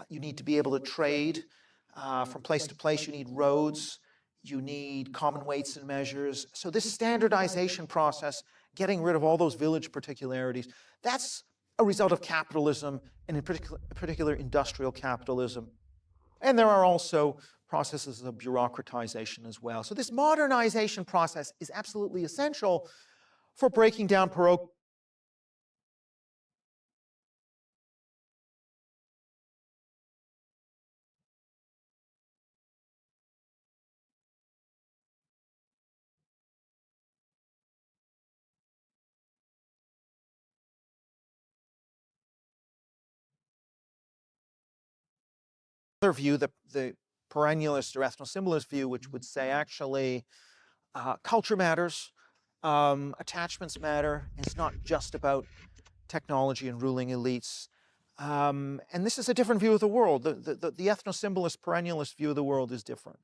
You need to be able to trade from place to place. You need roads. You need common weights and measures. So this standardization process, getting rid of all those village particularities, that's a result of capitalism, and in particular industrial capitalism. And there are also processes of bureaucratization as well. So this modernization process is absolutely essential for breaking down parochial view, the perennialist or ethno-symbolist view, which would say actually culture matters, attachments matter, and it's not just about technology and ruling elites. And this is a different view of the world. The ethno-symbolist, perennialist view of the world is different.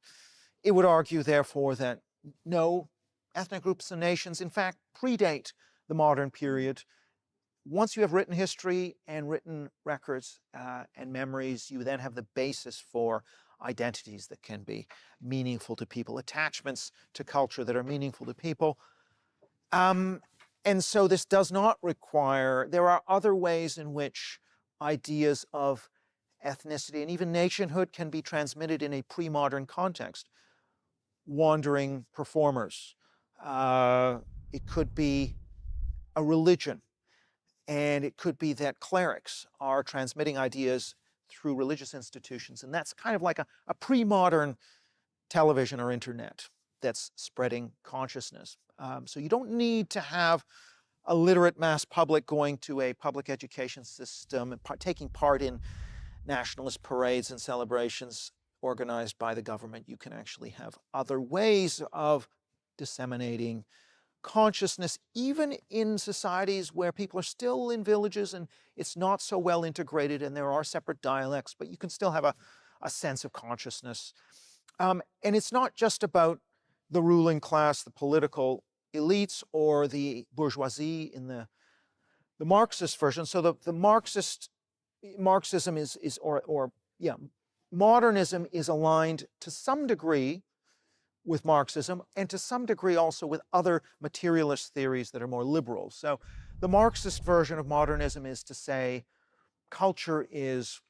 It would argue, therefore, that no, ethnic groups and nations, in fact, predate the modern period. Once you have written history and written records and memories, you then have the basis for identities that can be meaningful to people, attachments to culture that are meaningful to people. And so this does not require, there are other ways in which ideas of ethnicity and even nationhood can be transmitted in a pre-modern context. Wandering performers. It could be a religion. And it could be that clerics are transmitting ideas through religious institutions. And that's kind of like a pre-modern television or internet that's spreading consciousness. So you don't need to have a literate mass public going to a public education system and taking part in nationalist parades and celebrations organized by the government. You can actually have other ways of disseminating consciousness, even in societies where people are still in villages and it's not so well integrated and there are separate dialects, but you can still have a sense of consciousness. And it's not just about the ruling class, the political elites, or the bourgeoisie in the Marxist version. So the Marxism modernism is aligned to some degree with Marxism, and to some degree also with other materialist theories that are more liberal. So the Marxist version of modernism is to say culture is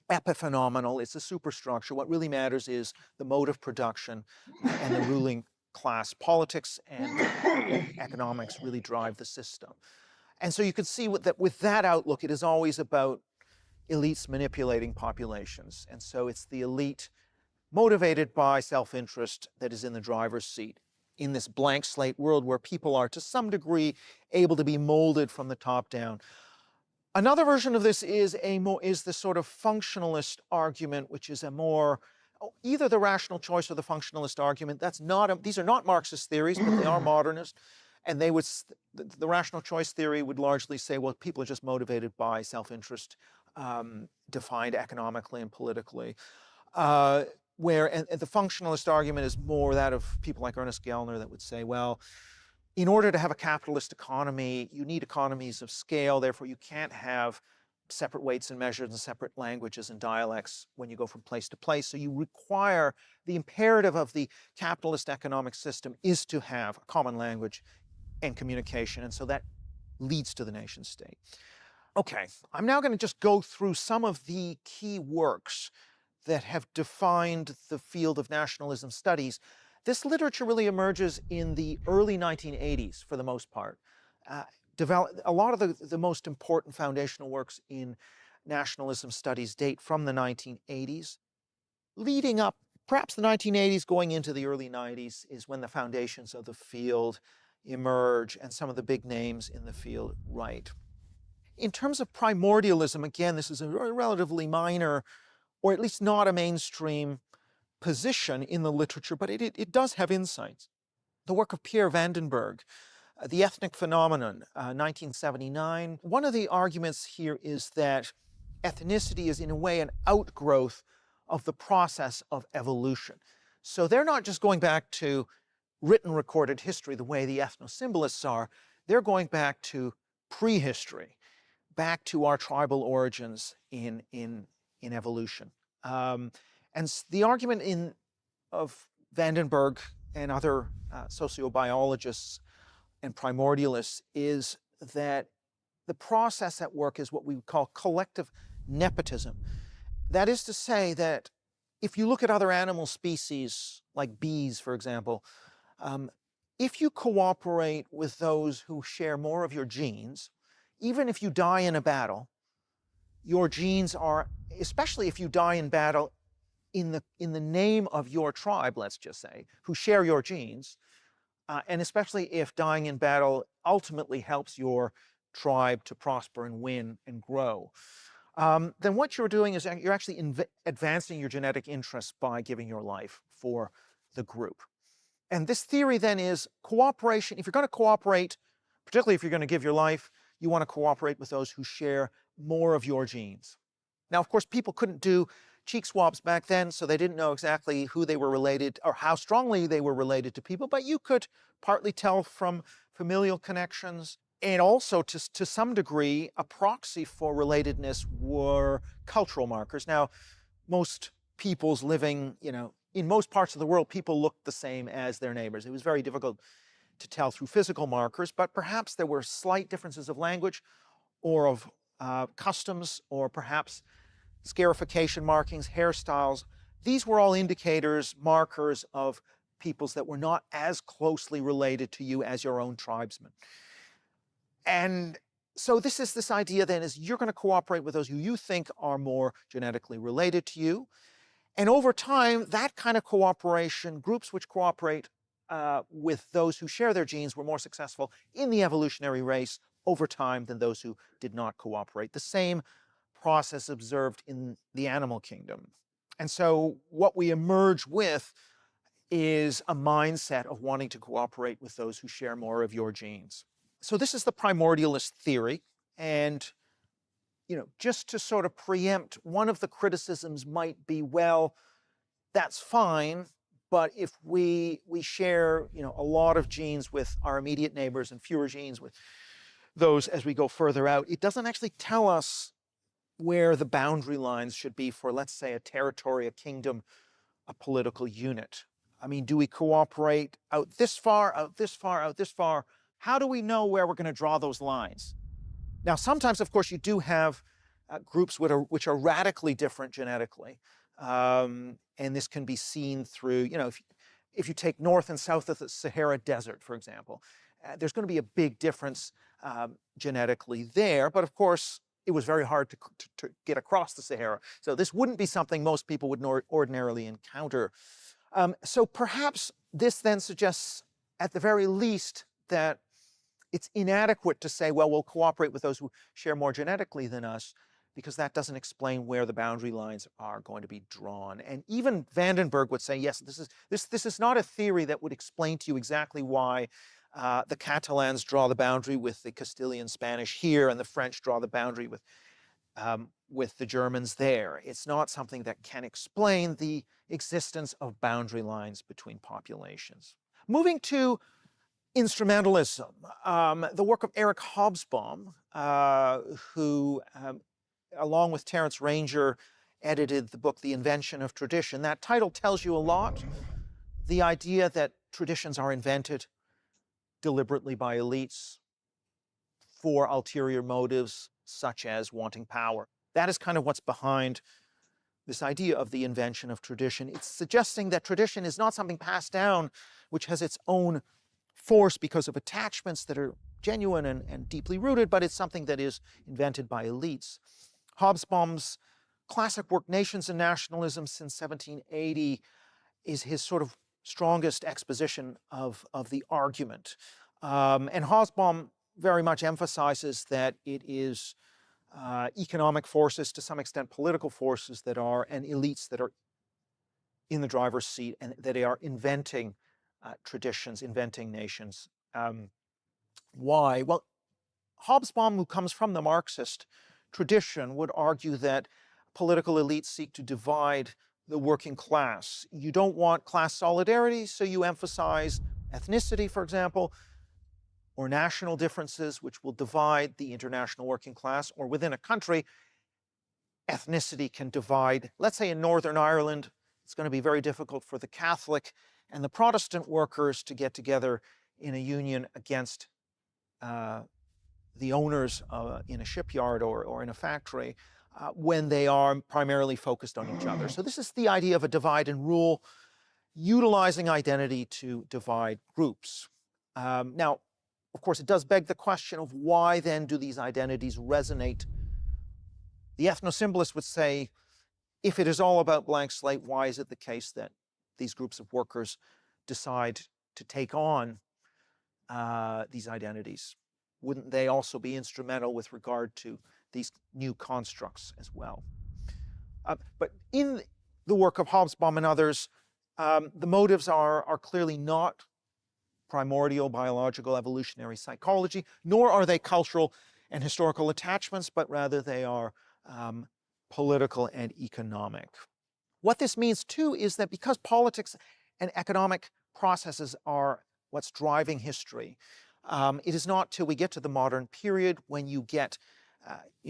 epiphenomenal, it's a superstructure. What really matters is the mode of production and the ruling class. Politics and economics really drive the system. And so you can see that with that outlook, it is always about elites manipulating populations. And so it's the elite motivated by self-interest that is in the driver's seat in this blank slate world where people are to some degree able to be molded from the top down. Another version of this is the sort of functionalist argument, which is a more either the rational choice or the functionalist argument. These are not Marxist theories, but they are modernist. And the rational choice theory would largely say, well, people are just motivated by self-interest, defined economically and politically. And the functionalist argument is more that of people like Ernest Gellner that would say, well, in order to have a capitalist economy, you need economies of scale. Therefore, you can't have separate weights and measures and separate languages and dialects when you go from place to place. So you require, the imperative of the capitalist economic system is to have a common language and communication. And so that leads to the nation state. Okay, I'm now going to just go through some of the key works that have defined the field of nationalism studies. This literature really emerges in the early 1980s for the most part. A lot of the most important foundational works in nationalism studies date from the 1980s. Leading up, perhaps the 1980s going into the early 90s is when the foundations of the field emerge and some of the big names in the field write. In terms of primordialism, again, this is a relatively minor, or at least not a mainstream position in the literature, but it does have insights. The work of Pierre Vandenberg, The Ethnic Phenomenon, 1979. One of the arguments here is that ethnicity is in a way an outgrowth of the process of evolution. So they're not just going back to written recorded history the way the ethno-symbolists are. They're going back to prehistory, back to our tribal origins in in evolution. The argument of Vandenberg and other sociobiologists and primordialists is that the process at work is what we would call collective nepotism. That is to say that if you look at other animal species, like bees, for example, if you cooperate with those who share more of your genes, even if you die in a battle, your genes are, especially if you die in battle in the name of your tribe, let's just say, who share your genes, and especially if dying in battle ultimately helps your tribe to prosper and win and grow, then what you're doing is you're actually advancing your genetic interests by giving your life for the group. And this theory then is cooperation. If you're going to cooperate, particularly if you're going to give your life, you want to cooperate with those who share more of your genes. Now, of course, people couldn't do cheek swabs back then, so they didn't know exactly who they were related or how strongly they were related to people, but you could partly tell from familial connections. And also, to some degree, a proxy for relatedness were cultural markers. Now, most peoples living, in most parts of the world, people looked the same as their neighbors. It was very difficult to tell through physical markers, but perhaps there were slight differences of language or of customs, or perhaps scarification markings, hairstyles. These were all indicators, markers of peoples that were not as closely related to you as your own tribesmen. And so this idea then is you're going to cooperate with those who you think are more genetically related to you. And over time, that kind of cooperation, groups which cooperate with those who share their genes, were more successful in the evolutionary race over time than those who did not cooperate. The same process observed in the animal kingdom. And so what we emerge with is a mindset of wanting to cooperate with those who share more of your genes. So this is the primordialist theory. And just to sort of preempt, one of the criticisms might be, well, that's fine, but if we share a lot of genes with our immediate neighbors and fewer genes with those as we go further out, it doesn't actually tell us where the boundary lines should be for, let's say, a territory, a kingdom, a political unit. I mean, do we cooperate out this far, out this far, out this far? How do we know where we're going to draw those lines? Now, sometimes, of course, you do have groups which are radically different genetically. And this can be seen through, if you take north and south of the Sahara Desert, for example, there's going to be a big difference genetically there. But of course, it was very hard to get across the Sahara. So this wouldn't be something most people would ordinarily encounter. So perhaps this then suggests, at the very least, that it's inadequate to say, well, we'll cooperate with those who share more genetically than us, because that doesn't explain where the boundary lines are going to be drawn. And even Vandenberg would say, yes, this is not a theory that would explain to you exactly why the Catalans draw the boundary with the Castilian Spanish here, and the French draw the boundary with the Germans there. It's not something that can explain the existence of boundary lines between populations. Moving to instrumentalism, the work of Eric Hobsbawm, who, along with Terence Ranger, edited the book The Invention of Tradition. That title tells you a lot. The idea that traditions are invented deliberately by elites for ulterior motives, such as wanting power. That is kind of what's behind this idea of the invention of tradition. It's suggesting that tradition is not something passed down which has its own force because of attachments that are genuine and deeply rooted, but it's something that is invented by elites. Hobsbawm's classic work, Nations and Nationalism, since 1780, is his sort of strongest exposition of the argument. And Hobsbawm very much emphasizes that it is economic forces, to some extent political forces, that are, and elites that are in the driver's seat, and that they are inventing traditions, inventing nations. Why? Well, Hobsbawm, who comes from the Marxist tradition, would argue that political elites seek to divide the working class. You don't want class solidarity, so you emphasize ethnicity, for example, or national differences, which will divide the international working class, or within a country, ethnicity can divide. Let's say in Northern Ireland, it's going to be very difficult for the Catholic and the Protestant workers to get together in a union against the owners in a shipyard or in a factory when they are primarily focused on each other. So this is the idea of a divide and rule, utilizing identity to divide groups. Now, of course, it does beg the question of why then do these identities resonate? The ethnosymbolists would say, if it is all about blank slate, why is it the case that these groups of workers decide to take on these identities? Wouldn't they also be instrumental with regard to these new constructs as well? But in the work of Hobsbawm and others, the motives are clearly not primordial biological evolutionary psychology, nor are they cultural and historical attachments, but rather they are political and economic. What this means too is that because politics and economic processes are what's driving history, it is not till we get to the modern period when you get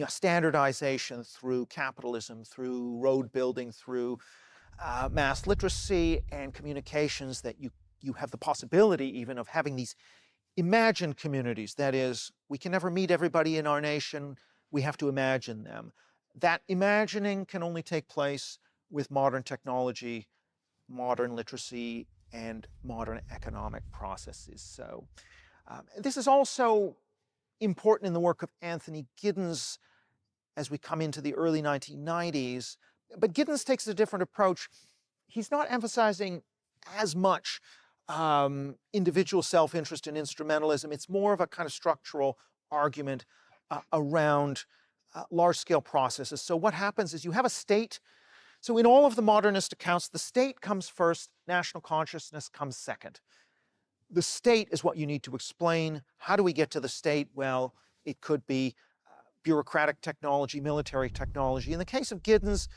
standardization through capitalism, through road building, through mass literacy and communications that you have the possibility even of having these imagined communities. That is, we can never meet everybody in our nation, we have to imagine them. That imagining can only take place with modern technology, modern literacy, and modern economic processes. So this is also important in the work of Anthony Giddens as we come into the early 1990s. But Giddens takes a different approach. He's not emphasizing as much individual self-interest and instrumentalism. It's more of a kind of structural argument around large-scale processes. So what happens is you have a state. So in all of the modernist accounts, the state comes first, national consciousness comes second. The state is what you need to explain. How do we get to the state? Well, it could be bureaucratic technology, military technology. In the case of Giddens,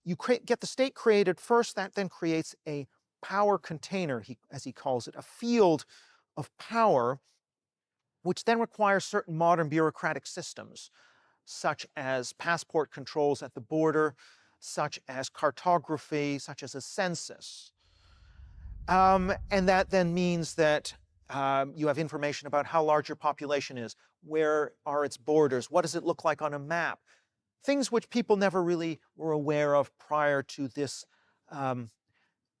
you get the state created first, that then creates a power container, as he calls it, a field of power, which then requires certain modern bureaucratic systems, such as passport controls at the border, such as cartography, such as a census. And that then means that you have information about how large your population is, where are its borders, what does it look like on a map, things which people never really were aware of prior to this,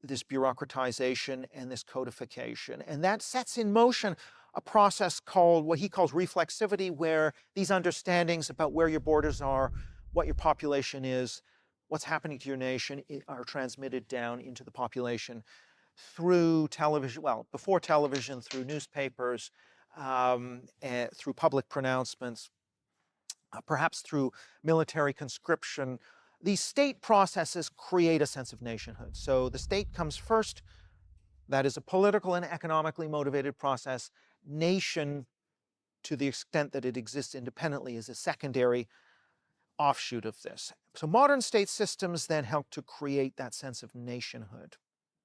this bureaucratization and this codification. And that sets in motion a process called what he calls reflexivity, where these understandings about where your borders are, what your population is, what's happening to your nation are transmitted down into the population through television, well, before television, through newspapers, through public pronouncements, perhaps through military conscription. These state processes create a sense of nationhood. So the state comes first. That is a political and economically motivated process. Nation, to the extent that it exists independently, is a secondary offshoot of this. So modern state systems then help to create that sense of nationhood.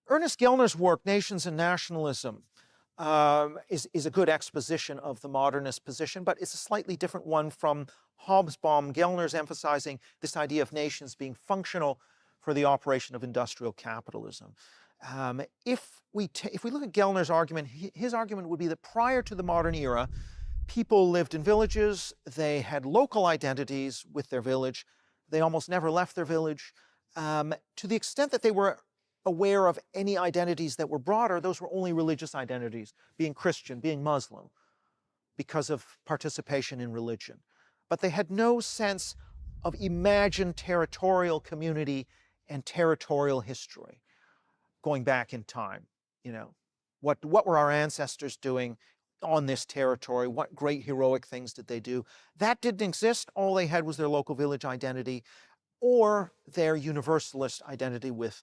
Ernest Gellner's work, Nations and Nationalism, is a good exposition of the modernist position, but it's a slightly different one from Hobsbawm. Gellner's emphasizing this idea of nations being functional for the operation of industrial capitalism. If we look at Gellner's argument, his argument would be that prior to the modern era, people lived in villages, they had local identities with their village, they almost never left their village. To the extent that they were aware of any identities that were broader, those were only religious identities, being Christian, being Muslim, because of participation in religion. But they had no sense of imagined territorial community and territorial history going back in time. You know, what were our ancestors doing on this territory? What great heroic things did they do? That didn't exist. All they had was their local village identity or their universalist identity with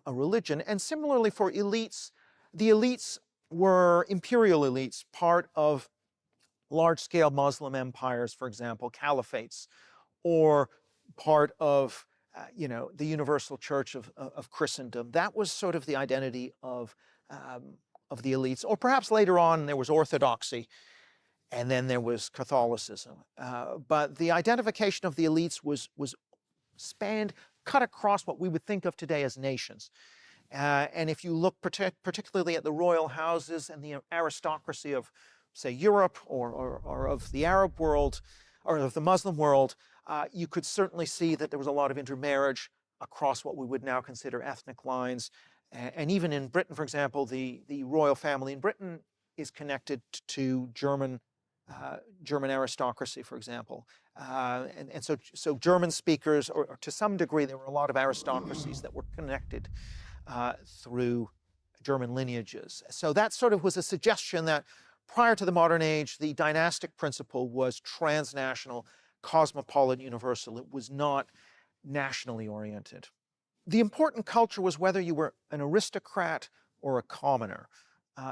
a religion. And similarly for elites, the elites were imperial elites, part of large-scale Muslim empires, for example, caliphates, or part of the universal church of Christendom. That was sort of the identity of the elites. Or perhaps later on there was orthodoxy, and then there was Catholicism. But the identification of the elites was cut across what we would think of today as nations. And if you look particularly at the royal houses and the aristocracy of, say, Europe or of the Arab world or of the Muslim world, you could certainly see that there was a lot of intermarriage across what we would now consider ethnic lines. And even in Britain, for example, the royal family in Britain is connected to German aristocracy, for example. And so German speakers, or to some degree, there were a lot of aristocracies that were connected through German lineages. So that sort of was a suggestion that prior to the modern age, the dynastic principle was transnational, cosmopolitan, universal. It was not nationally oriented. The important culture was whether you were an aristocrat or a commoner.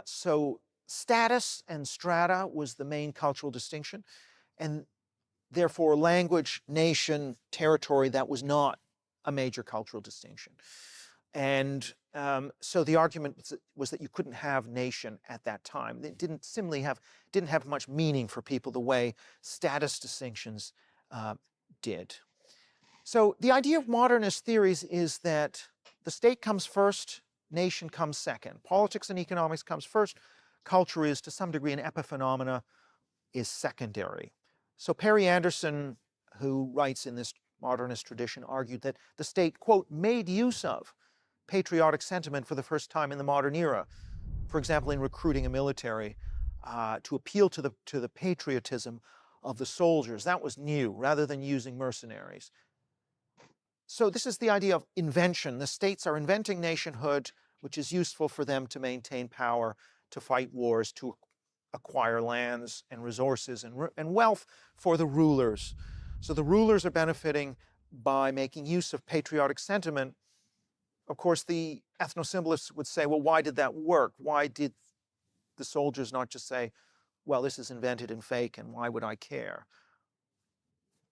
So status and strata was the main cultural distinction, and therefore language, nation, territory, that was not a major cultural distinction. And so the argument was that you couldn't have nation at that time. It didn't have much meaning for people the way status distinctions did. So the idea of modernist theories is that the state comes first, nation comes second. Politics and economics comes first. Culture is, to some degree, an epiphenomena, is secondary. So Perry Anderson, who writes in this modernist tradition, argued that the state, quote, made use of patriotic sentiment for the first time in the modern era. For example, in recruiting a military to appeal to the patriotism of the soldiers. That was new, rather than using mercenaries. So this is the idea of invention. The states are inventing nationhood, which is useful for them to maintain power, to fight wars, to acquire lands and resources and wealth for the rulers. So the rulers are benefiting by making use of patriotic sentiment. Of course, the ethnosymbolists would say, well, why did that work? Why did the soldiers not just say, well, this is invented and fake, and why would I care?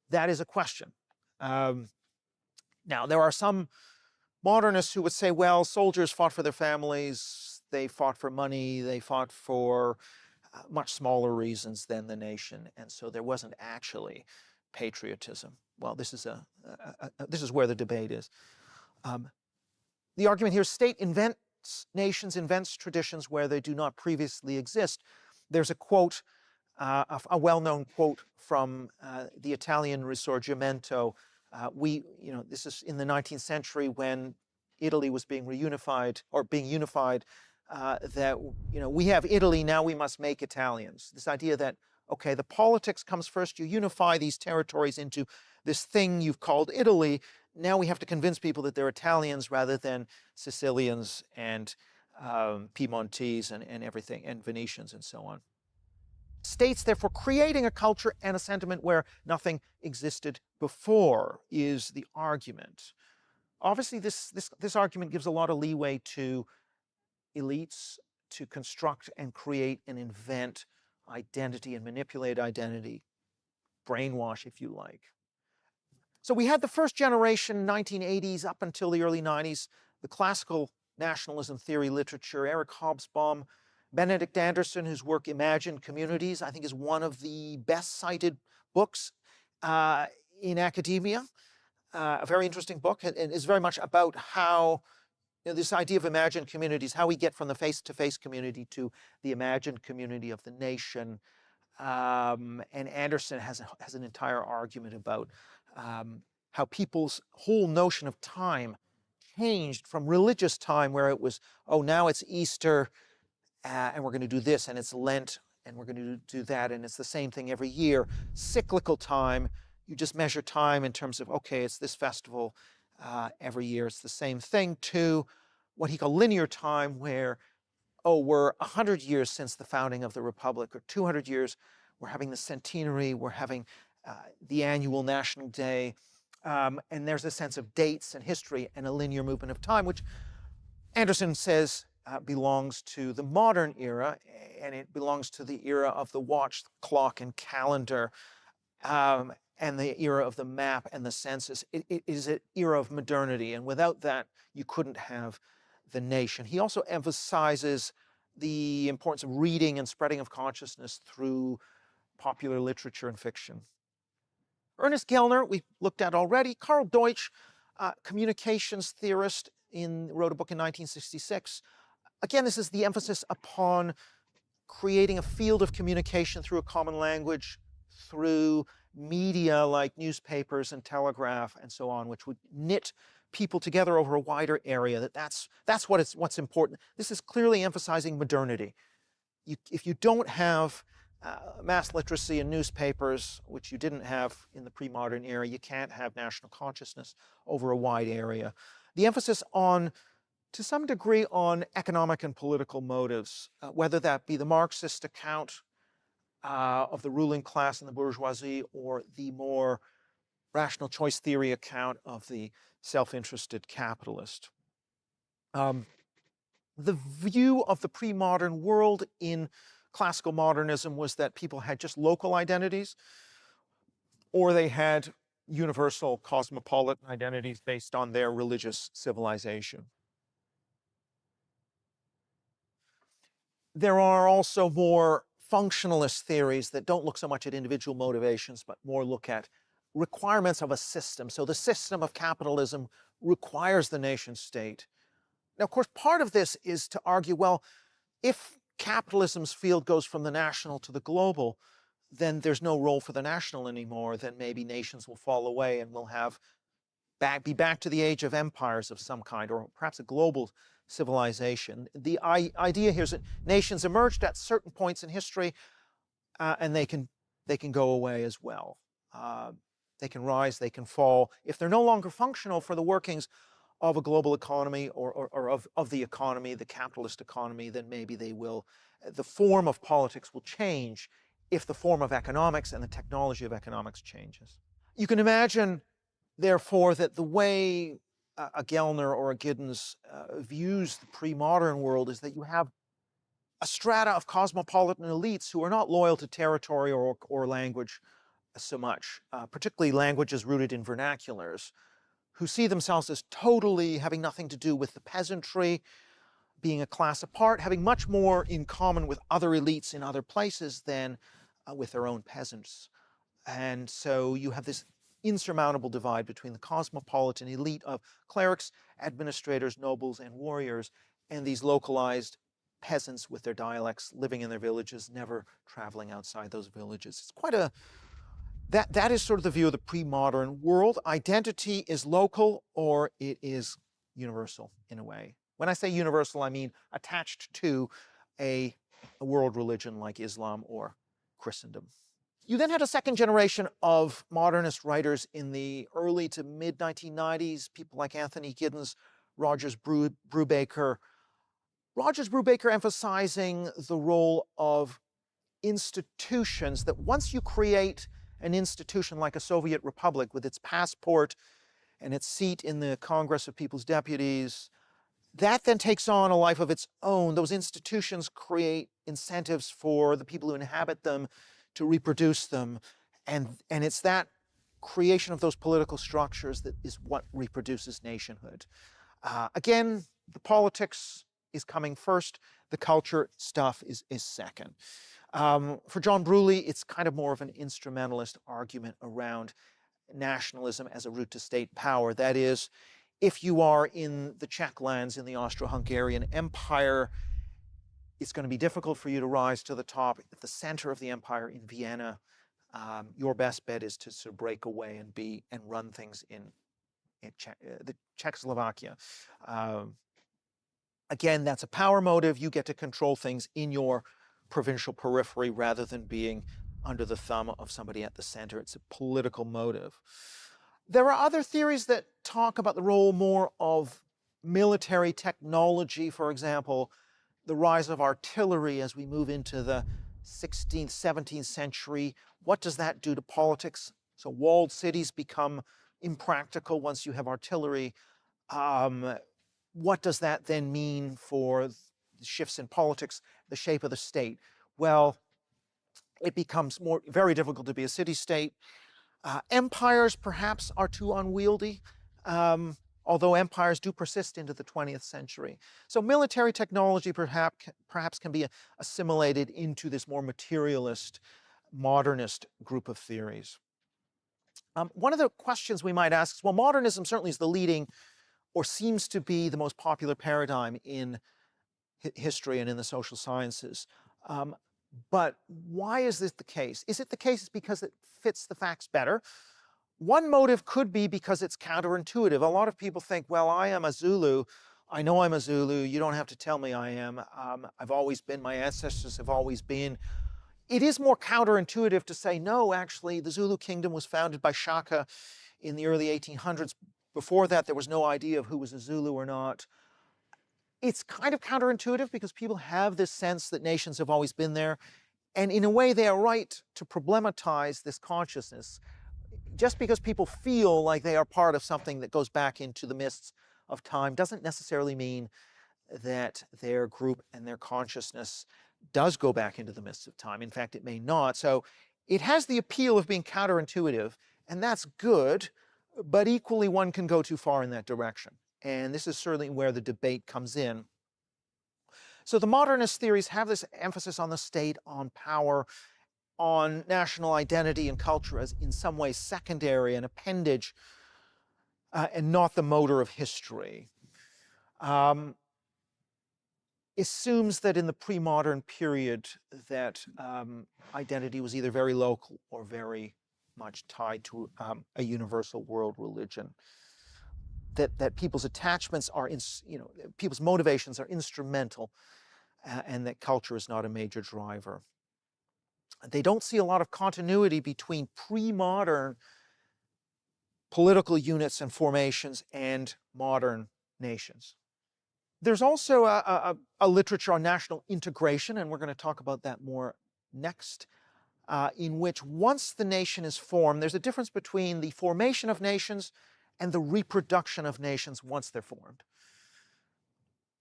That is a question. Now, there are some modernists who would say, well, soldiers fought for their families, they fought for money, they fought for much smaller reasons than the nation, and so there wasn't actually patriotism. Well, this is where the debate is. The argument here is state invents nations, invents traditions where they do not previously exist. There's a quote, a well-known quote from the Italian Risorgimento. This is in the 19th century when Italy was being reunified or being unified. That we have Italy, now we must make Italians. This idea that, okay, the politics comes first, you unify these territories into this thing you've called Italy. Now we have to convince people that they're Italians rather than Sicilians and Piedmontese and everything, and Venetians and so on. States, therefore, creating a culture and a sentiment where nothing existed before is the argument. Obviously, this argument gives a lot of leeway to elites to construct and create and invent identity and manipulate identity, brainwash, if you like. So we had the first generation, 1980s up until the early 90s, the classical nationalism theory literature, Eric Hobsbawm, Benedict Anderson, whose work Imagined Communities, I think, is one of the best cited books in academia. A very interesting book, and is very much about how this idea of imagined communities, how we get from the face-to-face community to the imagined community of the nation. And Anderson has an entire argument about how people's whole notion of time changed from religious time, where it was, oh, now it's Easter, and we're going to do this, and it's Lent, and we're going to do that, and it's the same thing every year. Cyclical time, you just measure time in terms of, okay, it's this festival every year, it's the same thing, to what he called linear time, where, oh, we're 100 years since the founding of the Republic, or 200 years, we're having the centenary, we're having the annual National Day, and there's a sense of dates and history and a linear movement of time, which Anderson says belongs to the modern era, and it belongs to the era of the watch, clock, and calendar, and the era of the map and the census. It is an era of modernity, and without that, you couldn't have the nation. He also emphasizes the importance of reading and spreading of consciousness through popular literature and fiction. Ernest Gellner, we looked at already. Karl Deutsch, communications theorist, wrote a book in 1966. Again, this is the emphasis upon creating a field of communication through a common language, through media like newspapers and telegraph and so on, which would knit people together over a wider area. That's what's important. This is clearly emphasizing modernity. If you don't have mass literacy in newspapers, which you didn't have in the pre-modern era, you can't have national consciousness over a wide area. The emphasis on, to some degree, on economic and political motives, whether that be the Marxist account of the ruling class and the bourgeoisie, or the more rational choice theory account of the self-interested capitalist. The view of the pre-modern world in classical modernism was that people had just local identities, or they had universal cosmopolitan identities based on their religious civilization. There are also more functionalist theories that don't look so much at individual motivations, but more look at requirements of a system. So the system of capitalism requires the nation state. Now, of course, part of this is to argue, well, if capitalism's field goes from the national to the global, then there's no role for the national anymore. Then maybe nations will fall away and we'll be back to the age of empires of some kind, or perhaps a global civilization. The idea here is that nations emerged at certain points in history, and they can go away as well. They can rise, they can fall. If they're no longer functional for the workings of a global economy or of the economy, the capitalist economy, then maybe they will, the form of politics will change if the form of economics and the technology of economics changes. You can imagine, therefore, that the way a Gellner or a Giddens views the pre-modern world is that you have a strata of cosmopolitan elites who are not loyal to territory or language so much, particularly languages rooted in vernaculars, who see themselves as totally having nothing to do with the peasantry, being a class apart, having much more in common with other elites in other places than with their own peasants. And so you have this insurmountable divide between the cosmopolitan elite of clerics, administrators, nobles, and warriors, and these localized peasants with their dialects living in their villages, never traveling outside those villages. It's quite a that is sort of the view of the pre-modern world. Identity is local or it is universal in a way. When I say universal, I mean attached to a world religion like Islam or Christendom. You then had a second generation of modernist writers in the early to mid-1990s, people like Anthony Giddens, Rogers Brubaker. Rogers Brubaker emphasizing the role of institutions, that once you create an institution like a Soviet republic with its passport and its seat in the Congress of People's Deputies, that then takes on a life of its own. Those institutions create incentives for the people who inhabit them to reproduce them. And it's that creation of those political structures that is what reproduces nationhood. Again, the politics is coming first. The culture stuff is second. For John Bruley, it's kind of more of an instrumentalist argument around nationalism as a route to state power. That is, if you are in the Czech lands in the Austro-Hungarian Empire, it's going to be difficult for you to rise to the top. At the center of the empire in Vienna, your best bet is to sort of break away and run things in the Czechoslovakia. Again, that's a power motive. You get to control things in your provincial periphery rather than being under the thumb of somebody at the center. It's a political motive. There are other theories that talk about the role more of military technology, for example, the rise of artillery as we move into the 16th, 17th century. What does that do to politics? So walled cities become impractical once you have artillery. What does that then mean for shifts in politics, the shape of the state? Well, it becomes very difficult to be a city-state. Empires perhaps are too unwieldy, although empires do persist into the 20th century. So military technology perhaps can be assimilated into this more materialist, modernist group of theories. One of the questions we might ask is, well, modernism certainly is the leading, or seems to be the most popular paradigm in history and in the social sciences. But why is this the case? Is it the case because it fits the facts better? One motive could be because it's counterintuitive. A lot of people think, well, I am a Zulu. I know I'm a Zulu. You don't have to tell me I am. I've always been, my ancestors have always been. It is more counterintuitive to say, no, actually, the Zulu kingdom was founded by Shaka in the early 1800s. Before that, there was no idea of who was a Zulu or not. It's kind of counterintuitive because people have this sense that nations have always been there. And in a way, they are right to problematize this consciousness. Just because people feel like they are part of something that goes back into the mists of time doesn't necessarily mean that their group and their consciousness does go back into the mists of time. In fact, it may not. So it has the appeal of being counterintuitive, and that's good, but equally one can go too far in that direction. And this is certainly where the debate comes in. So the modernist theories have this emphasis on the state, on power, on national identity and culture as in some ways secondary, an appendage, and not the motor of history. Assumes that in the pre-modern period that identity was either very local or very much tied to a universal world religion. That people's attachments are, people's motivations are instrumental, and that culture is not a major driver. They don't see a lot of continuity between pre-modern political units and formations and modern nations. There's also a literature on national integration, and we're going to talk about that more next, in which once the nation is formed, there's a difference between the formation of nations and the reproduction of nations once they're formed.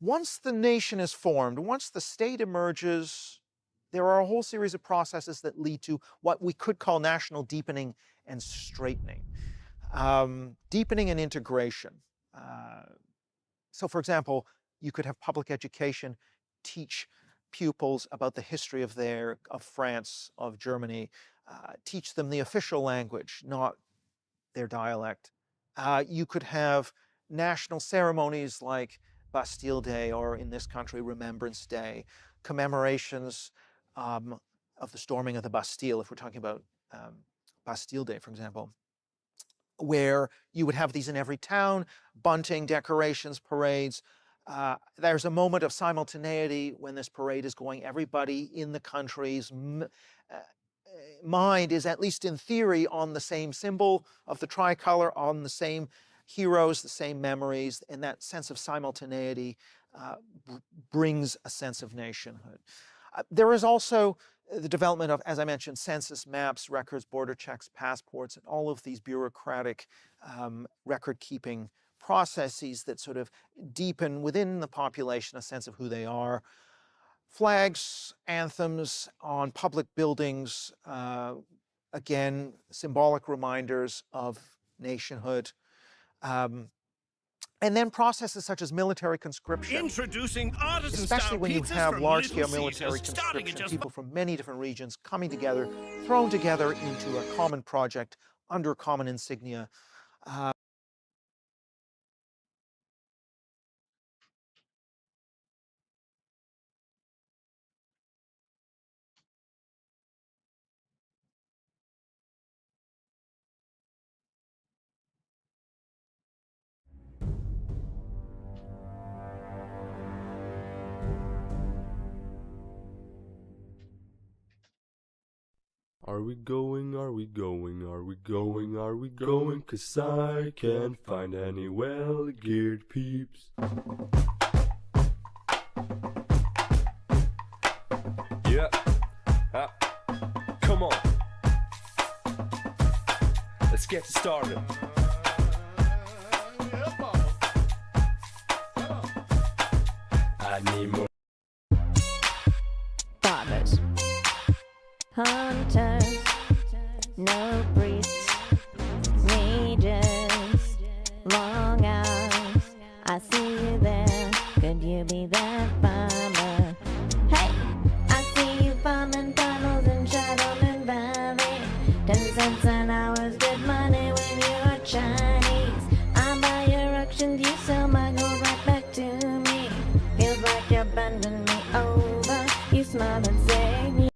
Once the nation is formed, once the state emerges, there are a whole series of processes that lead to what we could call national deepening and straightening. Deepening and integration. So for example, you could have public education teach pupils about the history of France, of Germany, teach them the official language, not their dialect. You could have national ceremonies like Bastille Day, or in this country, Remembrance Day, commemorations of the storming of the Bastille, if we're talking about Bastille Day, for example, where you would have these in every town, bunting, decorations, parades. There's a moment of simultaneity when this parade is going. Everybody in the country's mind is, at least in theory, on the same symbol of the tricolor, on the same heroes, the same memories, and that sense of simultaneity brings a sense of nationhood. There is also the development of, as I mentioned, census maps, records, border checks, passports, and all of these bureaucratic record-keeping processes that sort of deepen within the population a sense of who they are. Flags, anthems on public buildings, again, symbolic reminders of nationhood. And then processes such as military conscription. Introducing artisan especially when you have large-scale military conscription, people from many different regions coming together, thrown together into a common project under a common insignia. Are we going, are we going, are we going, are we going? 'Cause I can't find any well-geared peeps. Yeah, come on. Let's get started. I need more. Farmers, hunters, no priests, wages, long hours. I see you there. Could you be that farmer? Hey, I see you farming tunnels in Shadowman Valley. 10 cents an hour's good money. Time I go right back to me. Feels like you abandoned me over. You smile and say,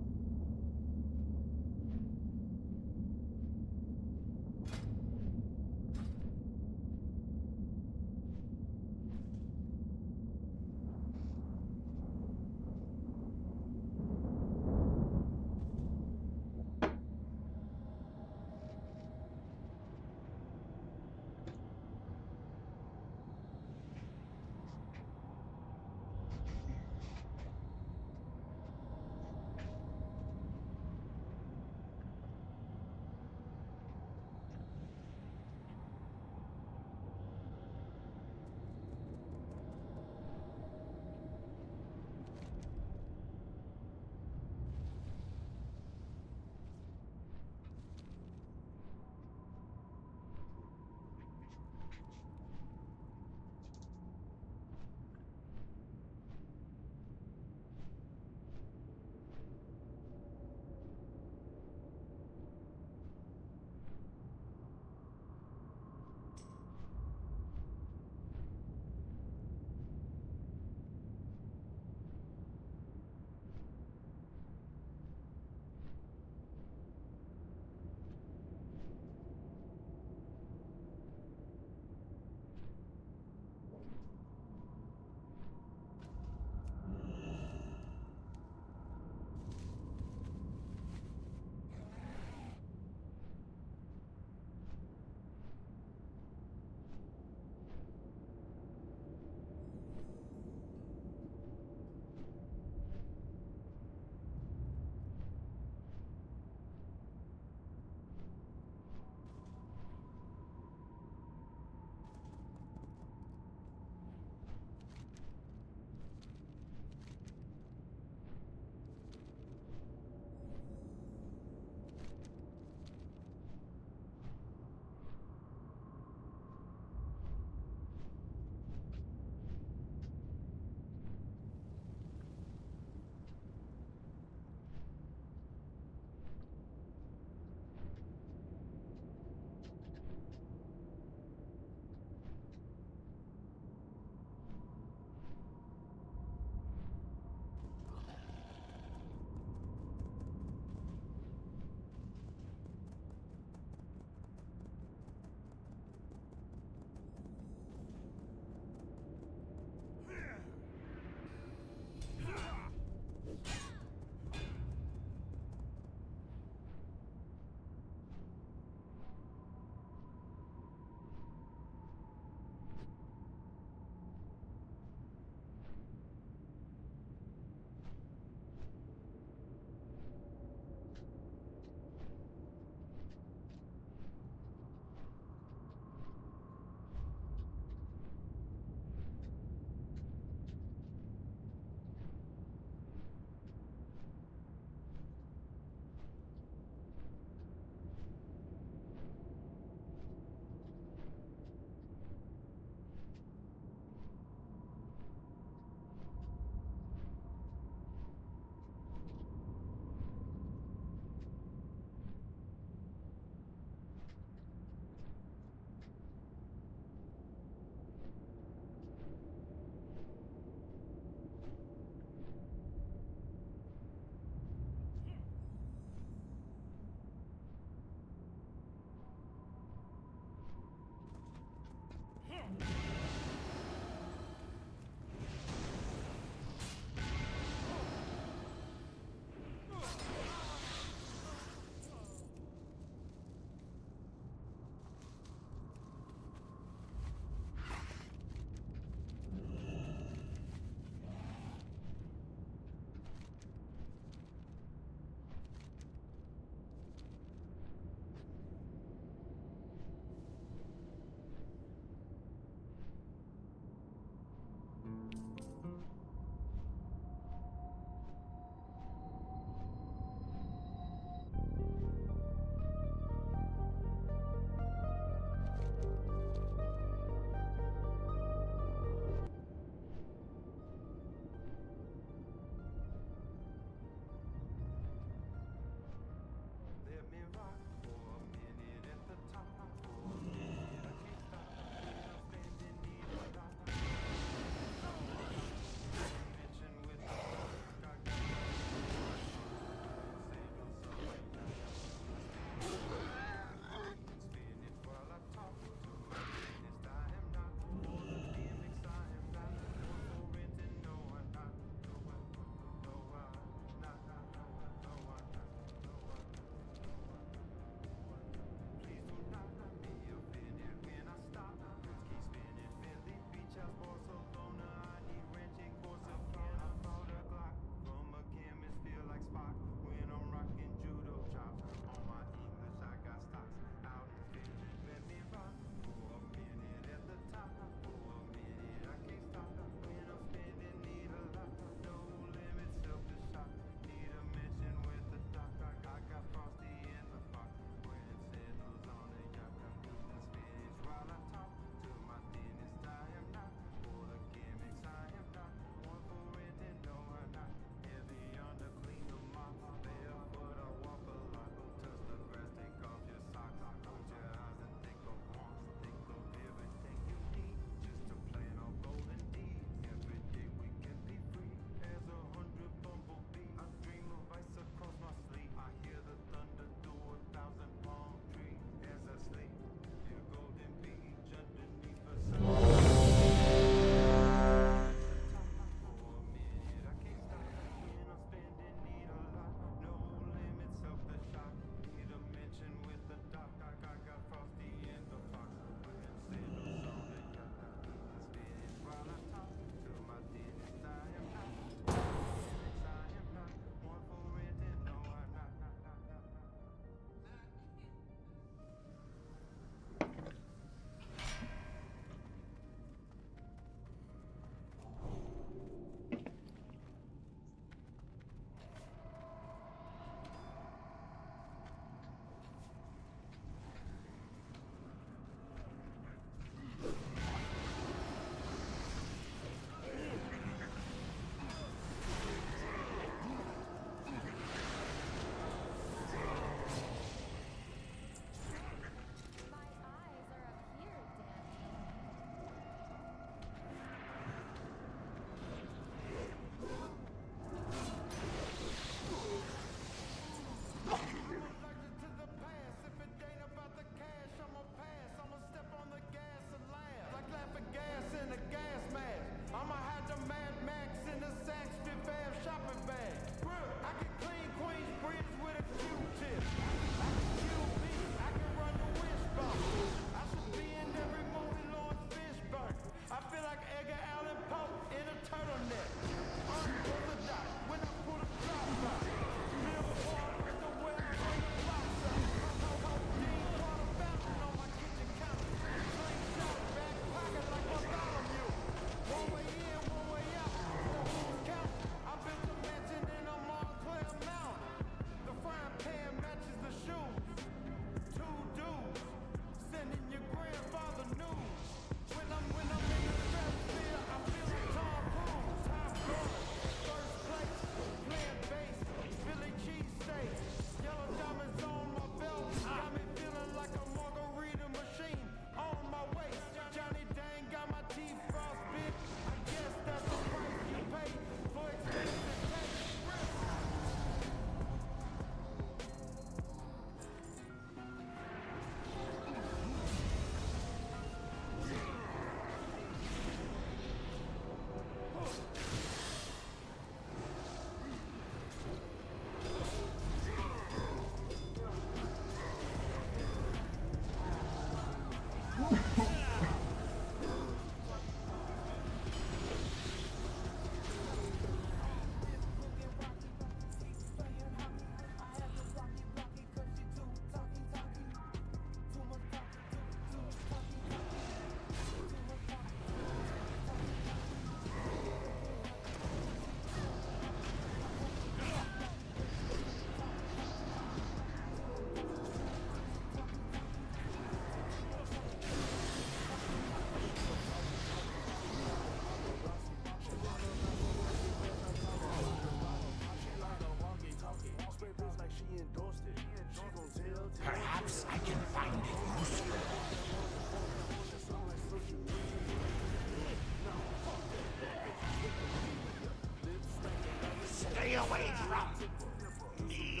away from me.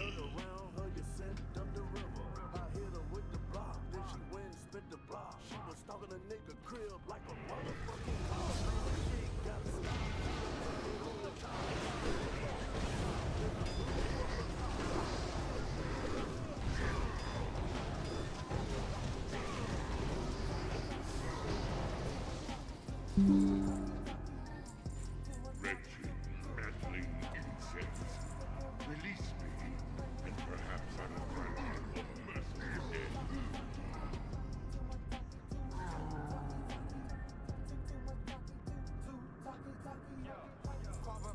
Wretched, meddling insects. Release me, and perhaps I will grant you a merciful end.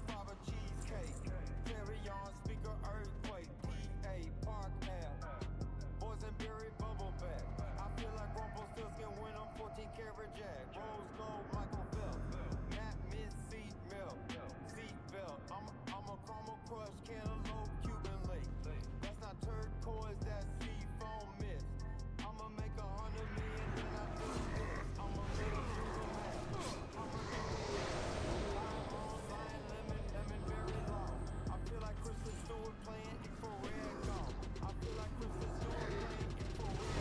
Fava cheesecake, cherry on speaker earthquake, PA Park Ave, boysenberry bubble bath. I feel like Rumpelstiltskin when I'm 14 karat jack. Rose gold Michael Phelps, Matt Miss seat milk, seat belt. I'm a caramel crush cantaloupe Cuban lake. That's not turquoise, that's seafoam mist. I'ma make 100 million, then I do this. I'ma make a sugar hat. I'ma do this. Lime on lion, lemon berry long. I feel like Kristen Stewart playing infrared golf. I feel like Kristen Stewart playing infrared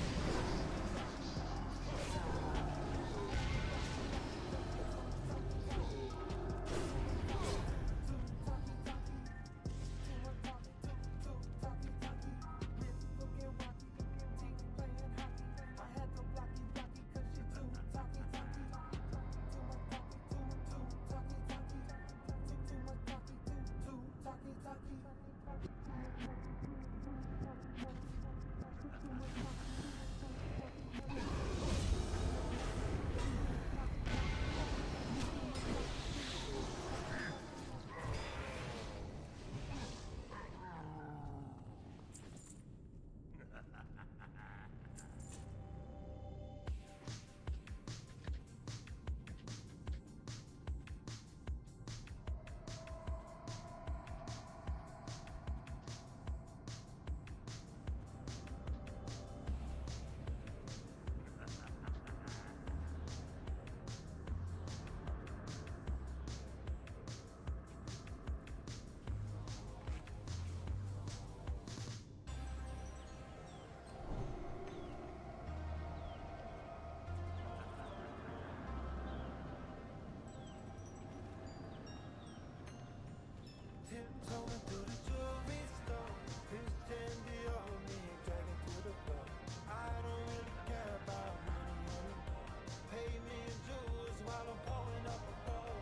tiptoeing through the jewelry store, Christian Dior, me and dragging to the floor. I don't really care about money anymore. Pay me in jewels while I'm pulling up a bowl.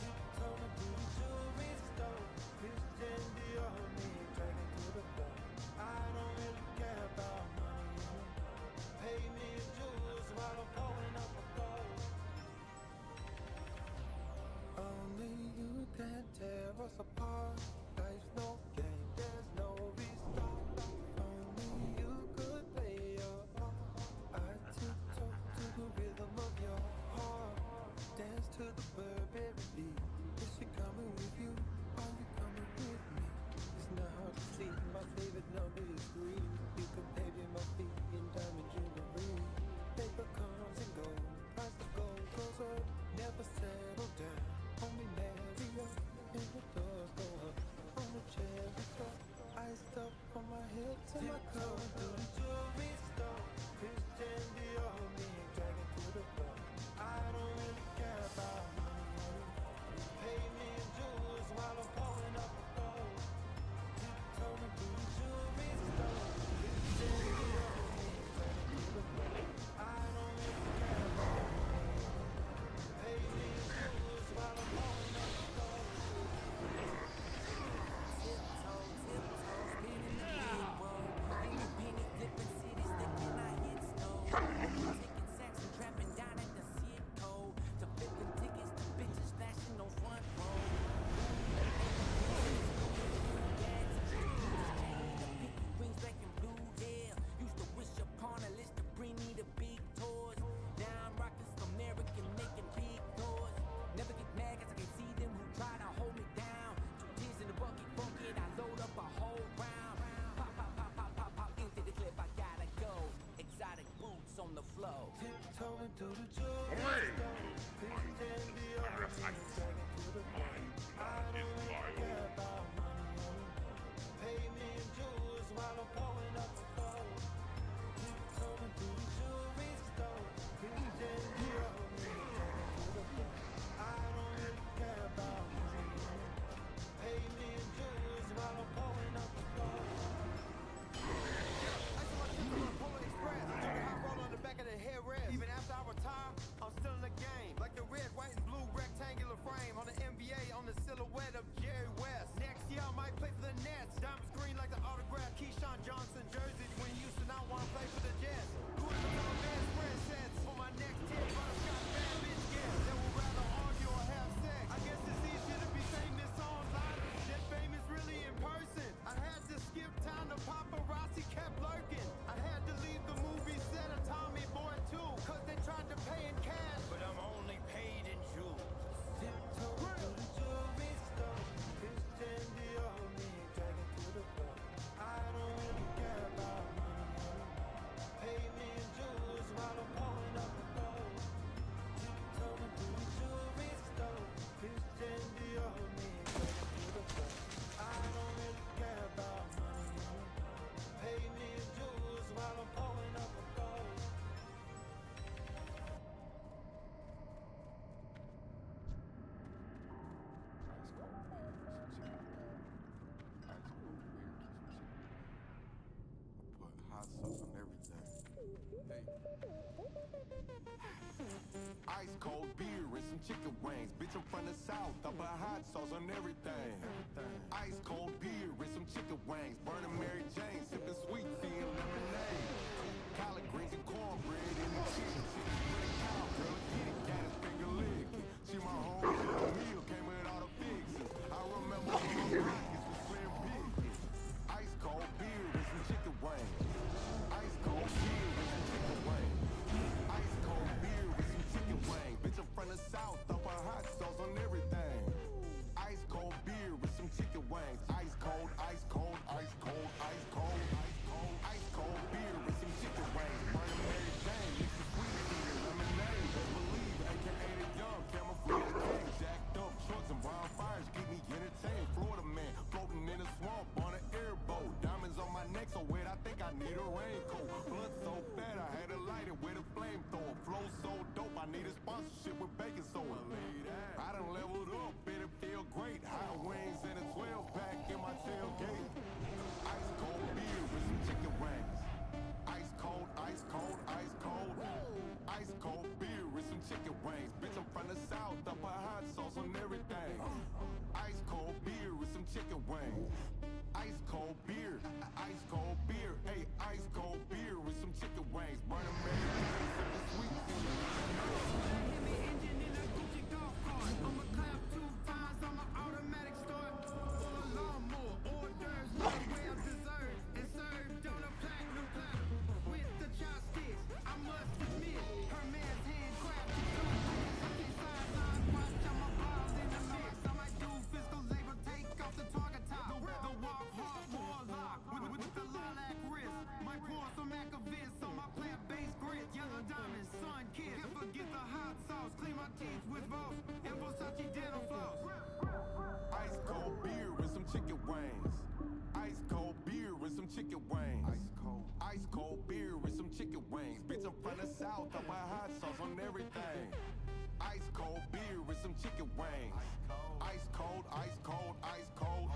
Tiptoeing through the jewelry store, Christian Dior, me and dragging to the floor. I don't really care about money anymore. Pay me in jewels while I'm pulling up a bowl. Only you can tear us apart. Life's no game, there's no restart. Only you could play your part. I tiptoe to the rhythm of your heart. Dance to the Burberry beat. Is she coming with you? Are you coming with me? It's not hard to see. My favorite number is 3. You can pay my feet in diamond jewelry. Paper comes and goes. Price of gold goes up. Never settle down. Only marry up. And the doors go up. On the cherry top. Iced up from my head to my toe. To the jewelry store. Christian Dior, me and dragging to the floor. I don't really care about money. Pay me in jewels while I'm pulling up a bowl. Tiptoeing through the jewelry store. Christian Dior, me and dragging to the floor. I don't really care about money. Pay me in jewels while I'm pulling up a bowl. Tiptoe, spinning the big world. Independent, flipping cities, thinking I hit snow. Taking sacks and trapping down at the Citco. To flipping tickets to bitches flashing on front row. Wings black and blue hair. Used to wish upon a list to bring me the big toys. Now I'm rocking some American, making big noise. Never get mad 'cause I can see them who try to hold me down. 2 tears in the bucket, funkin', I load up a whole round. Pop, pop, pop, pop, pop, pop, into the clip, I gotta go. Exotic boots on the floor. Tiptoeing through the jewelry store. Christian Dior, me and dragging to the floor. I don't really care about money. Ice cold beer and some chicken wings. Bitch, I'm from the south, I put hot sauce on everything. Ice cold beer and some chicken wings. Burning Mary Jane, sipping sweet tea and lemonade. Collard greens and cornbread in the chicken. Girl, a kitty cat is finger licking. She my home meal, came with all the fixings. I remember when my pockets was slim pickings. Ice cold beer and some chicken wings. Ice cold beer and some chicken wings. Ice cold beer with some chicken wings. Bitch, I'm from the south, I put hot sauce on everything. Ice cold beer with some chicken wings. Ice cold, ice cold, ice cold, ice cold, ice cold, ice cold beer with some chicken wings. Burning Mary Jane, mix the sweet tea and lemonade. Best believe, aka the young, camouflage king. Jacked up trucks and bonfires keep me entertained. Florida man, floating in a swamp on an airboat. Diamonds on my neck so wet, I think I need a raincoat. Blood so fat, I had to light it with a flamethrower. Flow so dope, I need a sponsorship with baking soda. I done leveled up, and it feel great. Hot wings and a 12-pack in my tailgate. Ice cold beer with some chicken wings. Ice cold, ice cold, ice cold. Ice cold beer with some chicken wings. Bitch, I'm from the south, I put hot sauce on everything. Ice cold beer with some chicken wings. Ice cold beer, ice cold beer, hey, ice cold beer with some chicken wings. Burning Mary Jane, sipping sweet tea. Hit me engine in a Gucci golf cart. I'ma clap 2 times on my automatic start. Full of lawnmower, hors d'oeuvres, well deserved and served on a platinum platter with the chopsticks. I must admit, her man's handcrafted too. Something sideline, watch I'm a ball in the mix. I might do physical labor, take off the target top. The walk hard, warlock with the lilac wrist. Might pour some Macavis on my plant-based grit. Yellow diamonds, sun kiss. Can't forget the hot sauce. Clean my teeth with Voss and Versace dental floss. Ice cold beer with some chicken wings. Ice cold beer with some chicken wings. Ice cold beer with some chicken wings. Bitch, I'm from the south, I put hot sauce on everything. Ice cold beer with some chicken wings. Ice cold, ice cold, ice cold.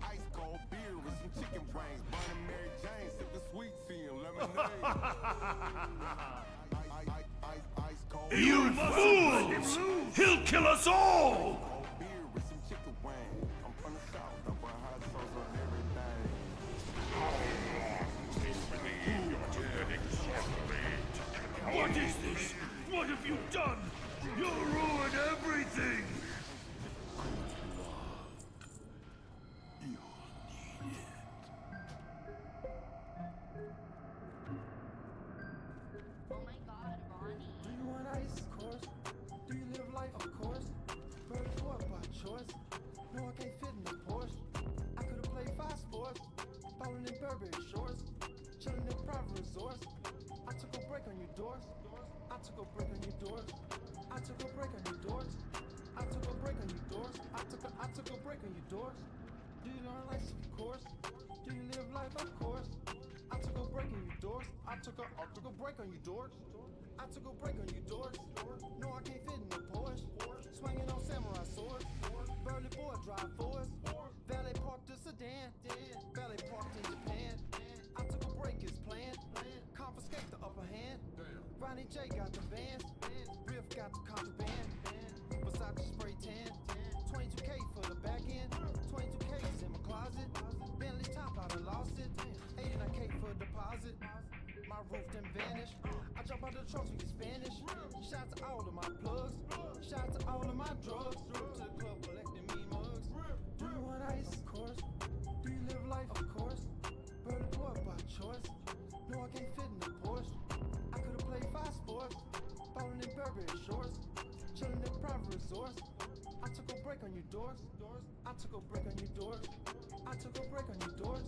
Ice cold beer with some chicken wings. Burning Mary Jane, sipping sweet tea and lemonade. Ice cold. You fools! He'll kill us all! Cold beer with some chicken wings. I'm from the south, I put hot sauce on everything. What is this? What have you done? You'll ruin everything! Oh my god, Ronnie. Do you want ice? Of course. Do you live life? Of course. Bird what by choice? No, I can't fit in the Porsche. I could have played 5 sports. Falling in Burberry shorts. Chilling in private resorts. I took a break on your doors. I took a break on your doors. I took a break on your doors. I took a break on your doors. I took a break on your doors. Do you learn life? Of course. Do you live life? Of course. I took a break on your doors. I took a break on your doors. I took a break on your doors. No, I can't fit in the Porsche. Swinging on samurai swords. Burly boy drive force. Valet parked a sedan. Valet parked in Japan. I took a break as planned. Confiscate the upper hand. Ronnie J got the bands. Riff got the contraband. Versace spray tan. 22K for the back end. 22K's in my closet. Bentley top, I done lost it. 89K for deposit. My roof done vanish. I jump out the trucks, we get Spanish. Shout to all of my plugs. Shout to all of my drugs. To the club collecting me mugs. Do you want ice? Of course. Do you live life? Of course. Bird boy by choice. No, I can't fit in the Porsche. I could have played 5 sports. Falling in Burberry shorts. Chilling in private resorts. I took a break on your doors. I took a break on your doors. I took a break on your doors.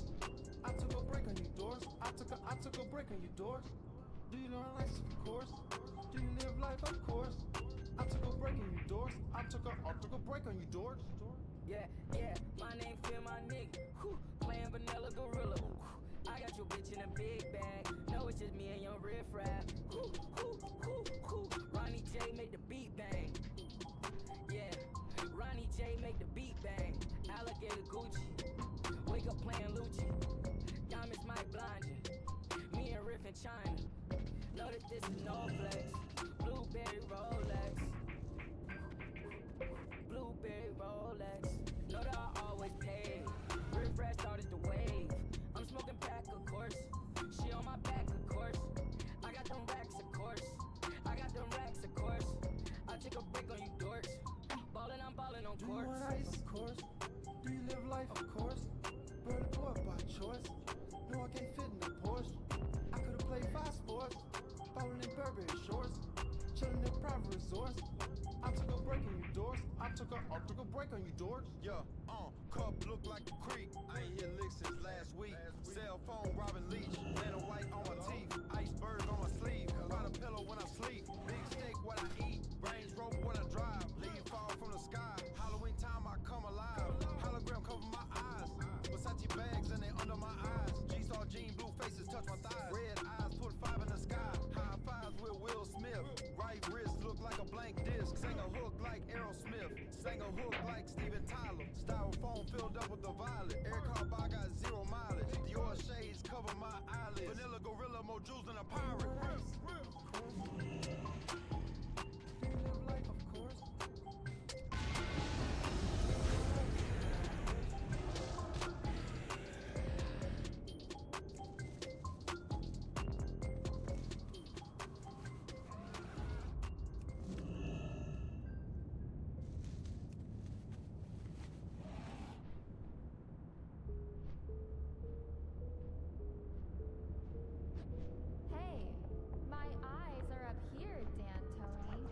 I took a break on your doors. I took a break on your doors. Do you learn life? Of course. Do you live life? Of course. I took a break on your doors. I took a break on your doors. Yeah, my name Phil, my nigga. Whew, playing vanilla gorilla. Whew, I got your bitch in a big bag. No, it's just me and your riff rap. Ronnie J make the beat bang. Yeah, Ronnie J make the beat bang. Alligator Gucci. Wake up playing Lucci. Diamonds might blind you. Me and Riff in China. Know that this is no flex. Blue Blueberry Rolex. Blueberry Rolex. Know that I always pay. Refresh started the wave. I'm smoking back, of course. She on my back, of course. I got them racks, of course. I got them racks, of course. I take a break on you dorks. Ballin', I'm ballin' on Do you courts. want ice? Of course. Do you live life? Of course. Bird a boy by choice. No, I can't fit in the Porsche. I could've played 5 sports. Ballin' in Burberry shorts. Chillin' in private resorts. I took a break on you doors. I took a break on you doors. Yeah, cup look like a creek. I ain't hit licks since last week. Cell phone Robin Leach. Lana White on my teeth. Iceberg on my sleeve. By the pillow when I sleep. Big steak what I eat. Range Rover when I drive. Leaves fall from the sky. Halloween time I come alive. Hologram cover my eyes. Versace bags and they under my eyes. G-Star jean blue faces touch my thighs. Red eyes put 5 in the sky. High fives with Will Smith. Right wrist look like a blank disc. Sang a hook like Aerosmith. Sang a hook like Steven Tyler. Styrofoam filled up with the violet. Air car by got 0 mileage. Dior shades cover my eyelids. Vanilla gorilla more jewels than a pirate. Do you live life? Of course. Hey, my eyes are up here, Dan Tony.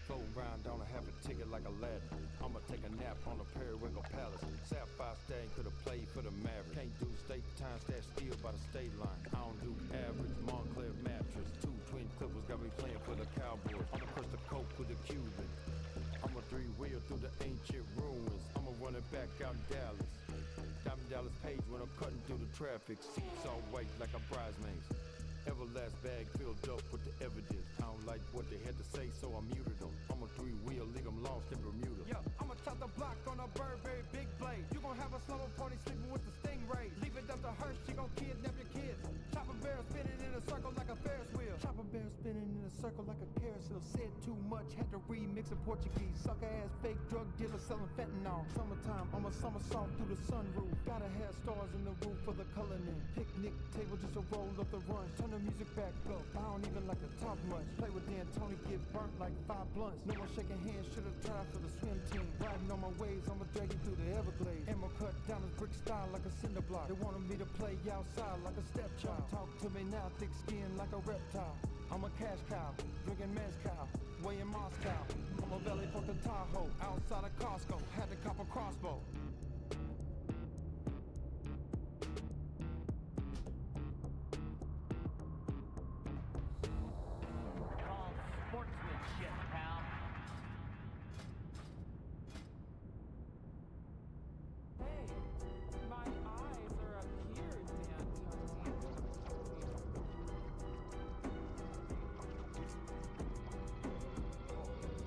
Floating round on a half a ticket like a ladder. I'ma take a nap on the Periwinkle Palace. Sapphire Stallion could've played for the Mavericks. Can't do state time, stand still by the state line. I don't do average Montclair mattress. 2 twin clippers got me playing for the Cowboys. I'ma crush the coke with the Cuban. I'ma 3-wheel through the ancient ruins. I'ma run it back out in Dallas. Diamond Dallas Page when I'm cutting through the traffic. Seats all white like a bridesmaid. Everlast bag filled up with the evidence. I don't like what they had to say, so I muted them. I'm a 3-wheel, leave them lost in Bermuda. Yeah, I'ma chop the block on a Burberry big blade. You gon' have a slumber party sleeping with the Stingray. Leave it up to her, she gon' kidnap your kids. Chopper barrel spinning in a circle like a Ferris wheel. Chopper barrel spinning in a circle like a carousel. Said too much, had to remix in Portuguese. Sucker ass fake drug dealer selling fentanyl. Summertime, I'm a somersault through the sunroof. Gotta have stars in the roof for the coloring. Picnic table just to roll up the runs. Turn the music back up. I don't even like to talk much. Play with Dan Tony, get burnt like 5 blunts. No more shaking hands, should've tried for the swim team. Riding on my waves, I'ma drag you through the Everglades. Emerald cut diamonds, brick style like a cinder block. They wanted me to play outside like a stepchild. Talk to me now, thick skin like a reptile. I'm a cash cow, drinking mezcal, way in Moscow. I'm a belly for the Tahoe, outside of Costco. Had to cop a crossbow. Sportsmanship, pal. Hey, my eyes are up here, Dan Tony.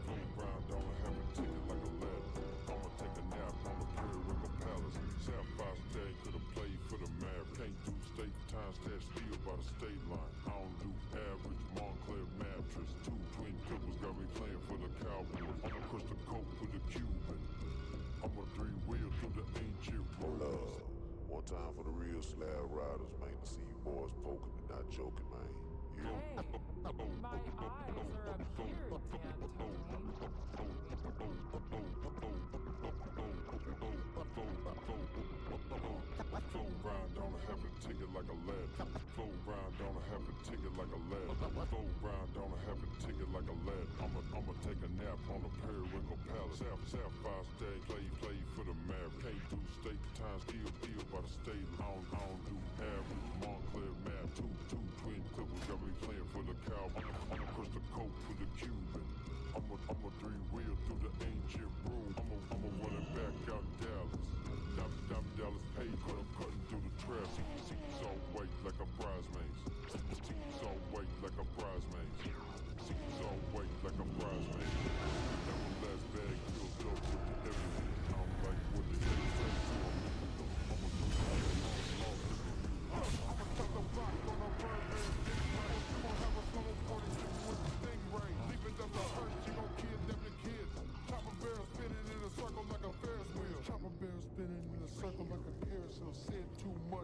Floating round on a half a ticket like a ladder. I'ma take a nap on the Periwinkle Palace. Sapphire Stallion could've played for the Mavericks. Can't do state time, stand still by the state line. I don't do average Montclair mattress. 2 twin clippers got me playing for the Cowboys. I'ma crush the coke with the Cuban. I'ma 3-wheel through the ancient ruins. One time for the real slab riders, man, to see you boys poking and not joking, man. You Hey, my eyes are up here, Dan Tony. Float round on a half a ticket like a ladder. Float round on a half a ticket like a ladder. Float round on a half a ticket like a ladder. I'ma take a nap on the Periwinkle Palace. Sapphire Stallion play for the Mavericks. Can't do state time, still by the state. I don't do average Montclair map. 2 twin clippers got me playing for the Cowboys. I'ma crush the coke with the Cuban. I'ma 3-wheel through the ancient room. I'ma run it back out in Dallas. Diamond Dallas Page when I'm cutting through the traffic. Seats all white like a bridesmaid. Seats all white like a bridesmaid. Seats all white like a bridesmaid. Everlast bag filled up with the evidence. I don't like what they say to 'em. I'ma do it. I'ma tuck the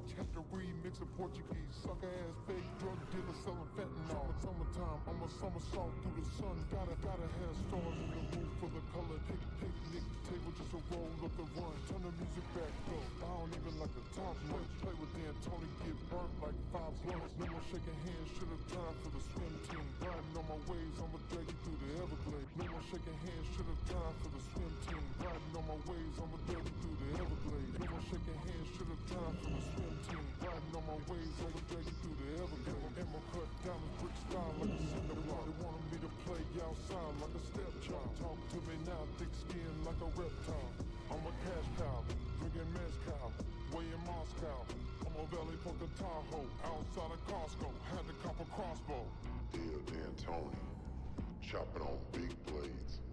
Chapter remix of Portuguese, sucker ass fake drug dealer selling fentanyl. Summertime, I'm a somersault through the sun. Gotta have stars in the roof for the color. Picnic table, just a roll up the run. Turn the music back up. I don't even like to talk much. Play with Dan Tony, get burnt like 5 blunts. No more shaking hands, should have time for the swim team. Riding on my waves, I'ma drag you through the Everglades. No more shaking hands, should have time for the swim team. Riding on my waves, I'ma drag you through the Everglades. No more shaking hands, should have time for the swim team. Riding on my waves, I'ma drag you through the Everglades. Emma cut diamonds, brick style like a cinder block. They wanted me to play outside like a stepchild. Talk to me now, thick skin like a reptile. I'm a cash cow, drinking mezcal, way in Moscow. I'm a Valley Poker Tahoe, outside of Costco. Had to cop a crossbow. Dear Dan Tony, chopping on big blades.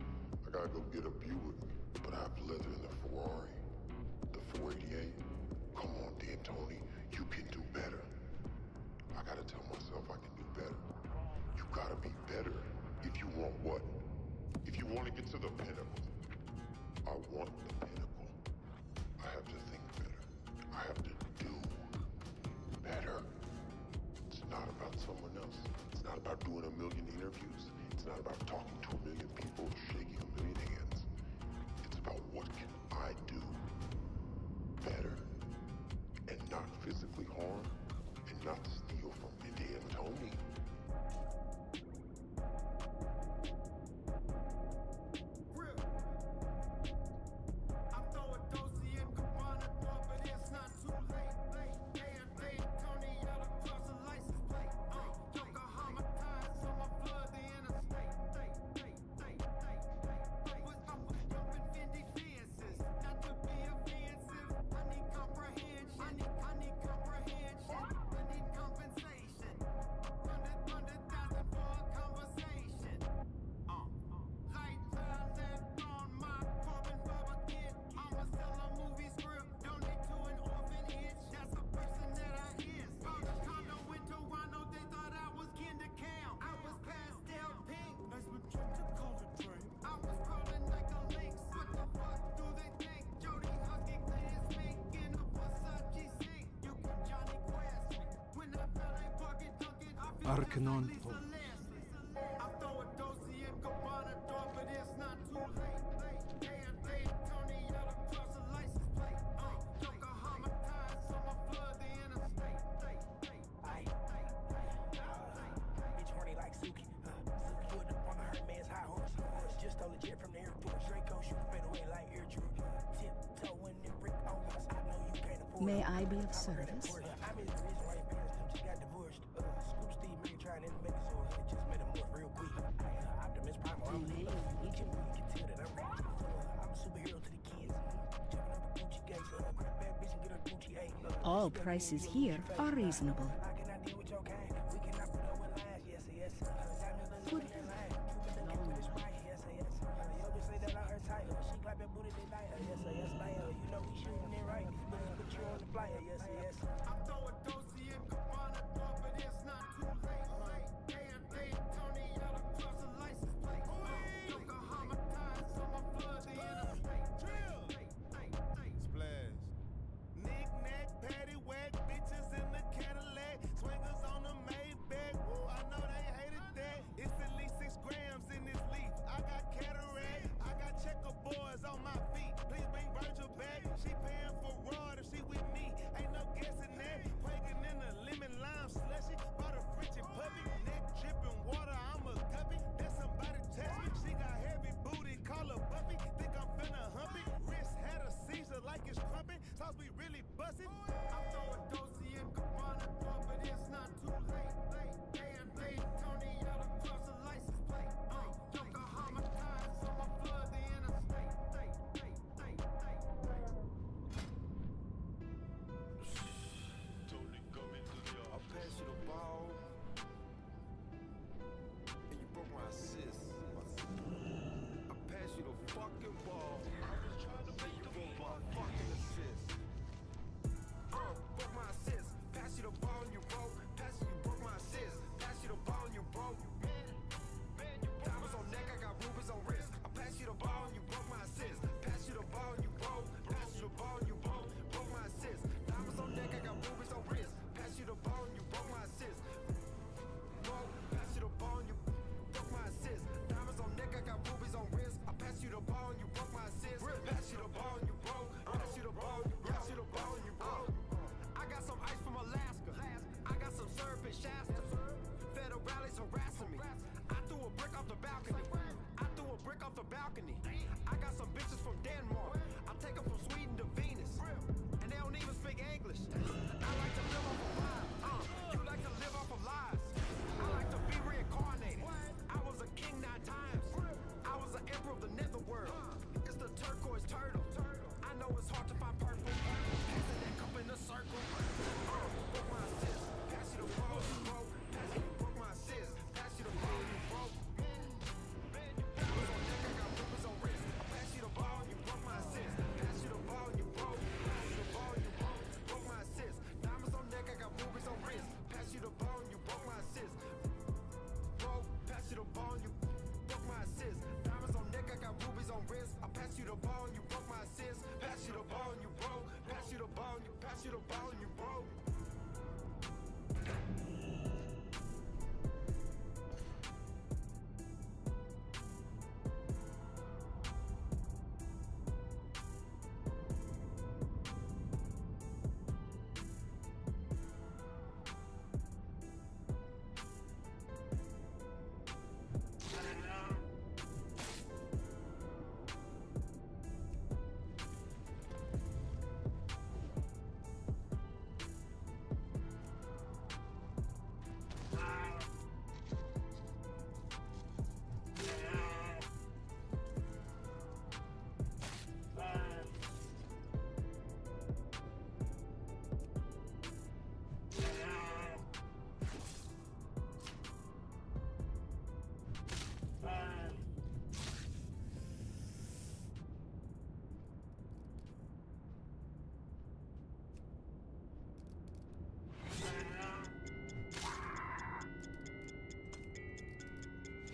I gotta go get a Buick, but I have leather in the Ferrari. The 488. Come on, Dan Tony, you can do better. I gotta tell myself I can do better. You gotta be better if you want what? If you want to get to the pinnacle. I want the pinnacle. I have to think better. I have to do better. It's not about someone else. It's not about doing 1 million interviews. It's not about talking to 1 million people, shaking 1 million hands. It's about what can I do better and not physically harm and not steal from Dan Tony. Arkanon. May I be of service? All prices here are reasonable. I should have followed you, bro.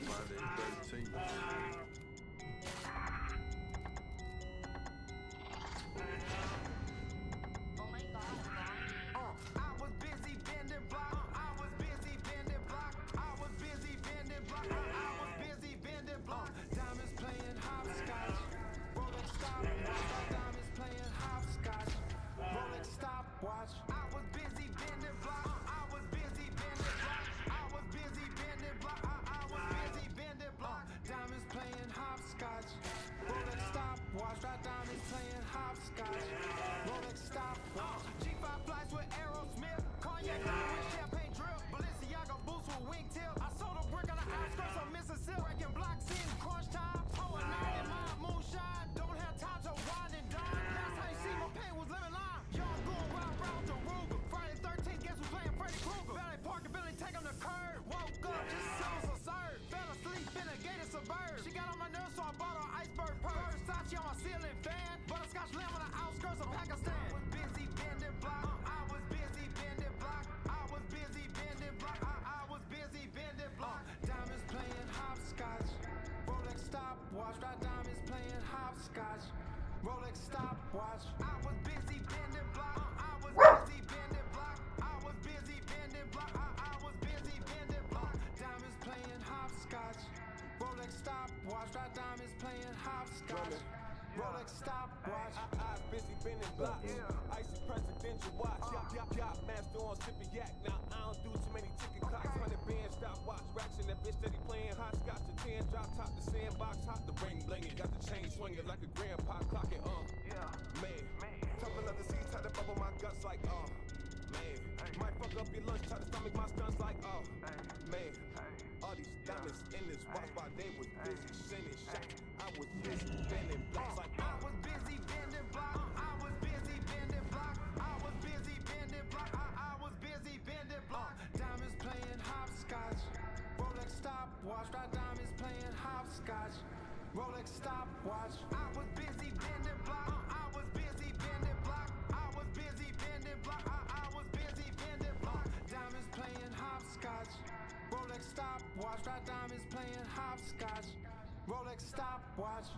Friday 13th. I was busy bending block. I was busy bending block. I was busy bending block. I was busy bending block. Diamonds playing hopscotch. Rolex stopwatch. Diamonds playing hopscotch. Rolex stopwatch. I was busy bending block. I was busy bending block. I was busy bending block. I was busy bending block. Diamonds playing hopscotch. Rolex stopwatch. Diamonds playing hopscotch. Rolex stopwatch. G5 flights with Aerosmith. Cognac with champagne drip. Balenciaga boots with wingtip. I sold a brick on the outskirts of Mississippi. Breaking blocks in crunch time. Oh, a night in my moonshine. Don't have time to wine and dine. Last time you see my pain was living line. Young going round the Ruger. Friday 13th, guess who's playing Freddy Krueger? Valley Park and Billy take him to curb. Woke up, just sounds absurd. Fell asleep in a gated suburb. She got on my nerves, so I bought her iceberg purse. Versace on my ceiling fan. Butterscotch lamb on the outskirts of Pakistan. I was busy bending block. I was busy bending block. I was busy bending block. I was busy bending block. Diamonds playing hopscotch. Rolex stopwatch. Diamonds playing hopscotch. Rolex stopwatch. I was busy bending block. I was busy bending block. I was busy bending block. I was busy bending block. Diamonds playing hopscotch. Rolex stopwatch. Diamonds playing hopscotch. Rolex stopwatch. I busy bending blocks. Icy presidential watch. Yacht master on sipping yak. Now I don't do too many ticket clocks. 100 band stopwatch. Racks in that bitch steady playing hopscotch. The 10 drop top the sandbox. Hop the ring blinging. Got the chain swinging like a grandpa clocking. Man. Top another seat. Try to bubble my guts like man. Might fuck up your lunch. Try to stomach my stunts like man. All these diamonds in this watch while they was busy sending shots. I was busy bending blocks like I was busy bending block. I was busy bending block. I was busy bending block. I was busy bending block. Diamonds playing hopscotch. Rolex stopwatch. Diamonds playing hopscotch. Rolex stopwatch. I was busy bending block. I was busy bending block. I was busy bending block. I was busy bending block. Diamonds playing hopscotch. Rolex stopwatch. Diamonds playing hopscotch. Rolex stopwatch.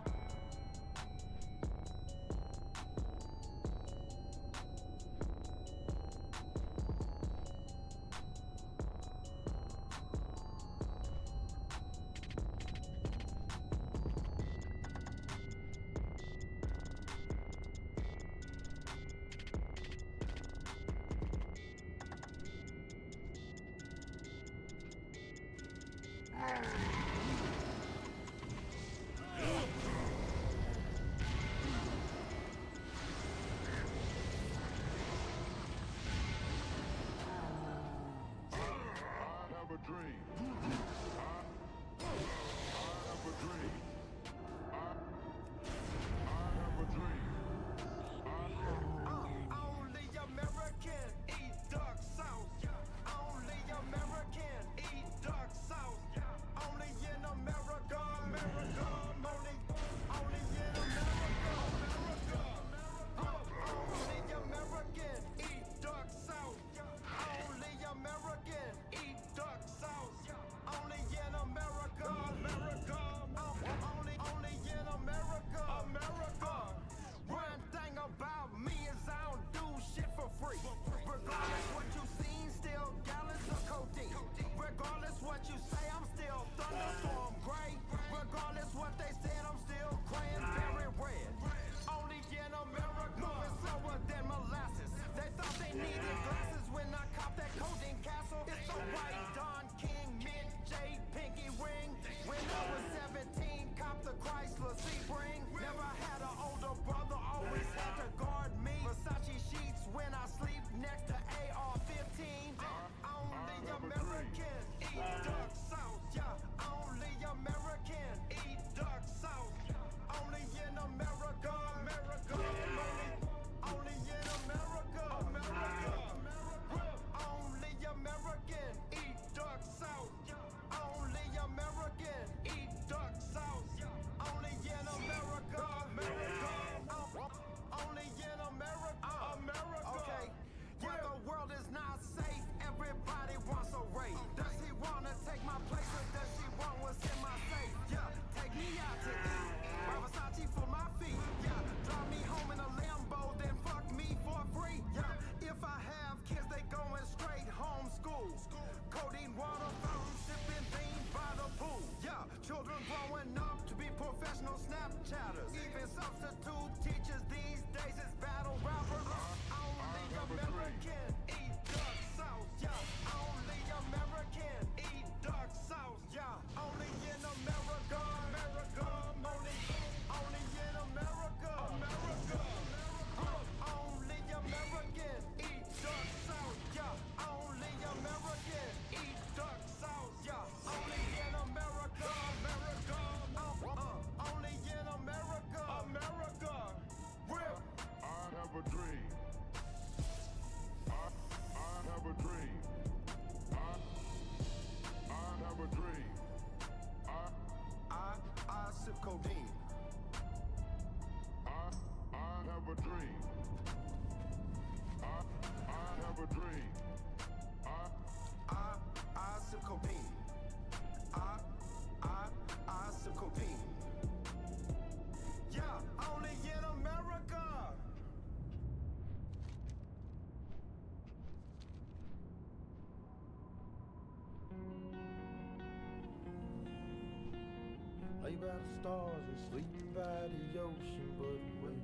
by the stars and sleep by the ocean, but wait,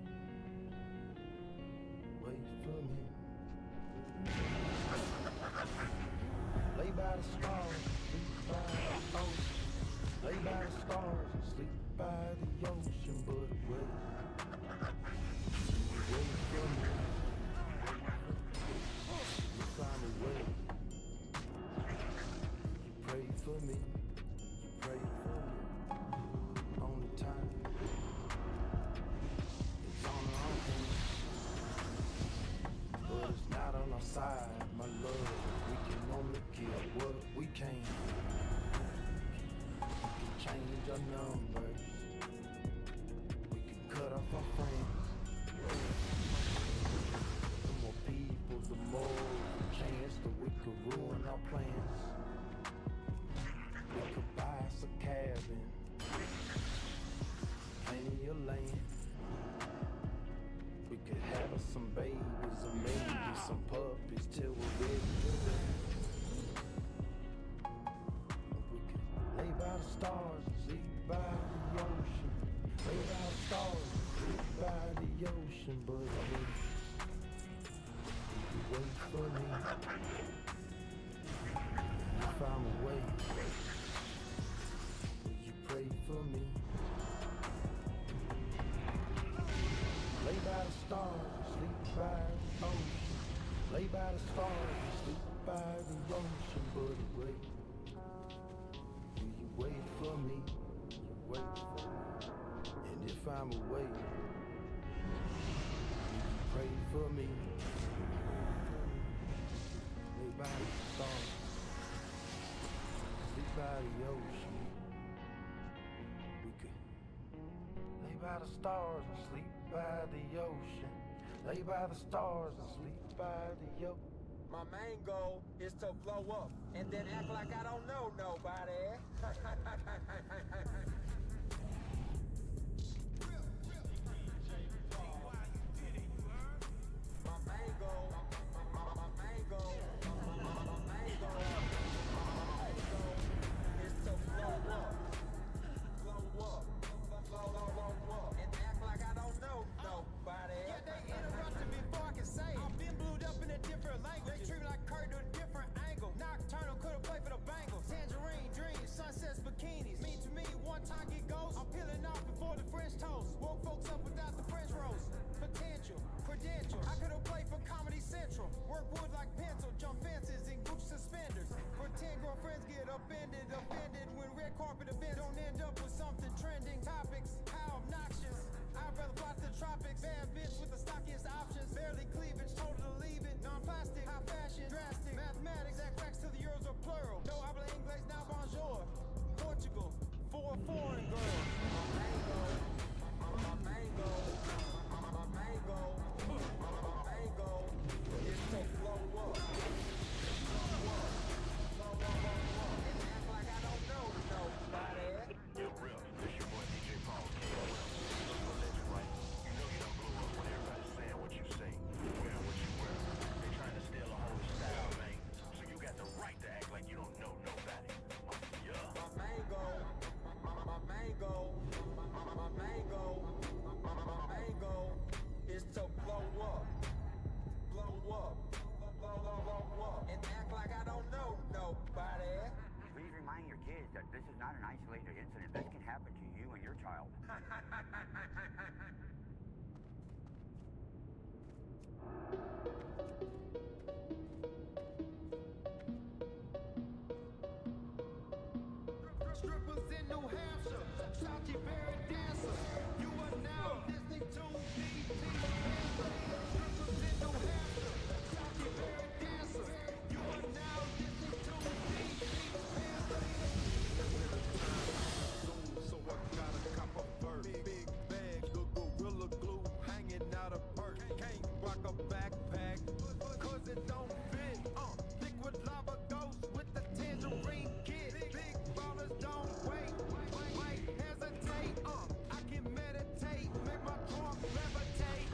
wait for me. Lay by the stars, sleep by the ocean. Lay by the stars and sleep by the ocean, but wait, wait for me. You find a way. You pray for me. You pray for me. Only time is on our hands, but it's not on our side, my love. We can only kill what we can. We can change our numbers. We can cut off our friends. The more people, the more chance that we could ruin our plans. We could buy us a cabin, plenty of land. We could have us some babies and maybe some puppies till we're ready for them. We could lay by the stars and sleep by the ocean. Lay by the stars and sleep by the ocean, but wait, you wait for me. You found a way. You pray for me. Lay by the stars and sleep by the ocean. Lay by the stars and sleep by the ocean, but wait. Will you wait for me? You wait for me. And if I'm away, will you pray for me? Lay by the stars, sleep by the ocean. We could lay by the stars and sleep by the ocean. Lay by the stars and sleep by the ocean. My main goal is to blow up and then act like I don't know nobody. Offended when red carpet events don't end up with something trending. Topics, how obnoxious. I'd rather fly to the tropics. Bad bitch with the stockiest options. Barely cleavage, told her to leave it. Non-plastic, high fashion, drastic. Mathematics, that cracks to the euros are plural. No habla inglés, now bonjour. Portugal, for a foreign girl. My mango, my mango, my mango, my mango. It's to flow up. That this is not an isolated incident. This can happen to you and your child. Strippers in New Hampshire, Sachi Berry dancers. You are now listening to BT Panther. Strippers in New Hampshire, Sachi Berry dancers. You are now listening to BT Panther. So I got a cop a bird, big bag of Gorilla Glue hanging out of purse. Can't rock a backpack, cause it don't fit. Liquid lava goes with the tangerine kid. Big ballers don't wait, hesitate. I can meditate, make my trunk levitate.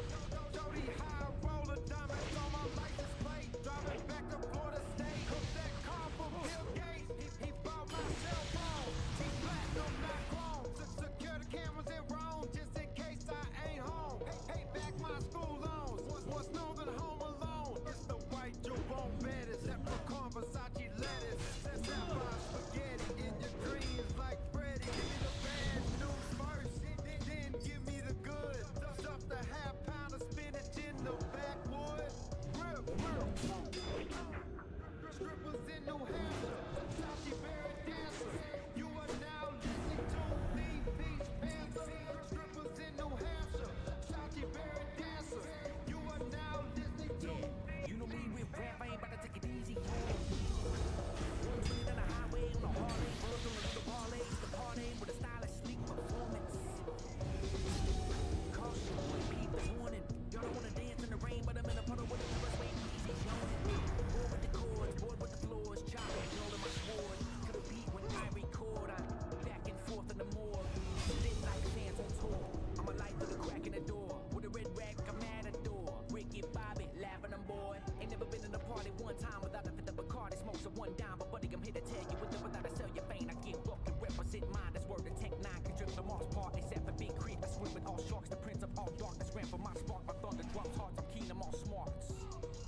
smarts.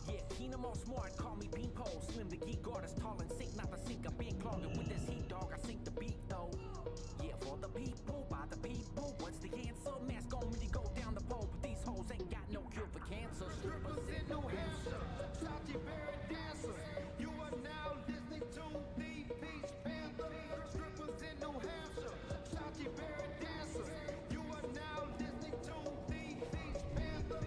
Yeah, Keenum all smart, call me Beanpole. Slim the geek artist, tall and sick, not the sink. I've been clogging with this heat, dog. I sink the beat though. Yeah, for the people, by the people. What's the answer? Mask on when you go down the pole. But these hoes ain't got no cure for cancer. Strippers in New Hampshire, Sachi Berry dancers. You are now listening to the Peach Panther. Strippers in New Hampshire, Sachi Berry dancers. You are now listening to the Peach Panther.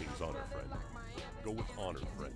Use honor, friend. Go with honor, friend.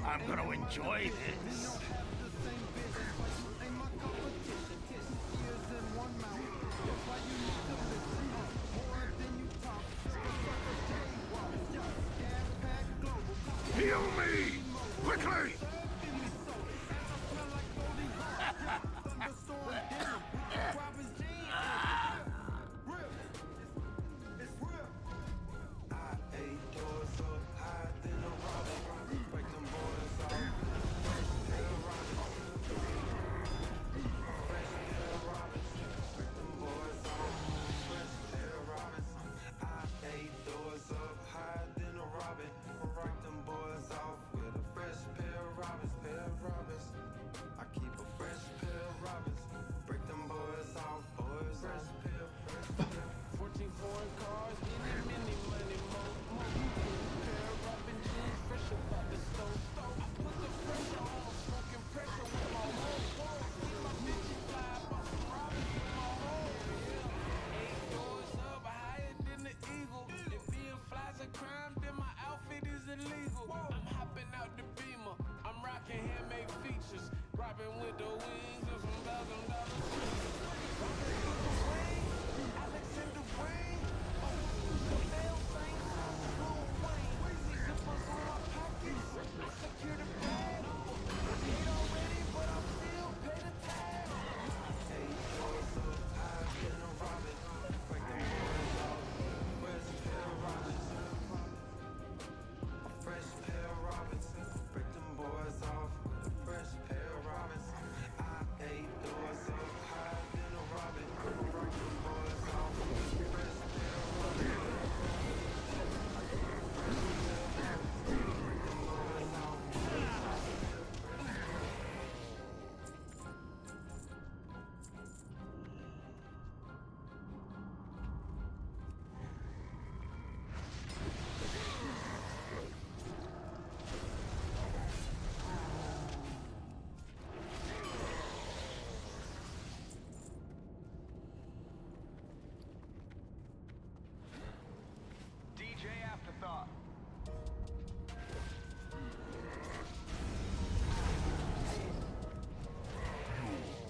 I'm gonna enjoy this. Heal me! Quickly!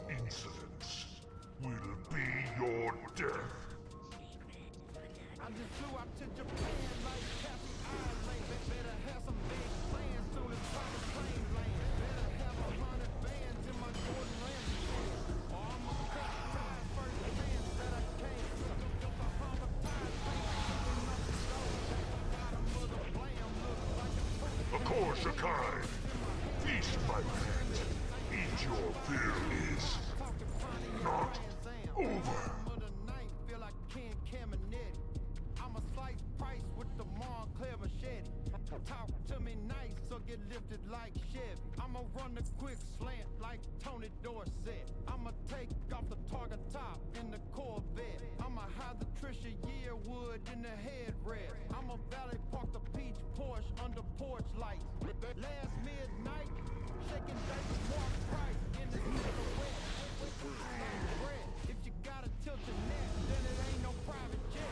Insolence will be your death. I just flew out to Japan like Kathy Ireland. Better have some big plans soon as private planes land. Better have 100 bands in my Gordon Ramsay pants. Or I'ma cut ties first chance that I can't. Just a humble tide paint up the stove. Bottom of the blam looks like a Of course, Akai. Feast, my friend. Eat your fill is not over. Feel like Ken Caminiti. I'm a slice price with the Montclair machete. Talk to me nice or get lifted like Chevy. I'ma run the quick slant like Tony Dorsett. I'ma take off the target top in the Corvette. I'ma hide the Trisha Yearwood in the headrest. I'ma valet park the peach Porsche under porch lights. Last midnight, shaking dice Mark Price in the silhouette. Bread. If you gotta tilt your neck, then it ain't no private jet.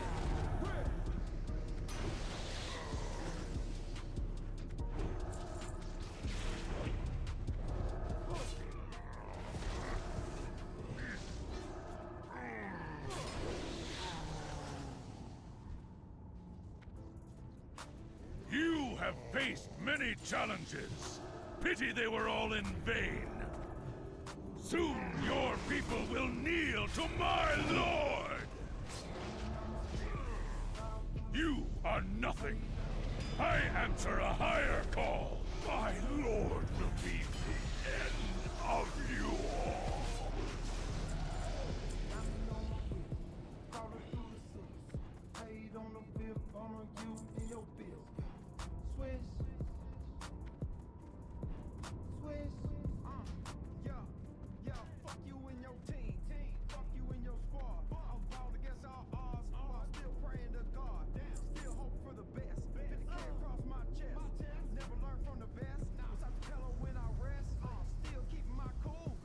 You have faced many challenges. Pity they were all in vain. Soon your people will kneel to my lord! You are nothing. I answer a higher call. My lord will be the end of you all. Paid on the fifth, on you and your bills. Swiss. Yeah, fuck you and your team. Fuck you and your squad. I'm balled against all odds, while still praying to God. Still hope for the best. 50K across my chest. Never learn from the best. Besides the pillow when I rest. Still keeping my cool.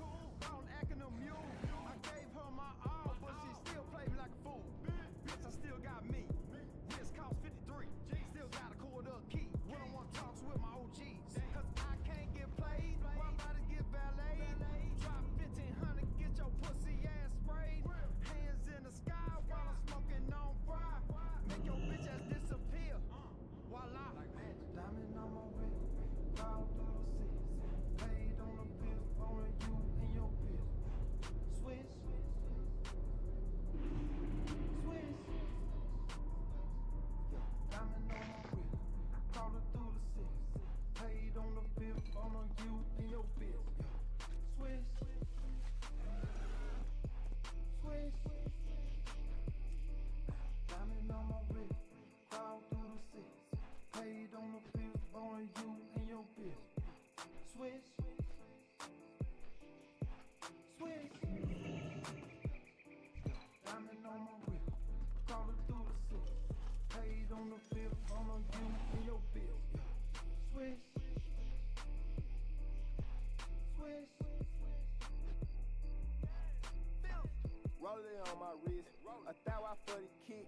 Paid on the fifth, on you and your bitch. Switch. Switch. Diamond on my wrist, crawling through the six. Paid on the fifth, on you and your bitch. Switch. Switch. Rolling on my wrist, $1,000 for the kick.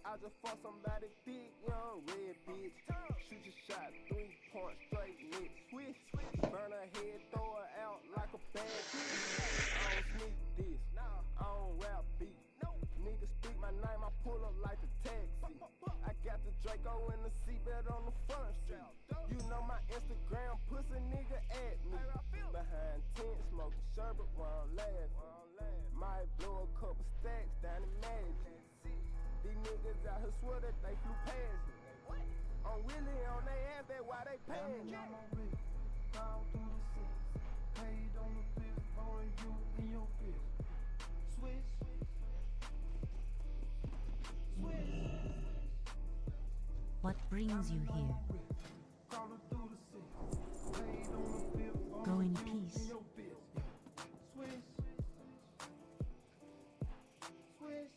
I just fuck somebody thick, young red bitch. Shoot your shot, 3 points straight, Nick. Switch, burn her head, throw her out like a bad bitch. I don't sneak this, I don't rap beat. Niggas speak my name, I pull up like a taxi. I got the Draco in the seatbelt on the front street. You know my Instagram, pussy nigga at me. Behind tent, smoking sherbet while I'm laughing. Might blow a couple stacks down in Magic. These niggas out here swear that they flew past me. I'm really on their ass, that's why they paying me. Down through the six. Paid on the fifth, on you and your bitch. Switch. Switch. What brings you here? Crawling through the six. Paid on the fifth, Go on in you peace. and your bitch. Switch. Switch.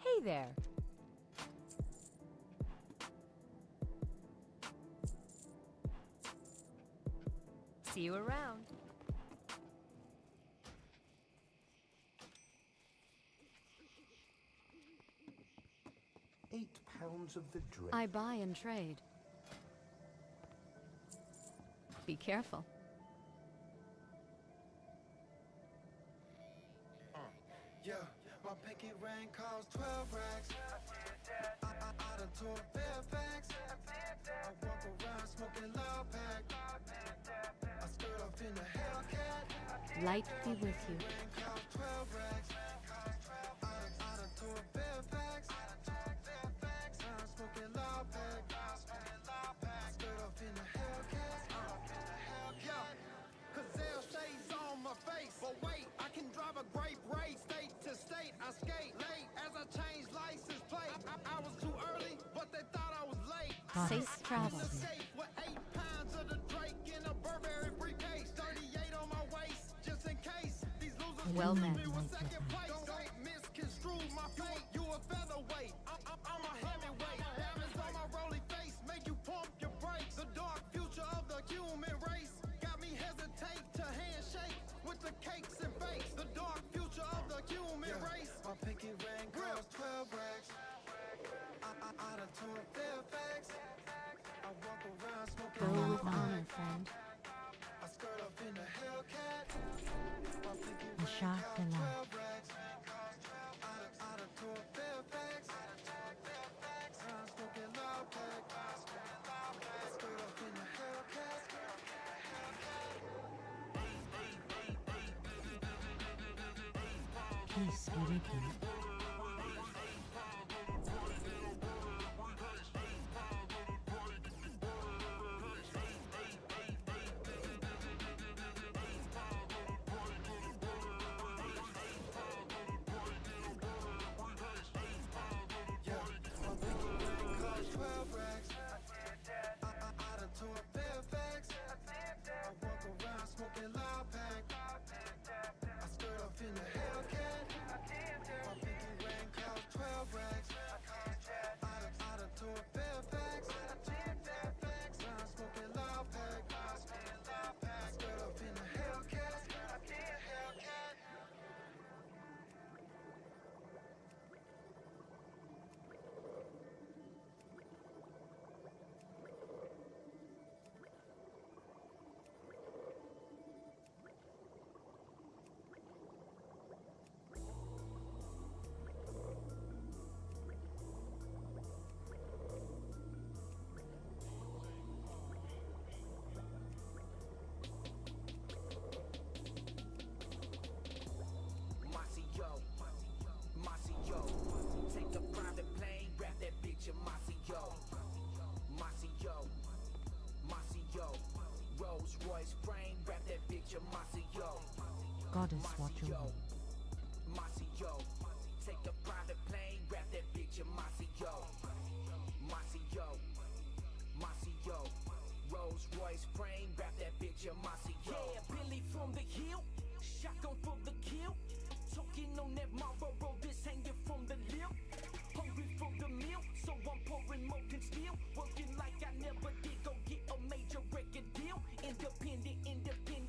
Hey there. See you around. £8 of the drink. I buy and trade. Be careful. Yeah, my pinky ring costs 12 racks. I done tore Fairfax. I walk around smoking loud pack. I skirt off in the Hellcat. Light be with you. Ring costs 12 racks. I done tore Fairfax. I'm smoking loud pack. I skirt off in the Hellcat. Yeah, Gazelle shades on my face. But wait, I can drive a grape race state to state. I skate late as I change license plate. I was too early, but they thought I was late. Safe travels. In the safe with 8 pounds of the Drake in a Burberry briefcase. 38 on my waist, just in case. These losers Well will met, me with Mike second place. Don't misconstrue my fate. You a featherweight, I'm a heavyweight. Diamonds on my rolly face make you pump your brakes. The dark future of the human race got me hesitate to handshake with the cakes and fakes. The dark future of the human race. My pinky ring costs 12 racks. I done tore Fairfax. I walk around smoking Go loud with pack. honor, friend. I skirt off in the Hellcat. My pinky The ring shark costs below. 12 racks. I done tore Fairfax. I'm smoking loud pack. I skirt off in the Hellcat. Peace be with you. My pinky ring costs 12 racks. I done tore Fairfax. I walk around smoking loud pack. I skirt off in the Hellcat. My pinky ring costs 12 racks. I done tore Fairfax. I'm smoking loud pack. I skirt off in the Hellcat. Masio, take a private plane, grab that bitch in Masio, Rolls Royce frame, grab that bitch in Masio, Goddess watch over. Masio, Take a private plane, wrap that bitch in Maceo. Maceo. Rolls Royce frame, wrap that bitch in Maceo. Yeah, Billy from the hill, shotgun for the kill. Talking on that Marlboro, this hanging from the lip. Hungry for the meal, so I'm pouring molten steel. Working like I never did, go get a major record deal. Independent,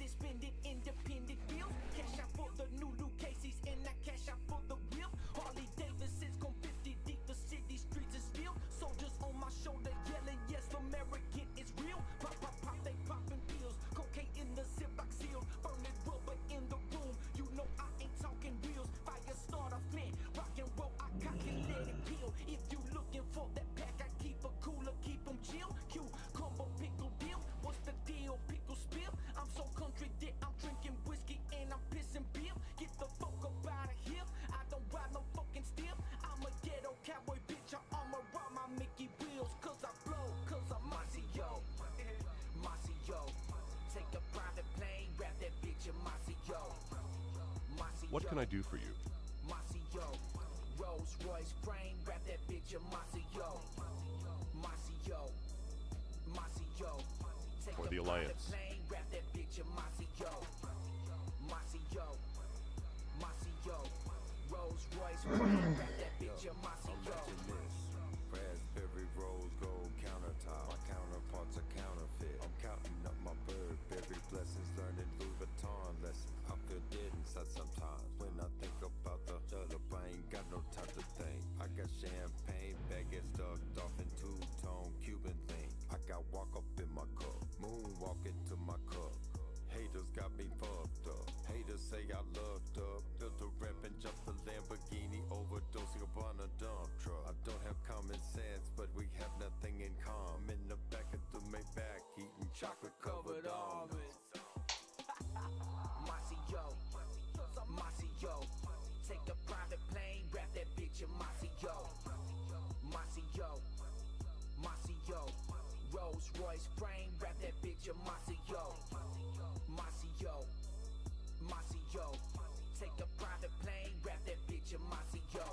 spend it, independent bills. Cash out for the new Luke Casey's and I cash out for the whip. Harley Davidson's gone 50 deep, the city streets is still. Soldiers on my shoulder yelling, yes, American is real. Pop, pop, pop, they popping pills. Cocaine in the Ziploc seal, burning rubber in the room. You know I ain't talking wheels. Fire starter flint, rock and roll, I cock and let it peel. If you looking for that pack, I keep a cooler, keep them chill. Q, combo, pickle deal. What's the deal? Pickle spill. I'm so country that I'm drinking whiskey and I'm pissing beer. Get the fuck up out of here. I don't ride no fucking steel. I'm a ghetto cowboy bitch. I'ma ride my Mickey wheels. Cause I blow, cause I'm Maceo. Maceo. Take a private plane, wrap that bitch in Maceo. What can I do for you? Maceo. Rolls Royce frame, wrap that bitch in Maceo. Maceo. Take For a the private Alliance. plane, wrap that bitch in Maceo. Rolls Royce frame, wrap that bitch in Maceo. Raspberry rose gold countertop. My counterparts are counterfeit. I'm counting up my Burberry blessings, learning Louis Vuitton lessons. I feel dead inside sometimes when I think about the shuttle. I ain't got no time to think. I got champagne baguettes stuffed off in two-tone Cuban link. I got walk up in my cup, moonwalk into my cup. Haters got me fucked up. Haters say I loved up. Built a ramp and jumped the Lamborghini, overdosing upon a dump truck. I don't have common sense, but we have nothing in common. In the back of the Maybach, eating chocolate covered almonds. Maceo. Take a private plane, wrap that bitch in Maceo. Rolls Royce frame, wrap that bitch in Maceo. Take a private plane, wrap that bitch in Maceo.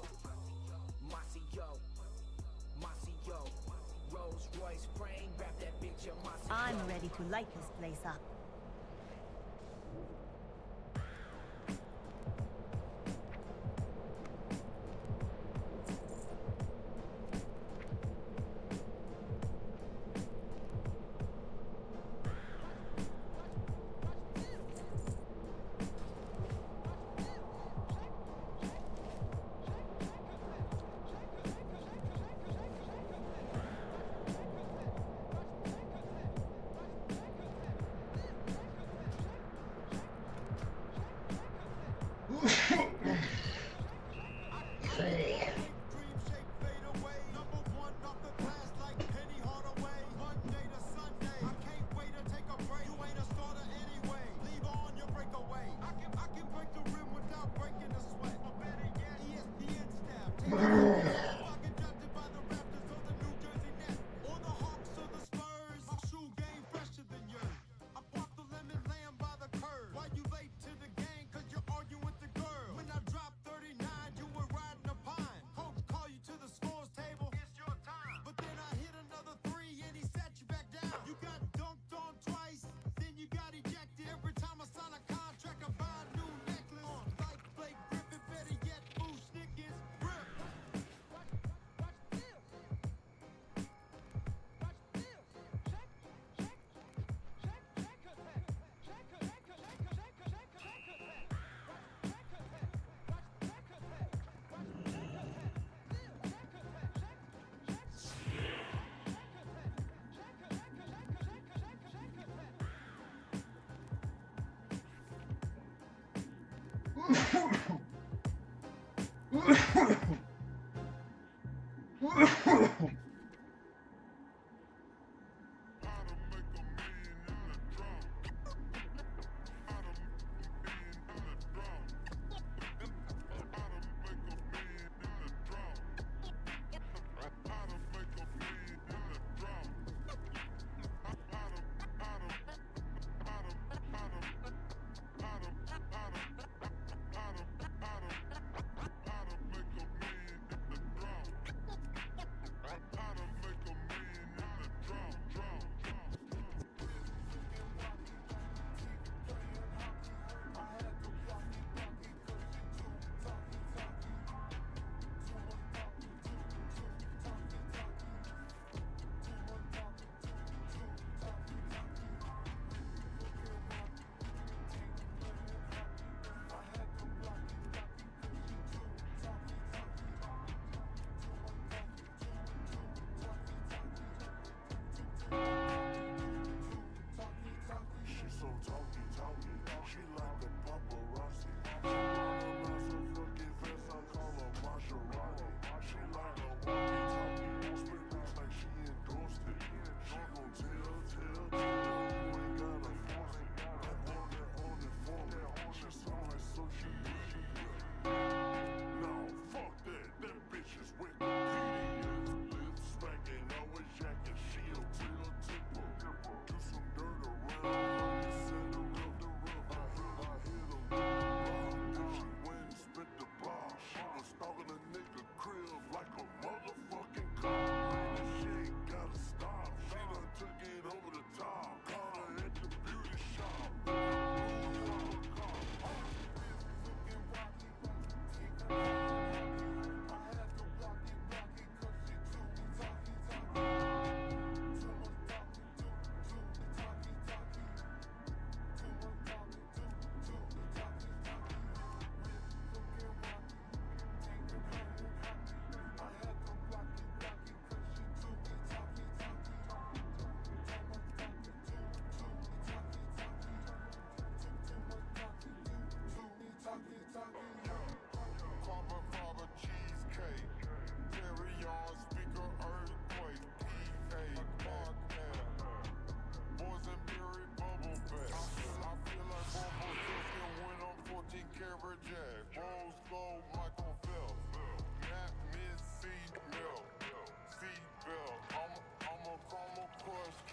Rolls Royce frame, wrap that bitch in Maceo. I'm ready to light this place up.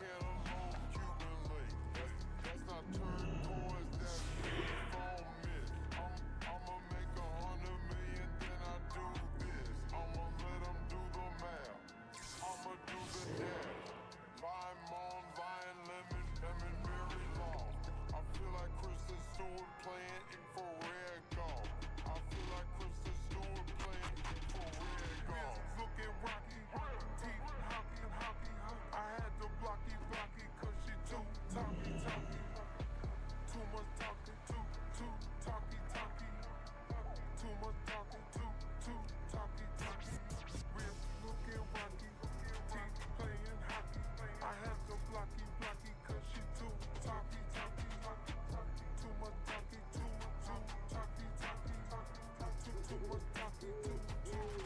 cantaloupe, Cuban lake. That's not turquoise, that's phone mist. I'ma make 100 million, then I do this. I'ma let them do the math. I'ma do the dash. Vine, Mon, Vine, lemon, berry long. I feel like Kristen Stewart playing infrared golf. I feel like Kristen Stewart playing infrared golf. Looking rocky, teeth hockey. I had to blocky, cause she too talky. Too much talking, too talky. Too much talking, too talky. Wrist looking rocky, teeth playing hockey. I had to blocky, cause she too talky. Too much talking, too talky. Too much talking, too talky.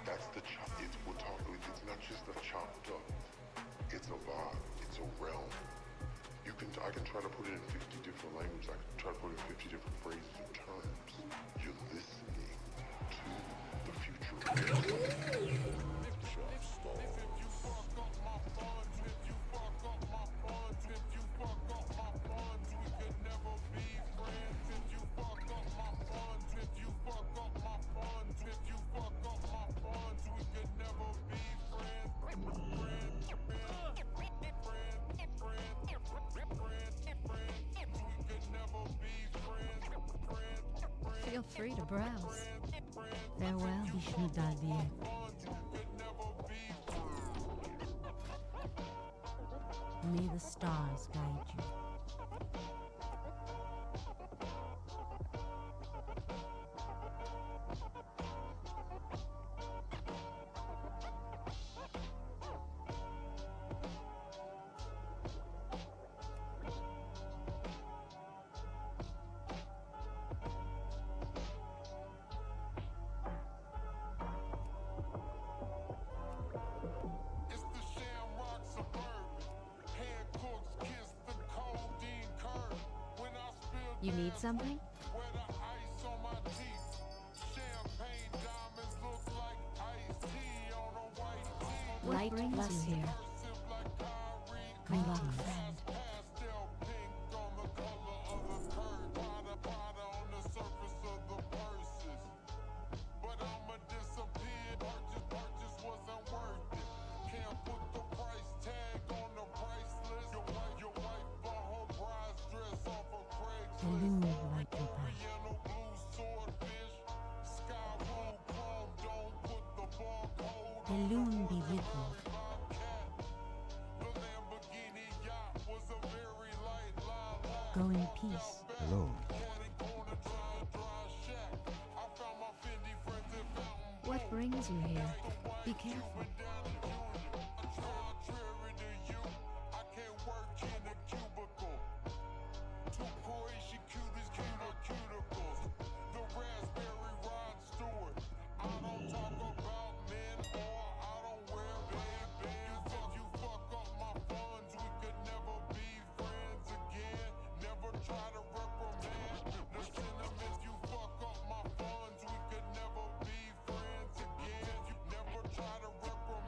That's the chop. It's not just a chopped up. It's a vibe. It's a realm. I can try to put it in 50 different languages. I can try to put it in 50 different phrases and terms. You're listening to the future. Feel free to browse. Farewell. May the stars guide you. It's the Shamrock Suburban. Hand cooks kiss the codeine curve. When I spill You need something? where the ice on my teeth. Champagne diamonds look like iced tea on a white tee. What brings you here? Greetings. Pastel pink on the color of the curd. Powder on the surface of the purses. But I'ma disappear. Purchase wasn't worth it. Can't put the price tag on the price list. Your wife bought her bride's dress off of Craigslist. Oriental blue swordfish. Sky blue chrome. Don't put the barcode The loon be with you. The Lamborghini yacht was a very light lilac. Go in peace. Hello. What brings you here? Be careful. I can't work in a cubicle. Too Croatian cuties, cuticles. The raspberry Rod Stewart. I don't talk about men or I don't wear bands. If you fuck up my funds, we could never be friends again. Never try to reprimand the sentiments. You fuck up my funds, we could never be friends again. You never try to reprimand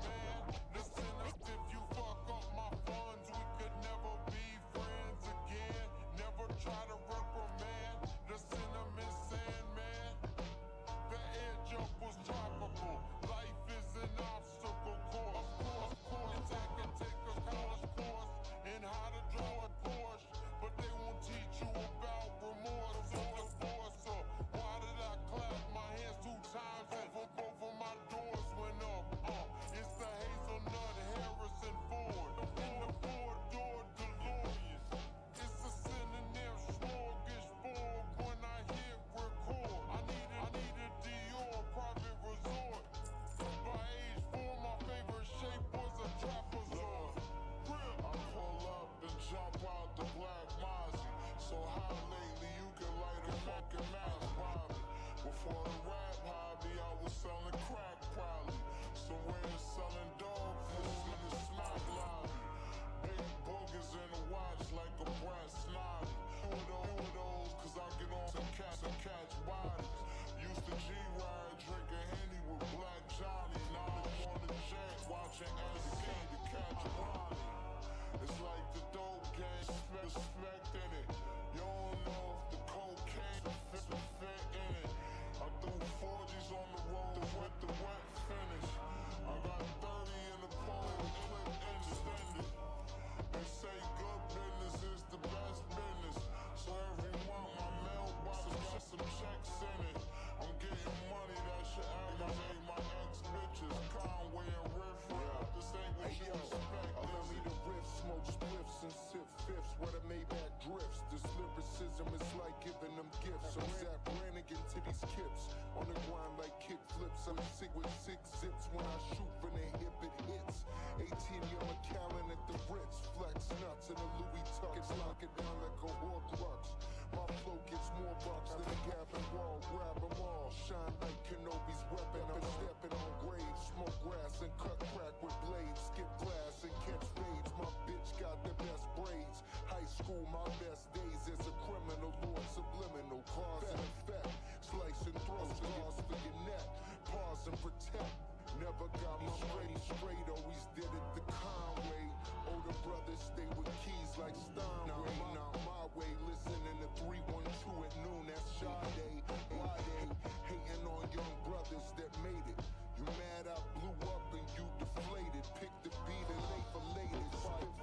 these kips. On the grind like kick flips. I'm sick with 6 zips when I shoot from the hip, it hits. 18-year McAllen at the Ritz. Flex nuts in a Louis Tux. Lock it down like a Horcrux. My flow gets more bucks than a gap and wall. Grab them all. Shine like Kenobi's weapon. I'm stepping on graves. Smoke grass and cut crack with blades. Skip glass and catch fades. My bitch got the best braids. High school, my best days as a criminal. Lord subliminal. Cause and effect. Slice and throw. Scars for your neck. Pause and protect. Never got my straight. Always did it the Conway. Older brothers stay with keys like Steinway. Now my way. Listening to 312 at noon. That's Sade. Why they hating on young brothers that made it? You mad I blew up and you deflated. Pick the beat and late for latest.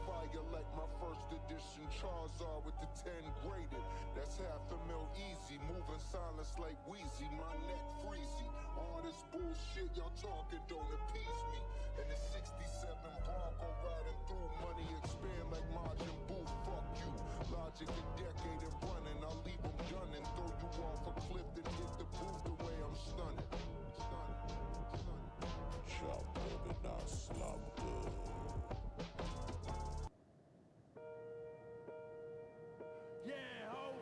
Fire like my first edition Charizard with the 10 graded. That's $500,000 easy. Moving silence like Wheezy. My neck freezy. All this bullshit y'all talking don't appease me. And the 67 Bronco riding through. Money expand like Majin Buu. Fuck you. Logic a decade and running. I'll leave them done and throw you off a cliff and hit the booth the way I'm stunning. Chop baby, not slop good. Yeah, ho.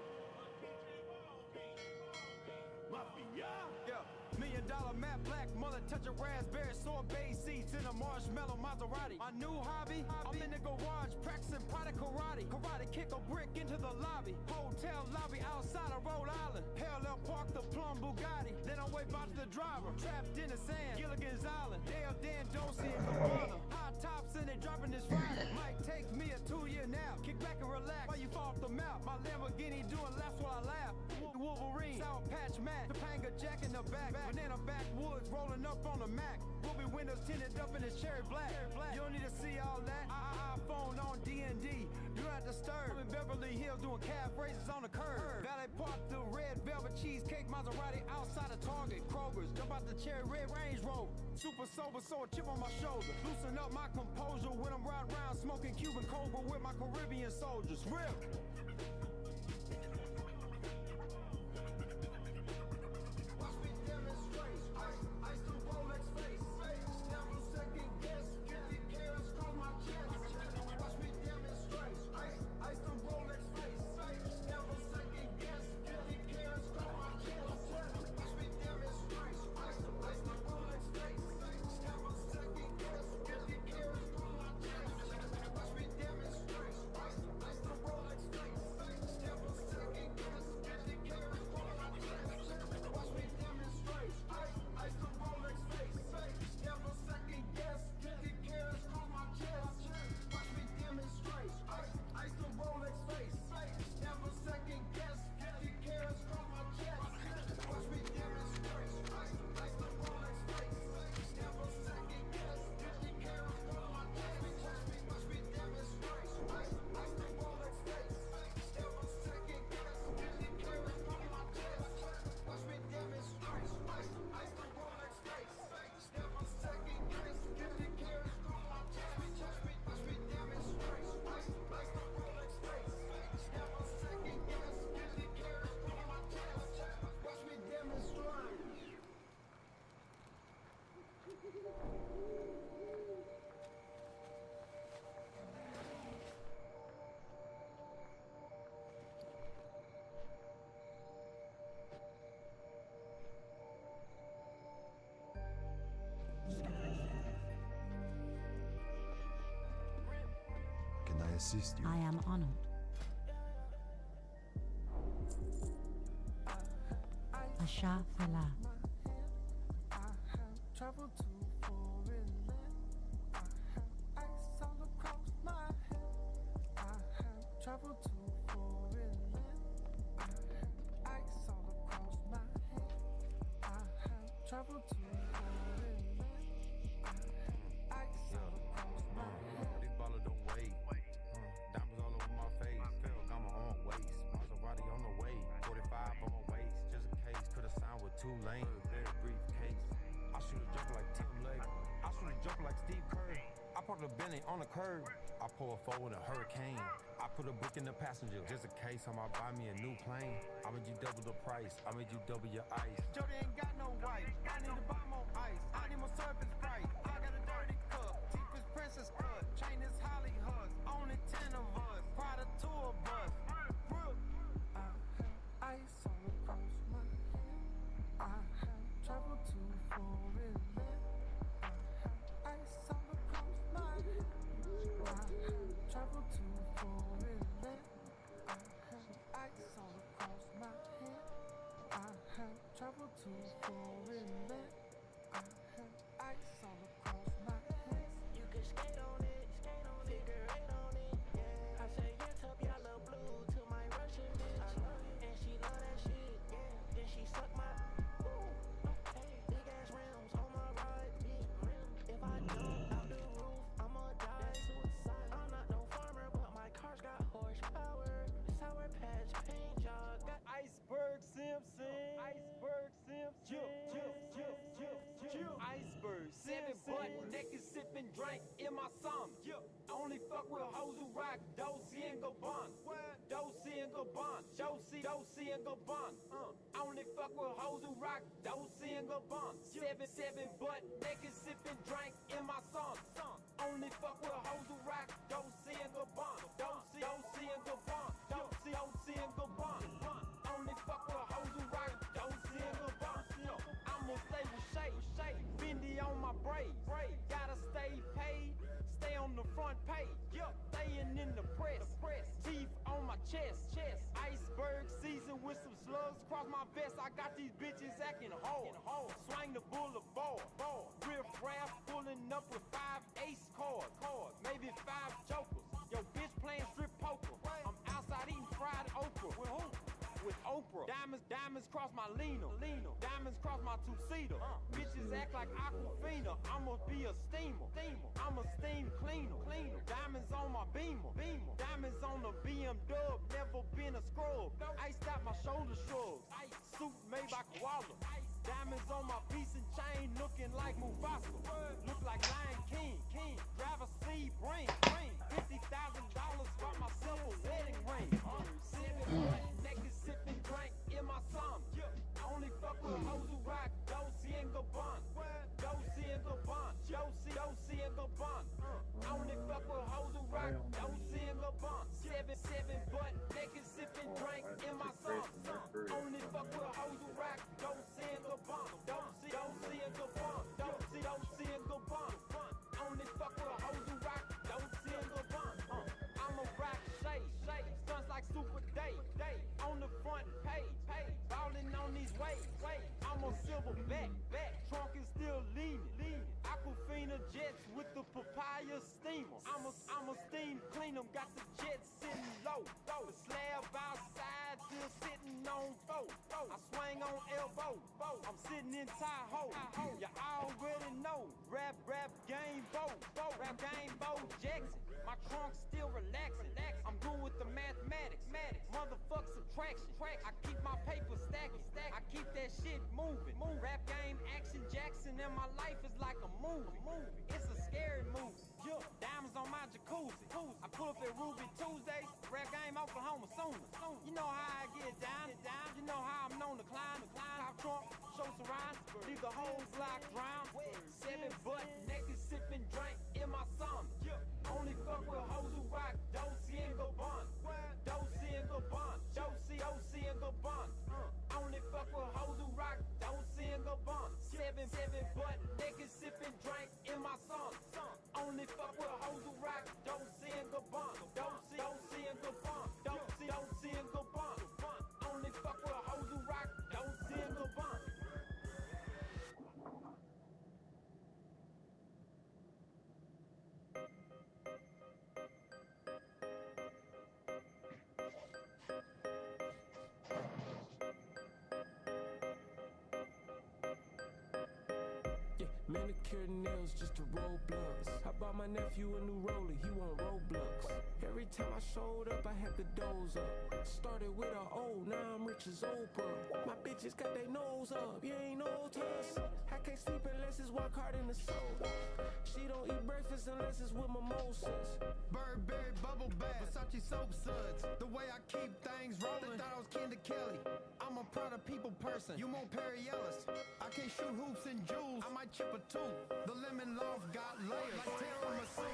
Mafia. Yeah. $1 million matte black mullet, touch of raspberry, sorbet seeds in a marshmallow Maserati. My new hobby, I'm in the garage practicing private karate. Karate kick a brick into the lobby. Hotel lobby outside of Rhode Island. Parallel park the plum Bugatti. Then I wave out to the driver. Trapped in the sand, Gilligan's Island. Dale, Dan, Dosey, and Cabana. High tops and they dropping this Friday. Might take me a 2-year nap. Kick back and relax while you fall off the map. My Lamborghini doing laps while I laugh. Wolverine, Sour Patch Matt, Topanga Jack in the back. Banana backwoods rolling up on the Mac. Ruby windows tinted up in this cherry black. You don't need to see all that. iPhone on D&D. Do not disturb. I'm in Beverly Hills doing calf races on the curb. Valet Park, the red velvet cheesecake Maserati outside of Target. Kroger's, jump out the cherry red Range Rover. Super sober, so a chip on my shoulder. Loosen up my composure when I'm riding around smoking Cuban Cobra with my Caribbean soldiers. Real. Can I assist you? I am honored. Asha Fela. Travel to foreign land. I have ice all across my head. I have traveled to foreign land. I have ice all across my head. I have traveled to foreign land. I have ice all across my head. Big baller don't wait. Diamonds all over my face. Feel like I'm on waist. Maserati on the way. 45 on my waist. Just in case. Could've signed with 2 lanes. Very briefcase. I shoot a jumper like Tim Lake. I shoot a jumper like Steve Kerr. I parked a Bentley on the curb. I pull a four in a hurricane. I put a brick in the passenger just in case I might buy me a new plane. I made you double the price. I made you double your ice. Jody ain't got no wife. I need to buy more ice. I need more serpent sprite. I got a dirty cup. Teeth is princess cut. Chain is Holly Huss. Only 10 of us. Prada tour bus. I have ice all across my head. I have traveled to foreign land. I have ice all across my head. I have traveled to foreign land. I have ice all across my head. I have traveled to foreign land. I have ice all across my head. You can skate on it, figure eight on it, yeah. I say yes up yellow blue to my Russian bitch. I love it, and she love that shit, yeah. Then she suck my, okay. Big ass rims on my ride, big rim. If I jump out the roof, I'ma die. That's suicide. I'm not no farmer, but my car's got horsepower. Sour Patch paint job, got Iceberg Simpson. Iceberg Simpson. Iceberg Simpson. Butt naked sipping drink in my summer. Only fuck with hoes who rock Dolce and Gabbana. Dolce and Gabbana. Dolce and Gabbana. Only fuck with hoes who rock Dolce and Gabbana. 7 butt naked sipping drink in my summer. Only fuck with hoes who rock Dolce and Gabbana. Dolce and Gabbana. Dolce and Gabbana. Only fuck with hoes who rock Dolce and Gabbana. I'ma stay with Shay. Fendi on my braid. Gotta stay paid. Stay on the front page. Staying in the press. Teeth on my chest. Iceberg season with some slugs across my vest. I got these bitches acting hard. Swing the boulevard. Riff raff pulling up with 5 ace cards. Maybe 5 jokers. Yo, bitch playing strip poker. I'm outside eating fried okra. With who? With Oprah. Diamonds cross my Lino. Diamonds cross my two-seater. Bitches act like Aquafina. I'ma be a steamer. I'm a steam cleaner. Diamonds on my Beamer. Diamonds on the BM Dub. Never been a scrub. Iced out my shoulder shrugs. Suit made by Koala. Diamonds on my piece and chain looking like Mufasa. Look like Lion King. Drive a Sebring. $50,000 bought myself a wedding ring. Naked sipping drink in my summer. Only fuck with hoes who rock Dolce and Gabbana. Dolce and Gabbana. Dolce and Gabbana. Only fuck with hoes who rock Dolce and Gabbana. 7 butt naked sipping drink in my summer. Only fuck with hoes who rock Dolce and Gabbana. Dolce and Gabbana. Dolce and Gabbana. Only fuck with hoes who rock Dolce and Gabbana. I'ma rock shade. Stunts like Super Day. On the front page. Ballin' on these waves. I'm on silverback. Trunk is still leaning. Aquafina jets with the papaya steamer. I'm a steam clean 'em. Got the jets sitting low. The slab outside still sitting on 4. I swing on elbow. I'm sitting in Tahoe. You already know. Rap game Bo. Rap game Bo Jackson. My trunk still relaxing. I'm good with the mathematics. Motherfuck subtraction. I keep my paper stacking. I keep that shit moving. Rap game Action Jackson and my life is like a movie. It's a scary movie. Diamonds on my jacuzzi. I pull up at Ruby Tuesdays. Rap game Oklahoma sooner. You know how I get down. You know how I'm known to climb. Top trunk, show surround. Leave the whole block drown. 7 butt naked sipping drink in my summer. Only fuck with hoes who rock Dolce and Gabbana. Dolce and Gabbana. Dolce and Gabbana. Only fuck with hoes who rock Dolce and Gabbana. 7 butt naked sipping drink in my summer. Only fuck with hoes who rock Dolce and Gabbana. Dolce and Gabbana. Dolce and Gabbana. Only fuck with hoes who rock Dolce and Gabbana. Manicure nails just to roll blunts. I bought my nephew a new roller, he want Roblox. Every time I showed up, I had to doze up. Started with a O, now I'm rich as Oprah. My bitches got their nose up, you ain't no tuss. I can't sleep unless it's walk hard in the soul. She don't eat breakfast unless it's with mimosas. Burberry bubble bath, Versace soap suds. The way I keep things rolling, thought I was Kinder Kelly. I'm a proud of people person, you more Perry Ellis. I can't shoot hoops and jewels, I might chip a tooth. The lemon loaf got layers, like tiramisu.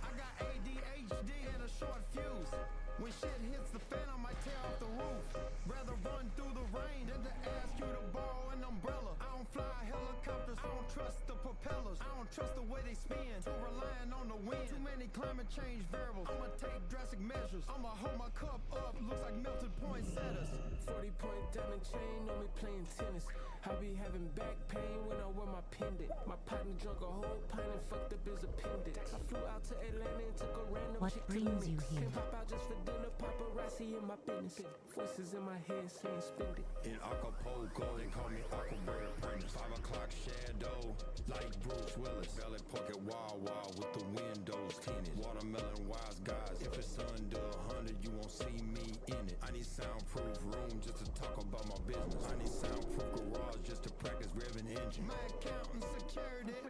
I got ADHD and a short fuse. When shit hits the fan, I might tear off the roof. Rather run through the rain than to ask you to borrow an umbrella. I don't fly helicopters, I don't trust the propellers. I don't trust the way they spin, too reliant on the wind. Too many climate change variables, I'ma take drastic measures. I'ma hold my cup up, looks like melted poinsettias. 40-point diamond chain on me playing tennis. I be having back pain when I wear my pendant. My partner drunk a whole pint and fucked up his appendix. I flew out to Atlanta and took a random What chick brings to you Limits. here? Can't pop out just for dinner, paparazzi in my business. Voices in my head saying spend it. In Acapulco, they call me Aquabear Prince. 5 o'clock shadow, like Bruce Willis. Valley Park at Wawa with the windows tinted. Watermelon wise guys, if it's under 100, you won't see me in it. I need soundproof room just to talk about my business. I need soundproof garage just to practice revving engine. My accountant secured it,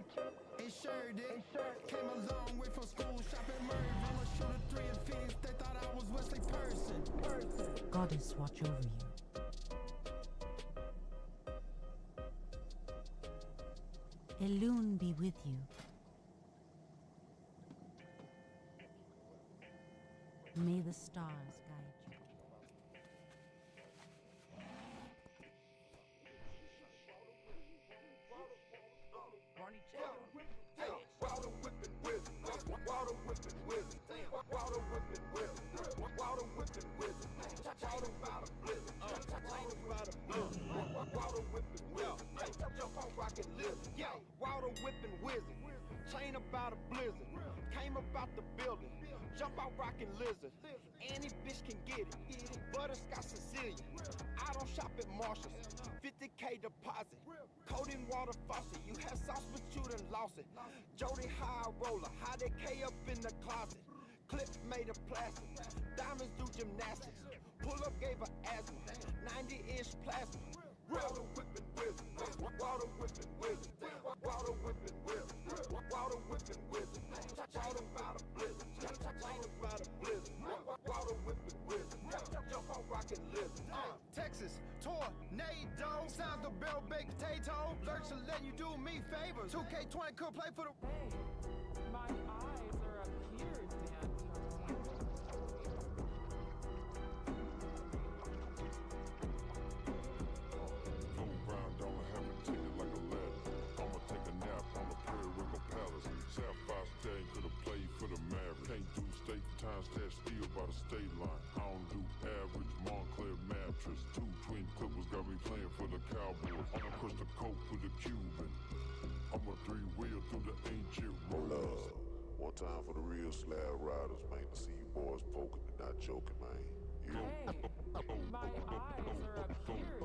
insured it. Came a long way from school, shopping Murray. I'm a shooter 3 in Phoenix, they thought I was Wesley Person. Goddess watch over you. Elune be with you. May the stars guide you. Water whipping wizard, water whipping wizard, water whipping wizard, water whipping wizard, water about a blizzard, water whipping wizard, jump on rockin' lizard, yeah, water whipping wizard, chain about a blizzard, came about the building, jump out rockin' lizard, any bitch can get it, butterscotch Sicilian, I don't shop at Marshall's, 50K deposit, coating water faucet, you had sauce but you done lost it, Jody high roller, hide that K up in the closet, clip made of plastic, diamonds do gymnastics, pull up gave her asthma, 90-inch plasma, water whipping wizard, water whipping wizard, water whipping wizard, water whipping wizard, water about a blizzard, water about a blizzard, water whipping wizard, jump on rockin' lizard. Texas, tornado, sounds the bell baked potato, lurch to let you do me favors, 2K20 could play for the... My eyes are up here, Go round on a heaven ticket like a ladder. I'ma take a nap on the Periwinkle Palace. Sapphire Stain could've played for the Mavericks. Can't do state time, stand still by the state line. I don't do average Montclair mattress. 2 twin clippers got me playing for the Cowboys. I'm a Crystal Coke with a Cuban. I'm a 3-wheel through the ancient roads. One time for the real slab riders, man, to see you boys poking and not joking, man. You My eyes are up here,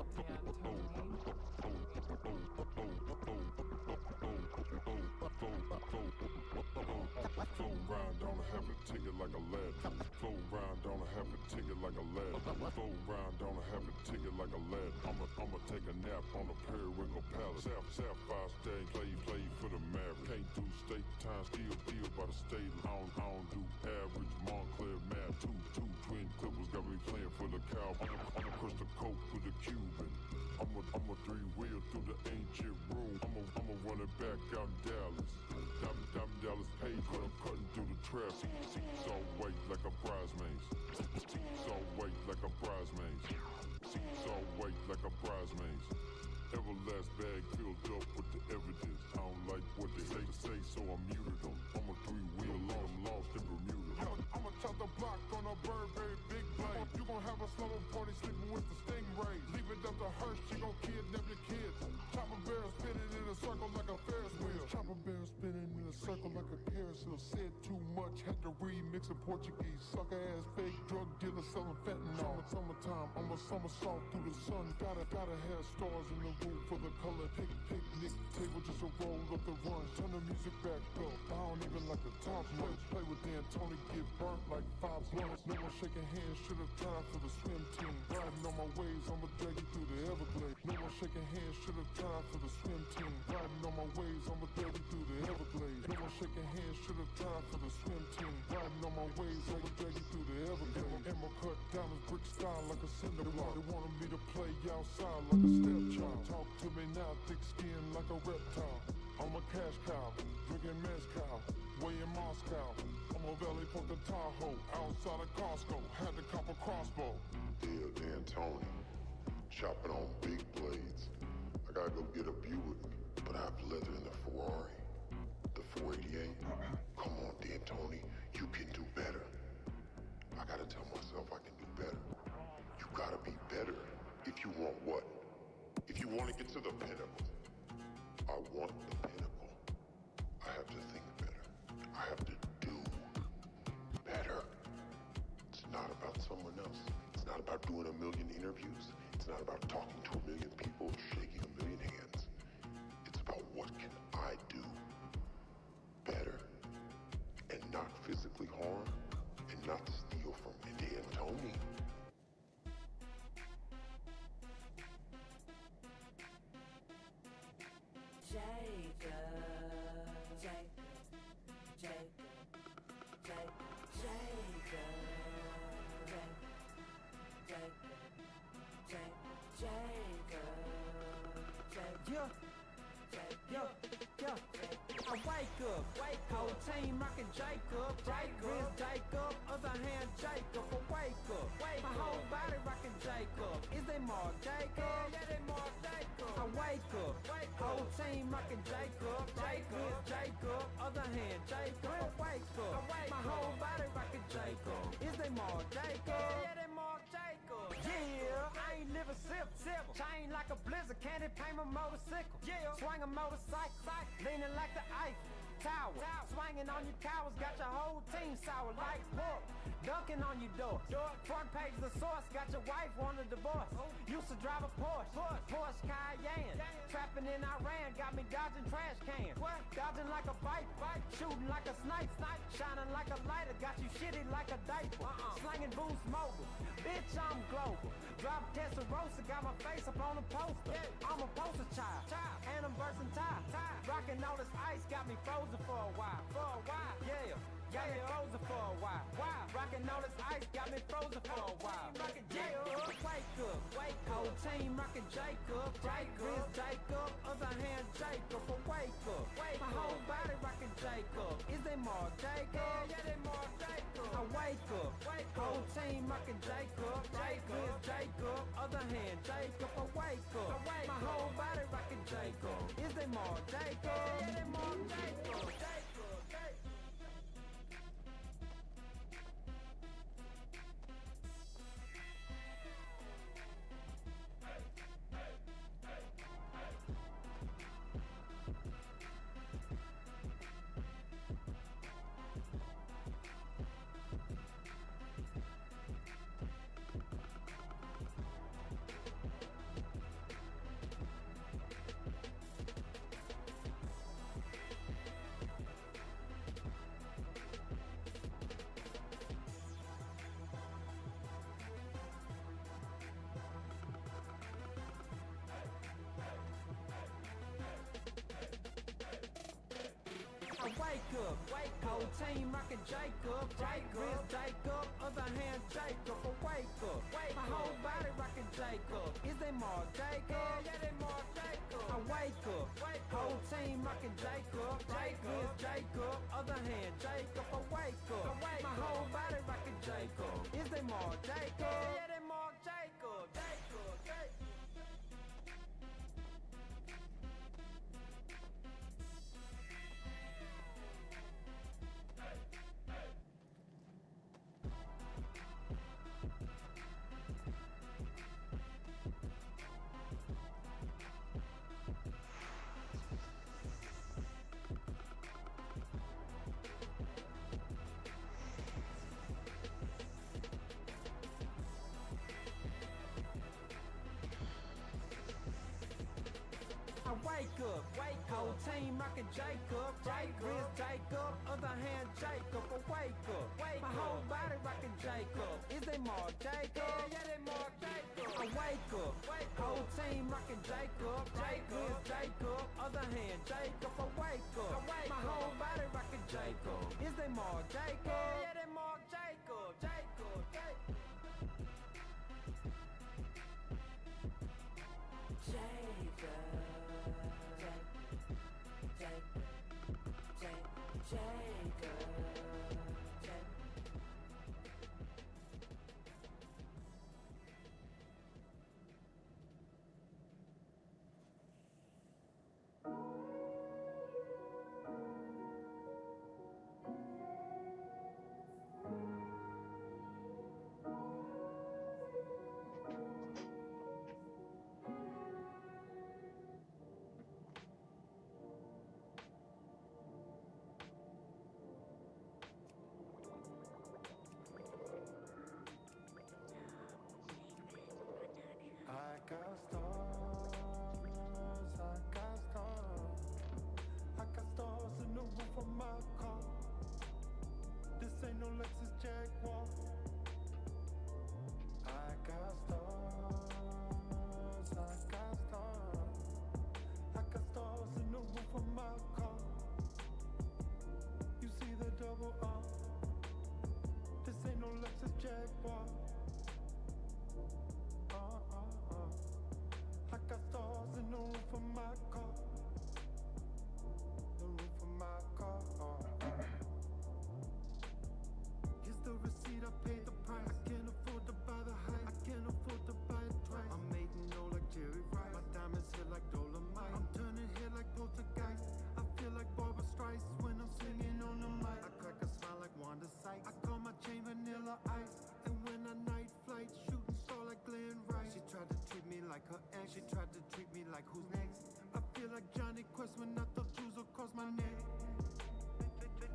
Flow round on a heaven ticket like a ladder. Flow round on a heaven ticket like a ladder. Flow round on a heaven ticket like a ladder. I'ma take a nap on the Periwinkle Palace. Sapphire Stain play for the Mavericks. Can't do state time, still by the state. I don't do average Montclair mad. 2 twin clippers got me playing for the Cowboys. I'm a Crystal Coke with a Cuban. I'm a 3-wheel through the ancient room. I'ma run it back out in Dallas. Dallas paid, but I'm cutting through the traffic. Seats all white like a bridesmaid. Seats all white like a bridesmaid. Seats all white like a bridesmaid. Everlast bag filled up with the evidence. I don't like what they say, so I muted them. I'm a 3-wheel long, I'm lost in Bermuda. I'ma chop the block on a Burberry big blade. You gon' have a slumber party sleeping with the Stingray. Leave it up to her, she gon' kidnap your kids. Chopper barrel spinning in a circle like a Ferris wheel. Chopper barrel spinning in a circle like a carousel. Said too much, had to remix mixing Portuguese. Sucker ass fake drug dealer selling fentanyl. Summertime, I'm a somersault through the sun. Gotta have stars in the roof for the color. Picnic table, just a roll up the run. Turn the music back up. I don't even like the top much. Play with Dan Tony, get burnt like 5 blunts. No one shaking hands, should have time for the swim team. Riding on my waves, I'ma drag you through the Everglades. No one shaking hands, should have time for the swim team. Riding on my waves, I'ma drag you through the Everglades. No one shaking hands, should have time for the swim team. Riding on my waves, I'ma drag you through the Everglades. Emerald cut diamonds, brick style like a cinder block. They wanted me to play outside like a stepchild. Talk to me now, thick skin like a reptile. I'm a cash cow, drinking mezcal, way in Moscow. I'm a valet fucking Tahoe, outside of Costco, had to cop a crossbow. Dear Dan Tony, chopping on big blades. I gotta go get a Buick, but I have leather in the Ferrari. The 488. Come on, Dan Tony, you can do better. I gotta tell myself I can do better. You gotta be better. If you want what? If you want to get to the pinnacle. I want the pinnacle. I have to think better. I have to do better. It's not about someone else. It's not about doing 1 million interviews. It's not about talking to 1 million people, shaking 1 million hands. It's about what can I do better and not physically harm and not steal from Dan Tony. I wake up, whole team rockin' Jacob, wrist Jacob, other hand Jacob, I wake up, my whole body rockin' Jacob, is they Mark Jacob? Yeah, they Mark Jacob. I wake up, whole team rockin' Jacob, wrist Jacob, other hand Jacob, I wake up, my whole body rockin' Jacob, is they Mark Jacob? Yeah, they Mark Jacob. Yeah, I ain't live a sip, chain like a blizzard, candy paint my motorcycle, yeah, swing a motorcycle, leaning like the Eiffel Tower, swinging on your towers, got your whole team sour like pork, dunking on your door, front page of the source, got your wife want a divorce, used to drive a Porsche Cayenne, trapping in Iran, got me dodging trash cans, dodging like a viper, shooting like a snipe, shining like a lighter, got you shitty like a diaper, slanging boost mobile, bitch I'm global, drop Testarossa, got my face up on a poster, I'm a poster child, and I'm versatile, rocking all this ice, got me frozen for a while, yeah. Got me frozen for a while. Rockin' all this ice, got me frozen for a while. Yeah, wake up, whole team rockin' Jacob, wrist Jacob, other hand Jacob, I wake up, my whole body rockin' Jacob, is they Mark Jacob? Yeah, they Mark Jacob. I wake up, whole team rockin' Jacob, wrist Jacob, other hand Jacob, I wake up, my whole body rockin' Jacob, is they Mark Jacob? Yeah, they Mark Jacob. Wake up, whole team rockin' Jacob, wrist Jacob, other hand Jacob, I wake up, my whole body rockin' Jacob, is they Mark Jacob? Yeah, they Mark Jacob. I wake up, whole team rockin' Jacob, wrist Jacob, other hand Jacob, I wake up, my whole body rockin' Jacob, is they Mark Jacob? Yeah, they Mark Jacob, Jacob. I wake up, whole team rockin' Jacob, wrist Jacob, other hand Jacob. I wake up, my whole body rockin' Jacob. Is they Mark Jacob? Yeah, they Mark Jacob. I wake up, whole team rockin' Jacob, wrist Jacob, other hand Jacob. I wake up, my whole body rockin' Jacob. Is they Mark Jacob? Yeah, they Mark Jacob, Jacob, Jacob. I got stars, I got stars. I got stars in the roof of my car. This ain't no Lexus Jaguar. I got stars, I got stars. I got stars in the roof of my car. You see the double R. This ain't no Lexus Jaguar. I got stars in the roof of my car. The roof of my car. Here's the receipt, I paid the price. I can't afford to buy the hype. I can't afford to buy it twice. I'm making no like Jerry Rice. My diamonds hit like Dolomite. I'm turning head like poltergeist. I feel like Barbra Streisand when I'm singing on the mic. I crack a smile like Wanda Sykes. I call my chain Vanilla Ice. And when I night flight, shooting star like Glenn Rice. She tried to treat me like her ex. She tried to treat me like who's next. I feel like Johnny Quest when I throw jewels across my neck.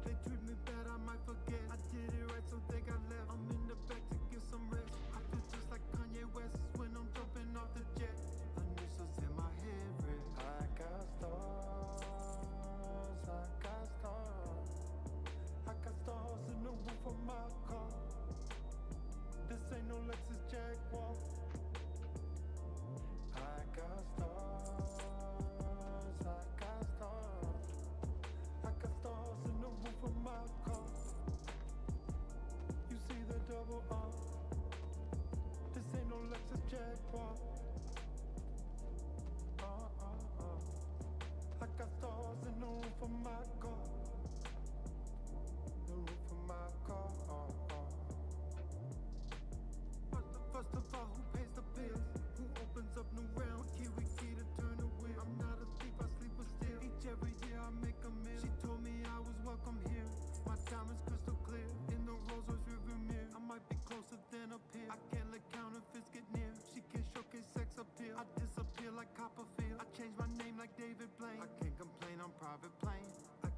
They treat me bad, I might forget. I did it right, so they got left. I'm in the back to give some rest. I feel just like Kanye West when I'm jumping off the jet. Initials in my head, red. I got stars, I got stars. I got stars in the roof of my car. This ain't no Lexus Jaguar. I got stars, I got stars. I got stars in the roof of my car. You see the double R. This ain't no Lexus Jaguar. I got stars in the roof of my car. The roof of my car. First of all, who pays the bills? Who opens up new round? Kiwi key to turn the wheel. I'm not a thief, I sleep with steel. Each every year I make a meal. She told me I was welcome here. My diamonds crystal clear. In the Rolls Royce rearview mirror. I might be closer than up here. I can't let counterfeits get near. She can't showcase sex appeal. I disappear like Copperfield. I changed my name like David Blaine. I can't complain on private plane. I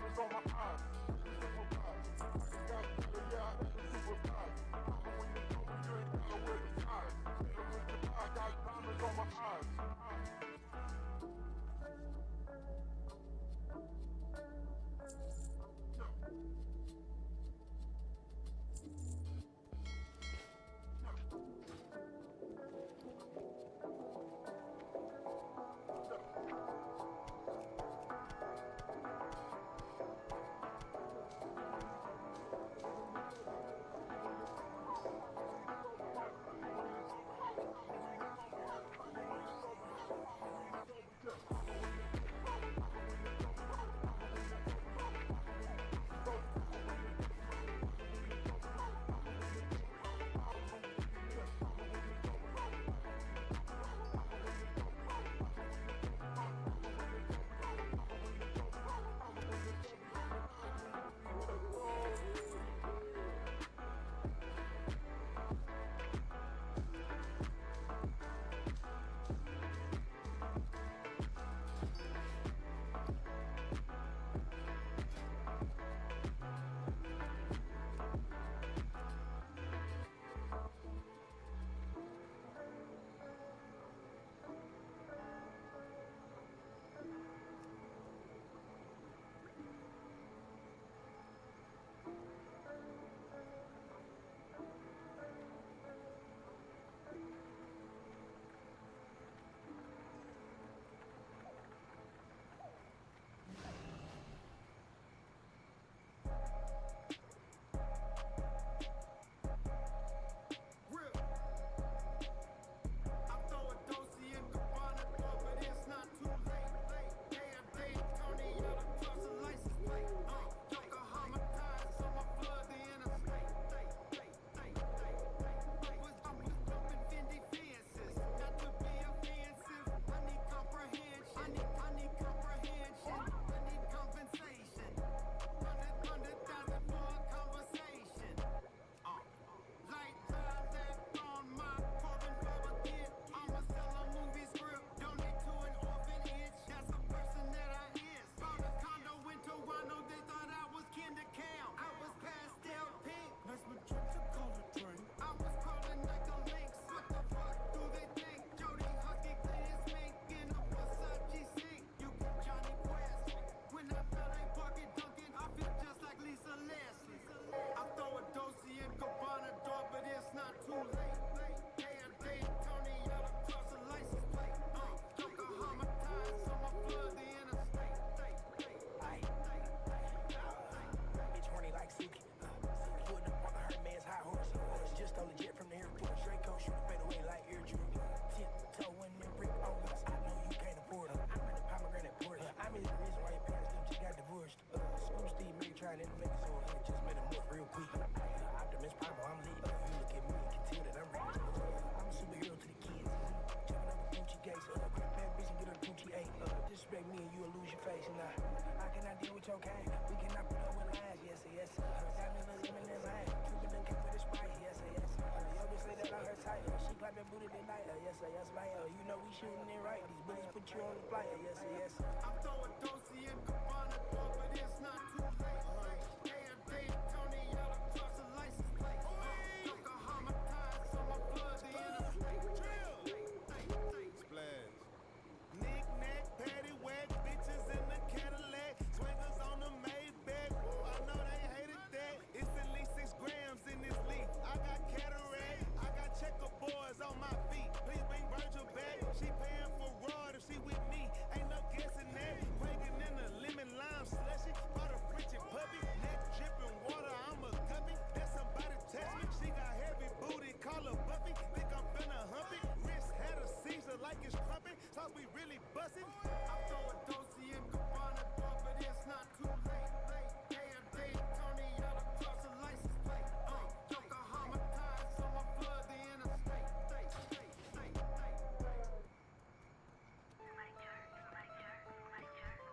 diamonds on my eyes. I got better, yeah, I am a superstar. When you told me you ain't gotta wear disguise. I got diamonds on my eyes.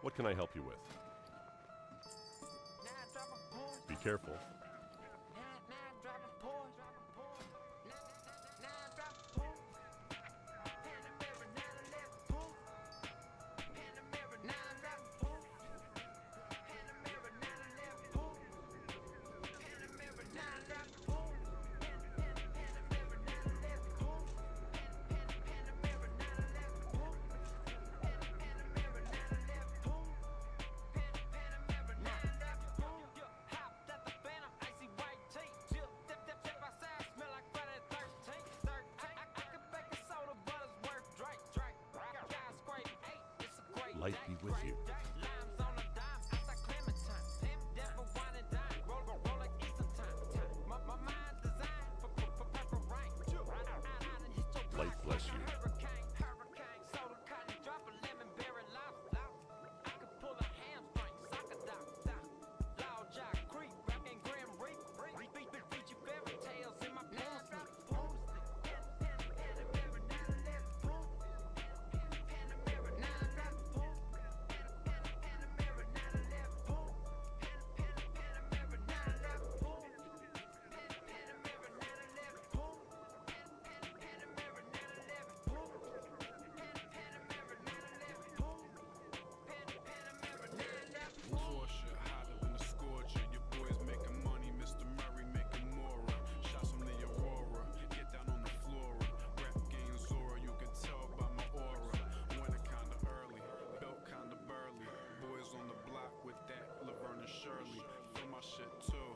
What can I help you with? Be careful. Light be with you. Light bless you. Porsche, hotter than a scorcher. Your boys making money, Mr. Murray making more. Shots from the Aurora, get down on the floor. Rap game Zora, you can tell by my aura. Winter kinda early, belt kinda burly. Boys on the block with that Laverne and Shirley. Feel my shit too,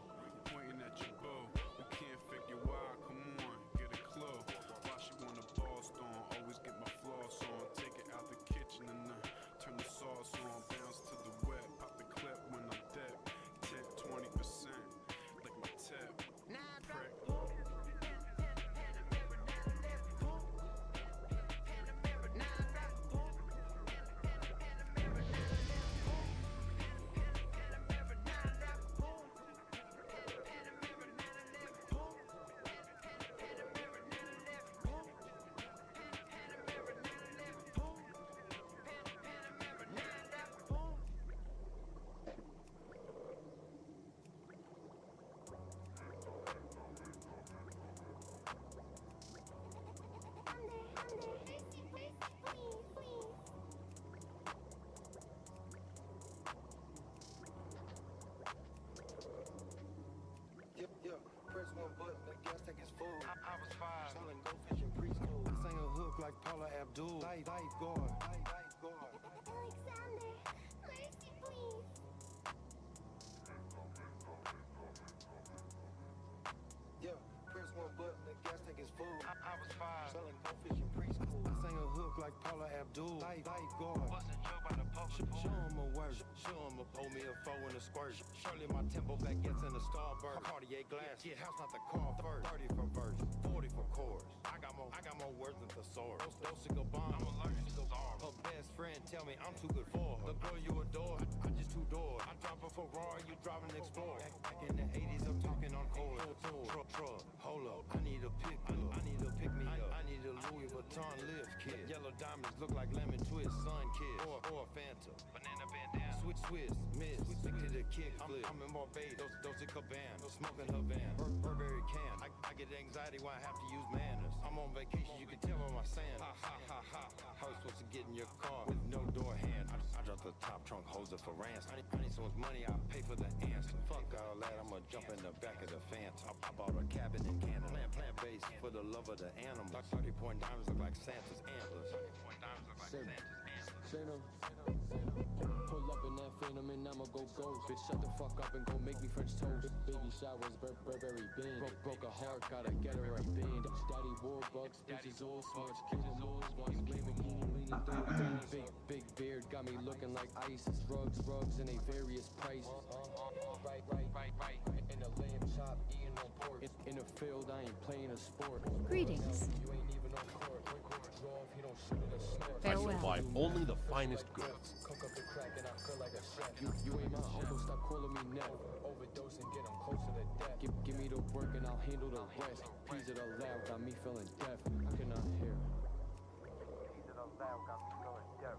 pointing at your boo. We can't figure why, come on, get a clue. Why she want a ball storm, always get my floss on. Take it out the kitchen and turn the sauce on. Bounce to the wet, pop the clip when I'm dead. Tip 20%, like my tip. Prick. Yeah, press one button, the gas tank is full. I was five, selling goldfish in preschool. I sang a hook like Paula Abdul. Lifeguard. Alexander, mercy, please. Yeah, press one button, the gas tank is full. I was five, selling goldfish in preschool. I sang a hook like Paula Abdul. Lifeguard. Wasn't joke by the post. Show him a word. Show him a pull me a foe in a squirt. Surely my tempo back gets in the starburst. Cartier glass. Get house not the car first. 30 for verse, 40 for chorus. I got more words than thesaurus. Dose of bomb. I'm allergic to czar. Her best friend tell me I'm too good for her. The girl you adore, I just two doors. I drop a Ferrari, you drive an Explorer. Back in the 80s, I'm talking on chorus. Truck, hold up. I need a pick up. I need a pick me up. I need a Louis Vuitton lift kit. Yellow diamonds look like lemon twist, sun kid. Or Fanta. Banana bandana. Switch, miss. Stick to the kick flip. I'm in Barbados, Dolce Cabana. Smoking Havana. Burberry can. I get anxiety when I have to use manners. I'm on vacation, you can tell by my sandals. Ha. How you supposed to get in your car with no door handle? I dropped the top trunk, holds it for ransom. I need so much money, I'll pay for the answer. Fuck all that, I'ma jump in the back of the Phantom. I bought a cabin in Canada. Plant-based for the love of the animals. 30-point diamonds look like Santa's antlers. 30-point diamonds look like Santa's antlers. Pull up in that phantom and I'ma go ghost. Bitch, shut the fuck up and go make me French toast. Baby showers, Burberry bean. Broke a heart, gotta get her a bean. Daddy Warbucks, bitches all smart. Kill them all once. Blame Bikini leaning through. Big beard got me looking like ISIS. Rugs in a various prices. Right. In a lamb chop, eating on pork. In a field, I ain't playing a sport. Greetings. You ain't even on court. Draw if you don't shoot it a snort. I supply only the finest goods. Cook up the crack and I feel like a chef. You ain't my uncle, stop calling me Neff. Overdose and get 'em closer to death. Give me the work and I'll handle the rest. Peas of the loud got me feeling deaf. I cannot hear. Peas of the loud got me feeling deaf.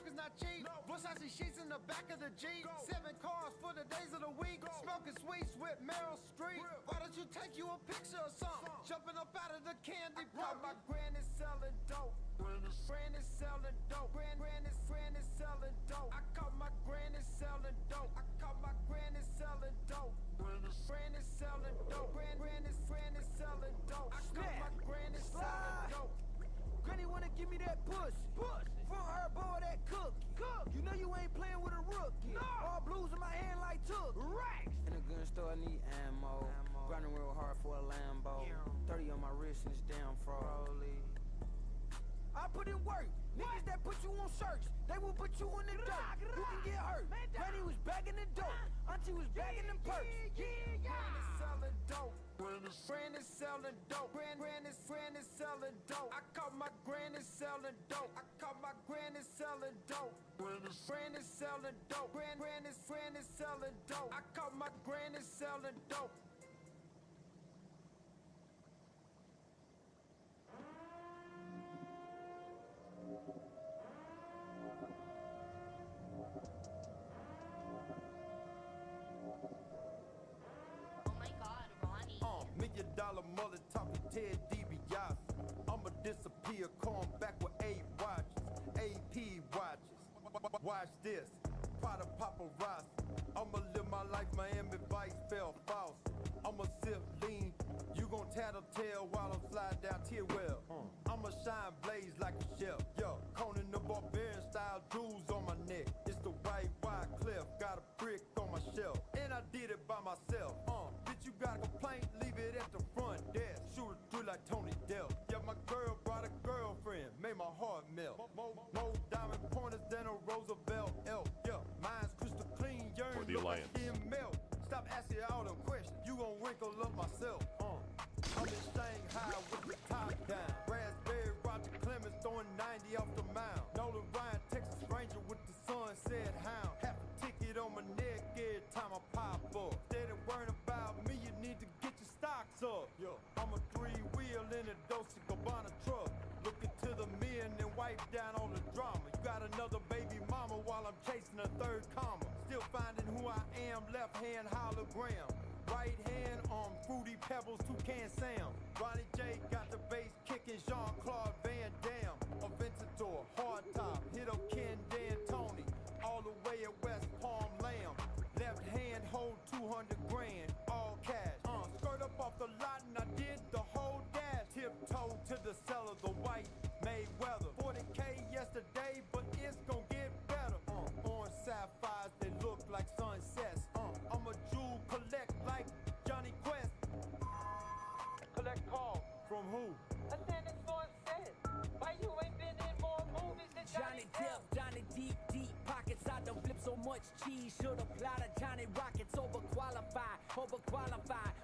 Smoke is not cheap. Versace sheets in the back of the Jeep. 7 cars for the days of the week. Smoking sweets with Meryl Streep. Why don't you take you a picture or something? Jumping up out of the candy bar. My granny selling dope. Granny selling dope. Granny selling dope. I caught my granny selling dope. I caught my granny selling dope. Granny selling dope. Granny selling dope. I caught my granny selling dope. Granny wanna give me that push. Front her boy that cookie. You know you ain't playing with a rookie. All blues in my hand like took. Racks. In a gun store, I need ammo. Grinding real hard for a Lambo. 30 on my wrist and it's damn frolly. I put in work. Niggas that put you on search, they will put you in the dirt. You can get hurt. Granny was bagging the dope. Auntie was bagging them perks. Granny selling dope. Granny selling dope. Granny selling dope. I caught my granny selling dope. I caught my granny selling dope. Granny selling dope. Granny selling dope. I caught my granny selling dope. $1 million mullet talking Ted DiBiase. I'ma disappear, come back with 8 watches, AP watches. Watch this, Prada paparazzi. I'ma live my life, Miami Vice fell false. I'ma sip lean, you gon' tattletale while I'm sliding down Tearwell. I'ma shine blaze like a chef. Yo, Conan the Barbarian style jewels on my neck. It's the white cliff, got a brick on my shelf, and I did it by myself. Bitch, you got a complaint, leave it at the front desk. Shoot it through like Tony Dell. Yeah, my girl brought a girlfriend, made my heart melt. More diamond pointers than a Roosevelt elk. Yeah, mine's crystal clean, yearn For the look like Alliance. skin melt. Stop asking all them questions, you gon' wrinkle up myself. I'm in Shanghai with the top down. Raspberry Roger Clemens throwing 90 off the mound. Nolan Ryan, Texas Ranger with the sunset hound. Half a ticket on my neck every time I pop up. Steady worrying about me, you need to get your stocks up. Yo, I'm a 3-wheel in a Dolce Gabbana truck. Looking to the men and wipe down on the drama. You got another baby mama while I'm chasing a third comma. Still finding who I am, left hand hologram. Right hand on Fruity Pebbles, Toucan Sam. Ronnie J got the bass kicking, Jean-Claude Van Damme. Aventador, hard top, hit up Ken D'Antoni. All the way at West Palm Lamb. Left hand hold 200 grand, all cash. Skirt up off the lot and I did the whole dash. Tiptoe to the cellar, the white Mayweather. 40K yesterday, but it's gon' get better. Orange sapphires, they look like sunsets. I'm a jewel collect like Johnny Quest. Collect call from who? I said it's sunset. Why you ain't been in more movies than Johnny Depp? Johnny deep pockets. I done flip so much cheese. Should apply to Johnny Rockets. Overqualified.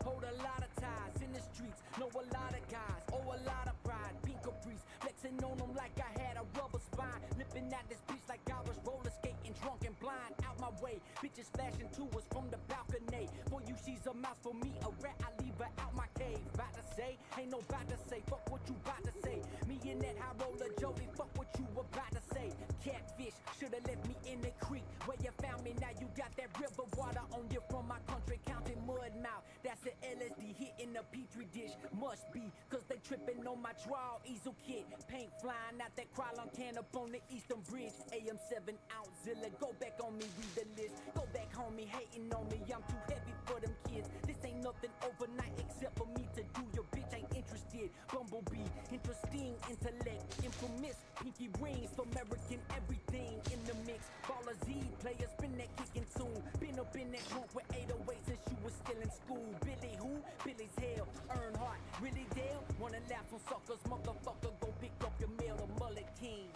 Hold a lot of ties in the streets. Know a lot of guys. Oh, a lot of pride. Pink Caprice. Flexing on them like I had a rubber spine. Lipping at this bitch like I was roller skating. Drunk and blind. Out my way. Bitches flashing to us from the balcony. For you, she's a mouse. For me, a rat. I leave her out my cave. About to say. Ain't no about to say. Fuck what you about to say. Me and that high roller Jody. Fuck what you about to say. Catfish. Should've left me in the creek. Where you found me. Now you got that river water on you from my country. Counting mud mouth. That's the LSD hitting the petri dish. Must be. Cause they tripping on my trial easel kit. Paint flying out that Krylon can up on the Eastern Bridge. AM 7 ounce Zilla. Go back on me, read the list. Go back homie, hating on me. I'm too heavy for them kids. This ain't nothing overnight except for me to do. Your bitch ain't interested. Bumblebee, interesting intellect. Infamous, pinky rings for American everything in the mix. Baller Z, players spin that kicking soon. Been up in that group with 808 since you was still in school. Billy who? Billy's hell. Earnhardt, really Dale? Wanna laugh on suckers, motherfucker. Go pick up your mail to Mullet King.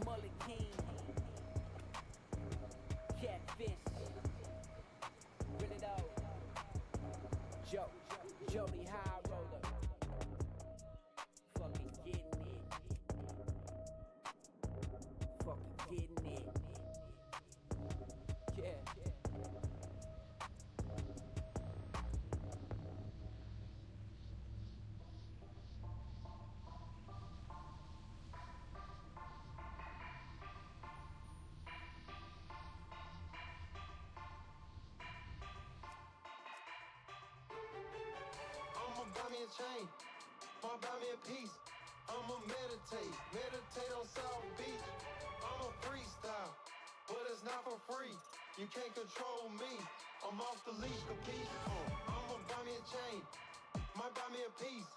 Mullet King. Catfish. Really though. Jody High Roller. Fucking getting it. Fucking getting it. Yeah. buy me a piece. I'ma meditate, meditate on South Beach. I'ma freestyle, but it's not for free. You can't control me. I'm off the leash, capiche? I'ma buy me a chain, might buy me a piece.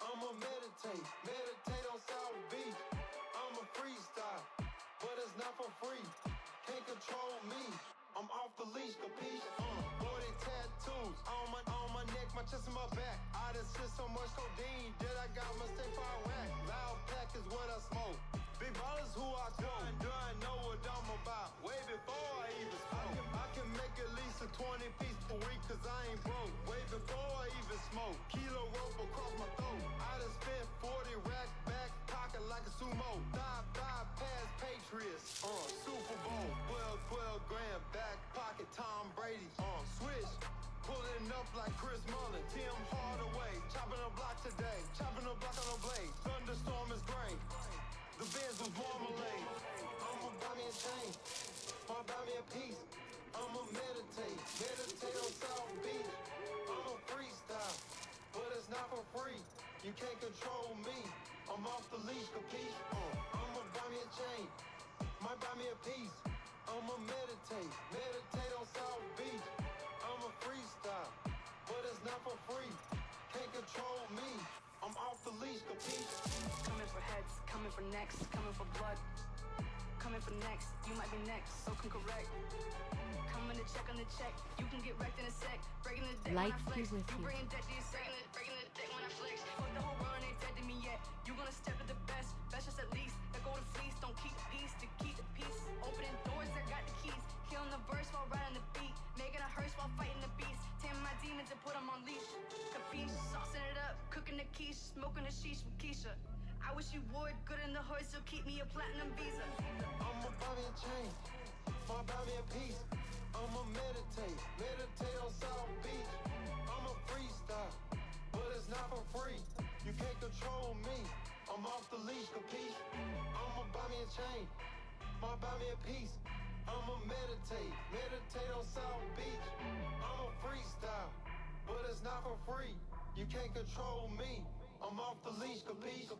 I'ma meditate, meditate on South Beach. I'ma freestyle, but it's not for free. Can't control me. I'm off the leash, capiche? 40 tattoos on my neck, my chest and my back. I done spit so much codeine that I got mistake for a whack. Loud pack is what I smoke. Big ballers who I go. Do I know what I'm about? Way before I even spoke. I can make at least a 20 piece per week, cause I ain't broke. Way before I even smoke. Kilo rope across my throat. I done spent 40 rack back pocket like a sumo. Five past Patriots. Super Bowl. 12 grand back pocket. Tom Brady. Switch. Pulling up like Chris Mullin. Tim Hardaway. Chopping a block today. Chopping a block on a blade. Thunderstorm is gray. The Benz was marmalade. I'ma buy me a chain, or buy me a piece. I'ma meditate, meditate on South Beach. I'ma freestyle, but it's not for free. You can't control me. I'm off the leash, capiche? I'ma buy me a chain, might buy me a piece. I'ma meditate, meditate on South Beach. I'ma freestyle, but it's not for free. Can't control me. I'm off the leash, capiche? Coming for heads, coming for necks, coming for blood. Coming for next, you might be next, so can correct. Coming to check on the check, you can get wrecked in a sec. Breaking the deck Light when I flex. be with You you. bringing deck to your second, breaking the deck when I flex. Fuck the whole run, ain't dead to me yet. You gonna step to the best, best just at least. That golden fleece, don't keep the peace, to keep the peace. Opening doors, I got the keys. Killing the verse while riding the beat. Making a hearse while fighting the beast. Taming my demons and put them on leash. Capiche, saucing it up, cooking the quiche, smoking the sheesh with Keisha. I wish you would, good in the hood, so keep me a platinum visa. I'ma buy me a chain, or buy me a piece. I'ma meditate, meditate on South Beach. I'ma freestyle, but it's not for free. You can't control me. I'm off the leash, capiche? I'ma buy me a chain, or buy me a piece. I'ma meditate, meditate on South Beach. I'ma freestyle, but it's not for free. You can't control me. I'm off the leash, capiche?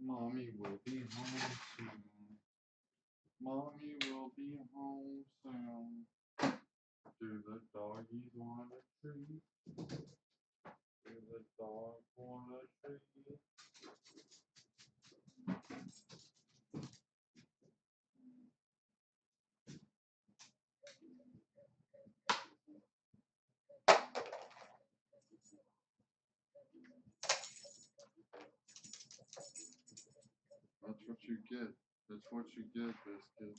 Mommy will be home soon. Mommy will be home soon. Do the doggies want a treat? Do the dogs want a treat? That's what you get. That's what you get, Biscuit.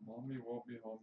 Mommy won't be home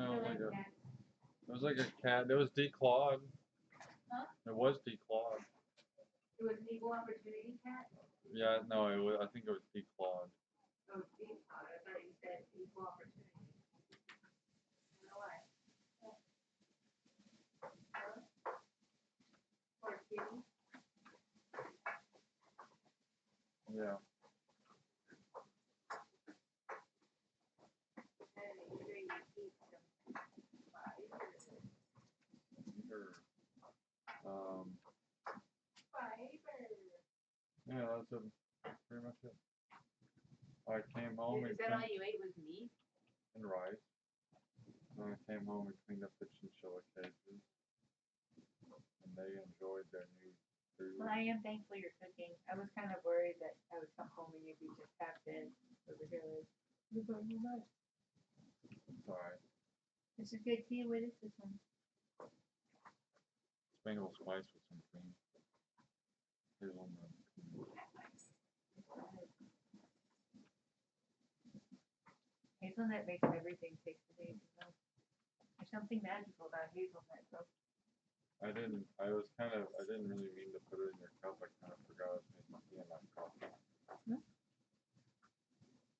No, it was like a cat. It was declawed. Huh? It was declawed. It was an equal opportunity cat? Yeah, no, it was, I think it was declawed. Oh, declawed. I thought you said equal opportunity. I don't know why. Poor kitty. Yeah. Yeah, that's pretty much it. I came home Is that all you ate was meat? and rice. And I came home and cleaned up the chinchilla cages. And they enjoyed their new food. Well, I am thankful you're cooking. I was kind of worried that I would come home and you'd be just tapped in over here. It's alright. This is good tea. What is this one? Spangled spice with some cream. Hazelnut. Hazelnut makes everything taste amazing though. There's something magical about hazelnut though. I didn't really mean to put it in your cup. I kind of forgot I was making tea in that cup. Hmm?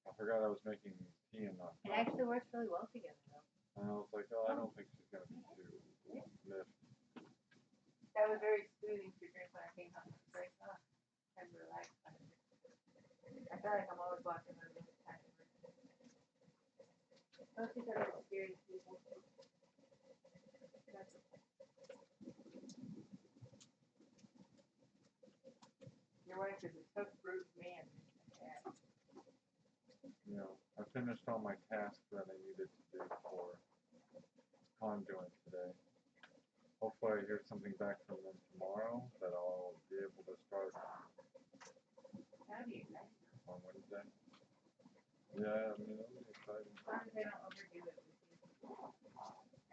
I forgot I was making tea in that It cup. actually works really well together though. And I was like, oh, I don't think she's going to be too miffed. That was very soothing to drink when I came home. It's like, oh, I'm relaxed. I feel like I'm always watching my movies. Most because I'm experienced people. Your wife is a tough brute man. You know, I finished all my tasks that I needed to do for conjoint today. Hopefully I hear something back from them tomorrow that I'll be able to start That'd be exciting. on Wednesday. Yeah, I mean, that'll be exciting. As long as they don't overdo it with you.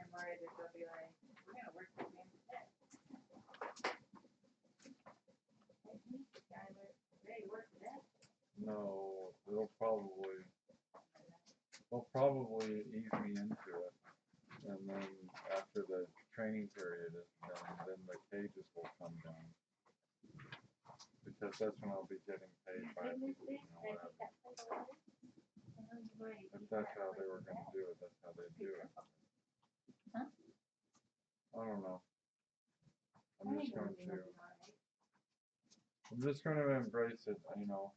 I'm worried that they'll be like, we're going to work this man to death. Ready to work to death? No, they'll probably ease me into it. And then after the training period is done, then the cages will come down. Because that's when I'll be getting paid by people, you know, whatever. If that's how they were going to do it, that's how they do it. Huh? I don't know. I'm just going to embrace it, you know.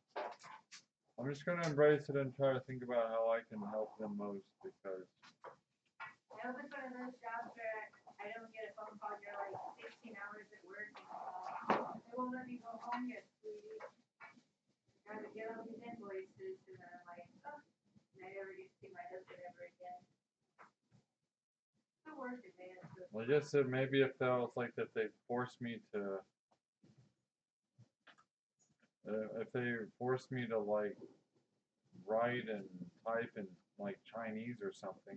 I'm just going to embrace it and try to think about how I can help them most because I hope it's one of those jobs where I don't get a phone call, you're like 16 hours at work and they won't let me go home yet, sweetie. Gotta get all these invoices and then I'm like, oh, and I never get to see my husband ever again. The work advance. well, I guess it maybe if that was like that they forced me to like write and type in like Chinese or something.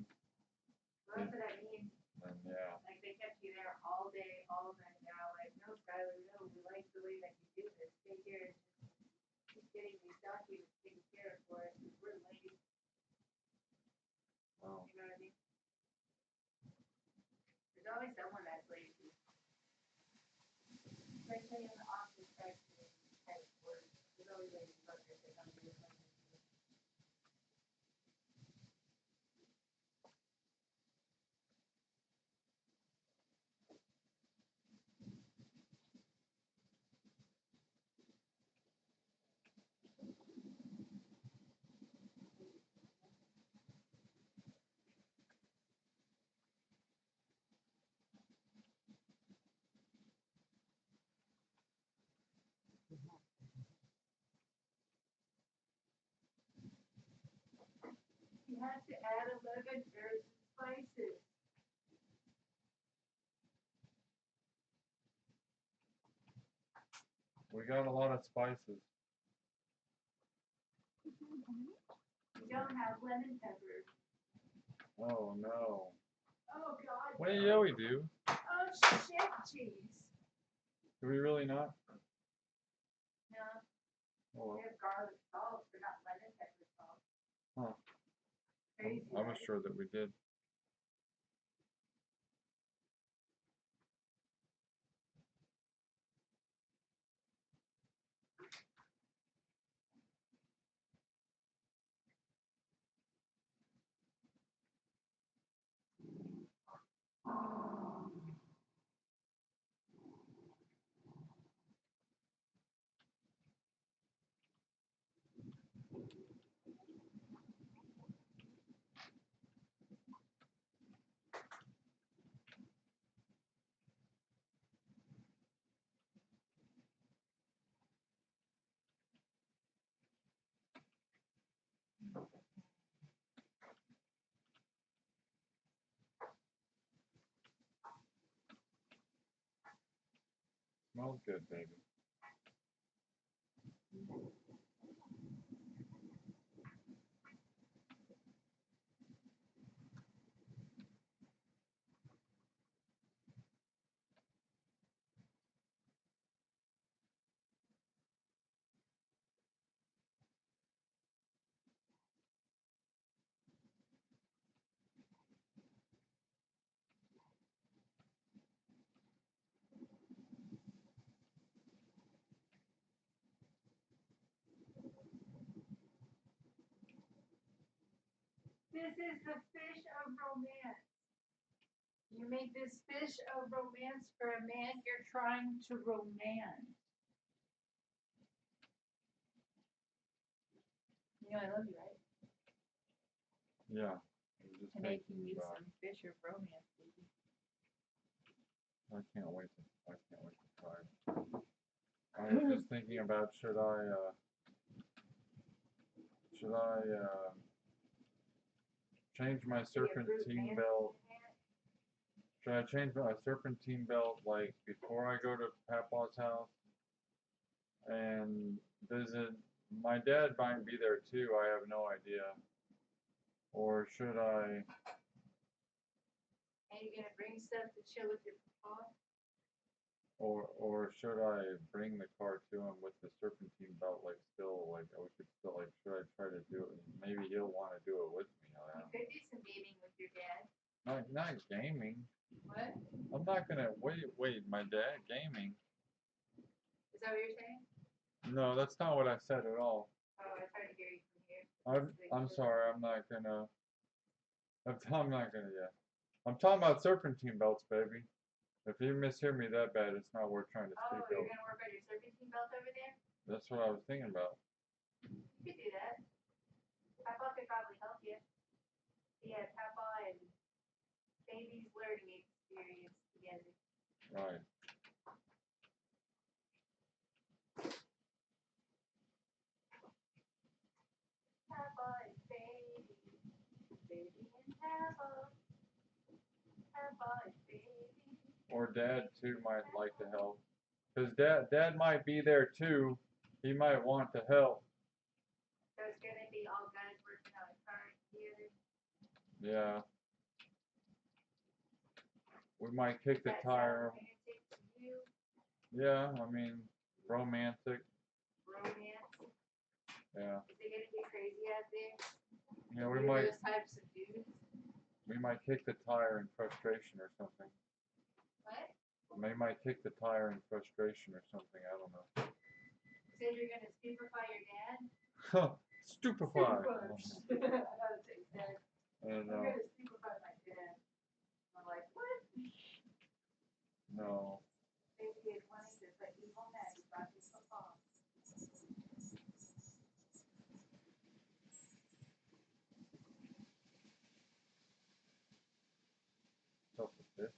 Well, that's what I mean. And yeah. Like they kept you there all day, all night now. Like, no, Skylar, no, we like the way that you do this. Stay here and just keep getting these documents taken care of for us. We're late. Oh. You know what I mean? There's always someone that's lazy. Especially in the office type of work. There's always lazy fuckers that come to your place. You have to add 11 herbs and spices. We got a lot of spices. You don't have lemon pepper. Oh no. Oh God. Well, yeah, we do. Oh shit, jeez. Do we really not? No. Oh, We have garlic salt, but not lemon pepper salt. huh. Crazy. I was right? sure that we did. Smells good, baby. This is the fish of romance. You make this fish of romance for a man you're trying to romance. You know I love you, right? Yeah. I'm just I'm making thinking you about. some fish of romance, baby. I can't wait to try. I was just thinking about should I change my serpentine belt? Should I change my serpentine belt like before I go to Papa's house and visit? My dad might be there too. I have no idea. Or should I? And you're gonna bring stuff to chill with your papa? Or should I bring the car to him with the serpentine belt, like still, like we could still, like, should I try to do it? Maybe he'll want to do it with me. You could do some gaming with your dad. Not gaming. What? I'm not gonna wait. My dad gaming? Is that what you're saying? No, that's not what I said at all. Oh, I tried to hear you from here. I'm sorry. I'm not gonna. Yeah. I'm talking about serpentine belts, baby. If you mishear me that bad, it's not worth trying to Oh, speak you're over. gonna work on your serpentine belt over there? That's what I was thinking about. You could do that. Papa could probably help you. Yeah, Papa and baby's learning experience together. Right. Papa and baby. Baby and Papa. Papa and baby. Or dad too might like to help. Cause dad might be there too. He might want to help. So it's gonna be all guys working on a car together. Yeah. We might kick the That tire. sounds romantic to you? Yeah, I mean, romantic. Romance? Yeah. Is it gonna get crazy out there? Yeah, we You're might those types of dudes? kick the tire in frustration or something. What? They might kick the tire in frustration or something. I don't know. You said you're gonna stupefy your dad? Stupefy. And I'm gonna stupefy my dad. I'm like, what? no. Baby is wanting to put evil magic on his papa. Tough with this.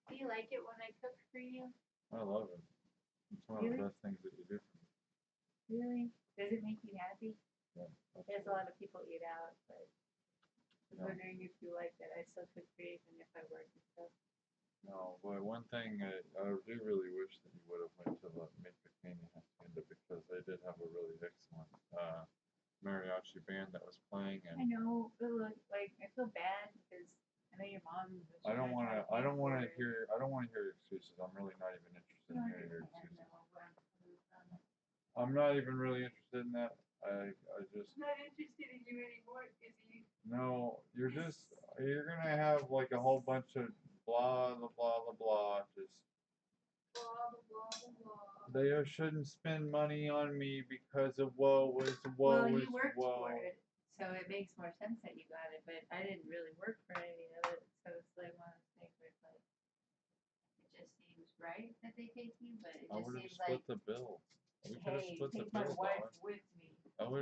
Do you like it when I cook for you? I love it. It's one of the best things that you do for me. Really? Does it make you happy? Yeah. There's a lot of people eat out, but I was Yeah. wondering if you like that I still cook for you even if I work and stuff. No, but one thing I do really wish that you would have went to the Bikini Hacienda because they did have a really excellent mariachi band that was playing, I and know, but look, like I feel bad because I know your mom. I don't want to hear excuses. I'm really not even interested in hearing your excuses. I'm not even really interested in that. I just Not interested in you anymore, is he? no. You're gonna have like a whole bunch of blah blah blah blah. Just Blah blah blah blah. they shouldn't spend money on me because of woe is Well, woe is you worked woe. for it, so it makes more sense that you got it. But I didn't really work for any of it, so it's like one of those things where it's like it just seems right that they take you, but it I just would have seems split like the bill. We could have hey, split the take my bill, wife dog. with me.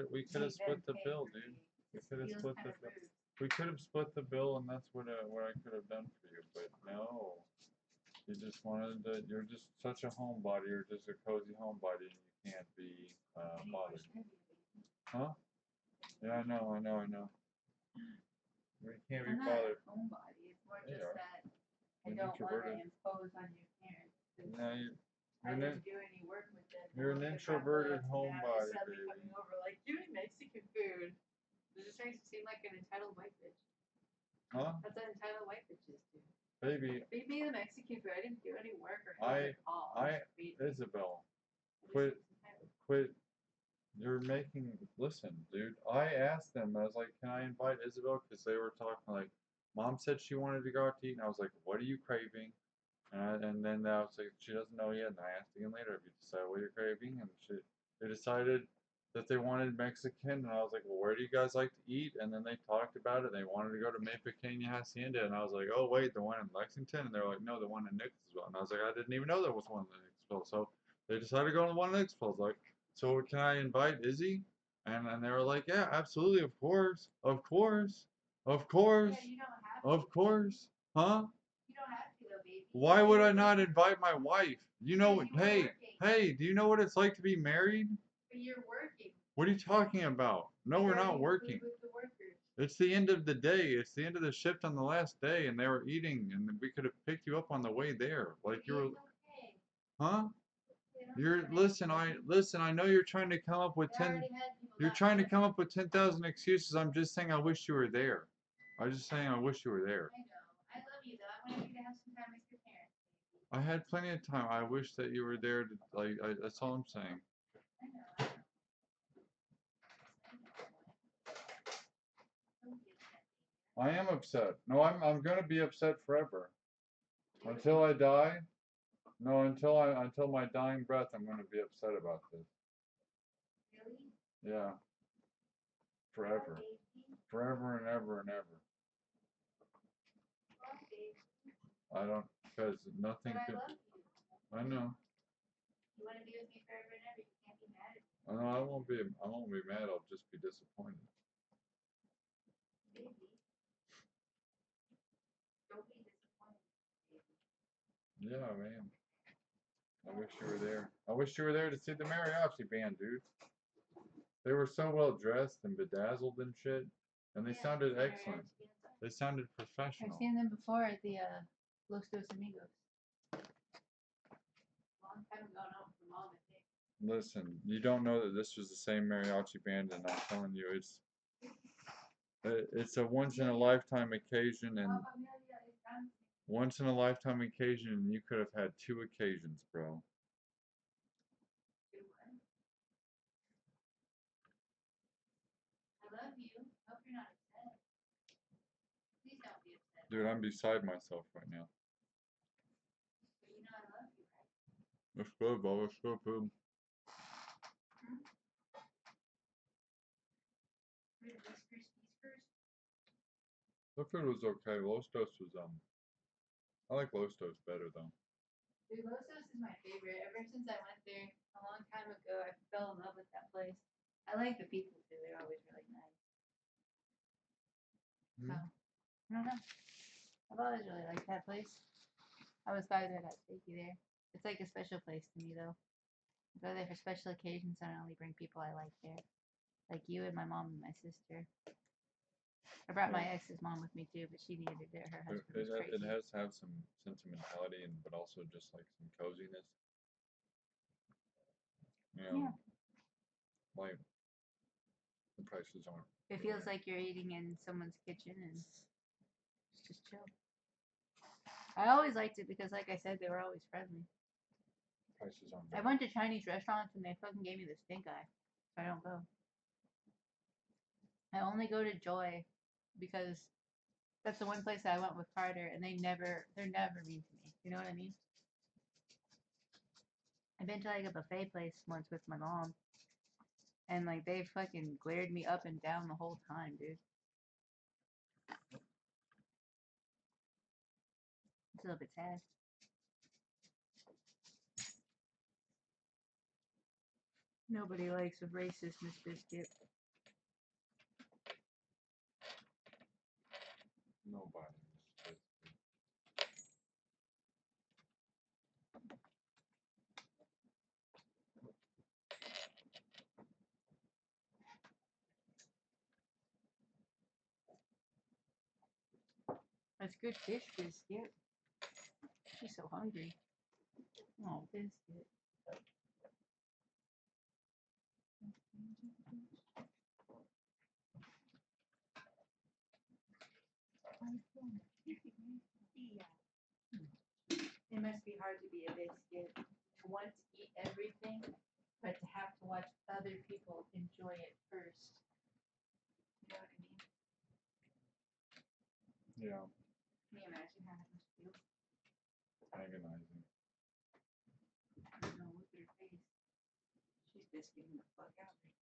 We could have Make them split the pay bill, for dude. me. We It could have feels split the kinda bill. rude. We could have split the bill, and that's what I could have done for you. But no, you just wanted to. You're just such a homebody. You're just a cozy homebody, and you can't be bothered. Huh? Yeah, I know. We can't be I'm not bothered. a homebody. It's more Yeah, you just are. that I You're don't want to introverted. impose on your parents. 'Cause No, I you're an, didn't do any work with them. you're an introverted homebody, Suddenly baby. coming over like, doing Mexican food. It just makes me seem like an entitled white bitch. Huh? That's what entitled white bitches do. Baby, Feed me the Mexican food. I didn't do any work or help at all. Just feed me. Isabel, I just quit. You're making, listen, dude. I asked them, I was like, can I invite Isabel? Because they were talking like, Mom said she wanted to go out to eat, and I was like, what are you craving? And then I was like, she doesn't know yet, and I asked again later, have you decided what you're craving? And they decided that they wanted Mexican, and I was like, well, where do you guys like to eat? And then they talked about it. They wanted to go to Mi Pequeña Hacienda, and I was like, oh, wait, the one in Lexington? And they were like, no, the one in Nicholasville. And I was like, I didn't even know there was one in Nicholasville. So they decided to go to the one in Nicholasville. I was like, so can I invite Izzy? And they were like, yeah, absolutely, of course, of course, of course, of course, huh? You don't have to though, baby. Why would I not invite my wife? You know, hey, do you know what it's like to be married? But you're working. What are you talking about? No, we're not working. With the workers. It's the end of the day. It's the end of the shift on the last day, and they were eating, and we could have picked you up on the way there. Like you were, huh? Listen. I know you're trying to come up with 10. You're trying to come up with 10,000 excuses. I'm just saying I wish you were there. I'm just saying I wish you were there. I know. I love you though. I want you to have some time with your parents. I had plenty of time. I wish that you were there. That's all I'm saying. I know. I am upset. No, I'm gonna be upset forever. Until I die. No, until my dying breath, I'm gonna be upset about this. Really? Yeah. Forever. Forever and ever and ever. I don't, because nothing But I could. love you. I know. You want to be with me forever and ever. You can't be mad at me. I know. I won't be mad. I'll just be disappointed. Baby. Don't be disappointed, baby. Yeah, man. I wish you were there. I wish you were there to see the mariachi band, dude. They were so well dressed and bedazzled and shit, and they sounded excellent. They sounded professional. I've seen them before at the Los Dos Amigos. Long time ago now for Mom, I think. Listen, you don't know that this was the same mariachi band, and I'm telling you, it's a once in a lifetime occasion, and once in a lifetime occasion, and you could have had 2 occasions, bro. I love you. Hope you're not upset. Please don't be upset. Dude, I'm beside myself right now. But you know I love you, right? Let's go, bro. Let's go, bro. The food was okay. Los Dos was I like Los Dos better though. Dude, Los Dos is my favorite. Ever since I went there a long time ago, I fell in love with that place. I like the people too. They're always really nice. So, I don't know. I've always really liked that place. I was glad that I take you there. It's like a special place to me though. I go there for special occasions and I only bring people I like there. Like you and my mom and my sister. I brought my ex's mom with me too, but she needed it there. Her husband was crazy. It has to have some sentimentality, but also just like some coziness. You know, like the prices aren't. It feels like you're eating in someone's kitchen and it's just chill. I always liked it because, like I said, they were always friendly. Prices aren't. I went to Chinese restaurants and they fucking gave me the stink eye, so I don't go. I only go to Joy because that's the one place that I went with Carter, and they're never mean to me. You know what I mean? I've been to like a buffet place once with my mom, and like they fucking glared me up and down the whole time, dude. It's a little bit sad. Nobody likes a racist Miss Biscuit. Nobody. That's good fish biscuit. She's so hungry. Oh, biscuit. It must be hard to be a biscuit. To want to eat everything, but to have to watch other people enjoy it first. You know what I mean? Yeah, Can you imagine how that must feel? agonizing. I don't know, look at her face. She's biscuiting the fuck out right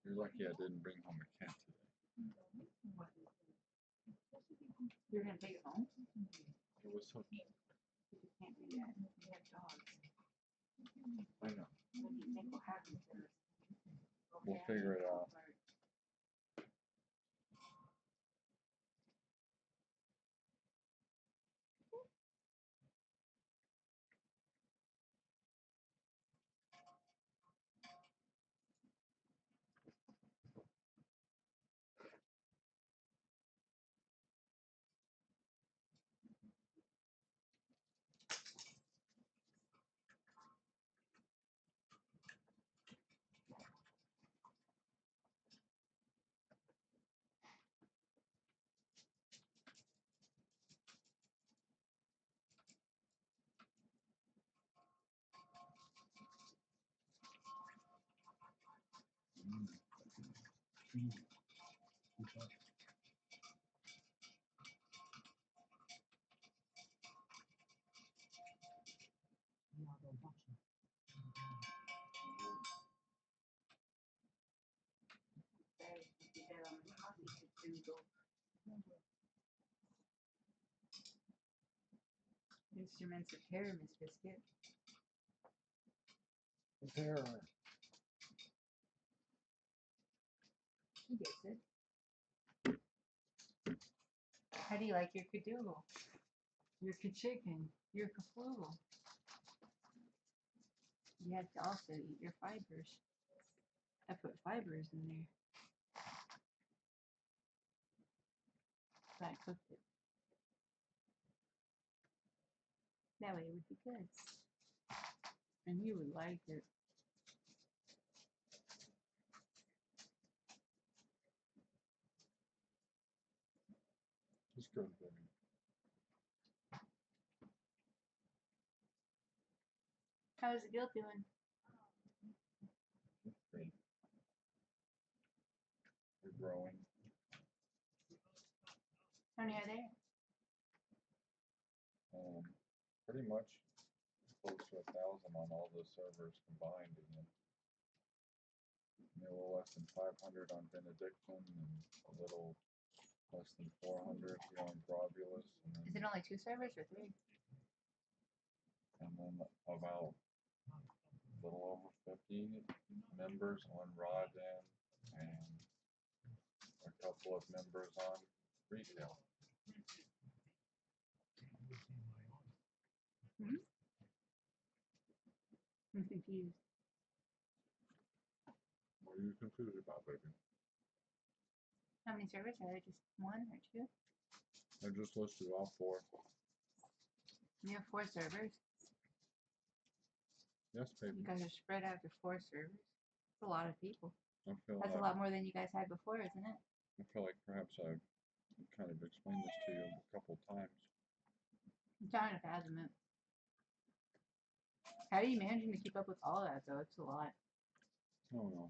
You're lucky I didn't bring home a cat today. You're gonna take it home? It was so You can't do that. We have dogs. I know. What do you think will happen to us? We'll figure it out. Instruments of terror, Miss Biscuit. Terror. She gets it. How do you like your cadoodle? Your chicken? Your kafloodle? You have to also eat your fibers. I put fibers in there. So I cooked it. That way it would be good. And you would like it. Just good, baby. How's the guilt doing? It's great. We're growing. How many are there? Pretty much close to 1,000 on all the servers combined again. A little less than 500 on Benedictine and a little less than 400 here on Globulus. Is it only 2 servers or 3? And then about a little over 50 members on Rodin and a couple of members on retail. Hmm? I'm confused. What are you confused about, baby? How many servers are there? Just 1 or 2? I just listed all 4. You have 4 servers? Yes, baby. You guys are spread out to 4 servers. That's a lot of people. I feel That's a lot more than you guys had before, isn't it? I feel like perhaps I've kind of explained this to you a couple times. I'm trying to fathom it. How are you managing to keep up with all of that, though? It's a lot. I don't know.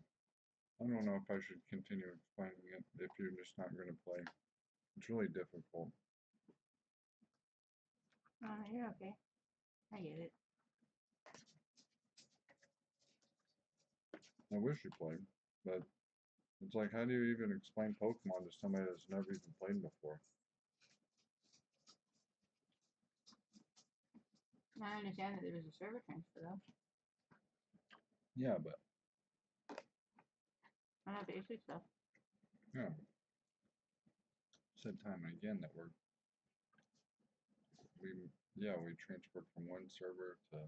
I don't know if I should continue explaining it if you're just not going to play. It's really difficult. Oh, you're okay. I get it. I wish you played, but it's like, how do you even explain Pokemon to somebody that's never even played before? I understand that there was a server transfer, though. Yeah, but I know basic stuff. yeah. Said time and again that we're we transferred from one server to,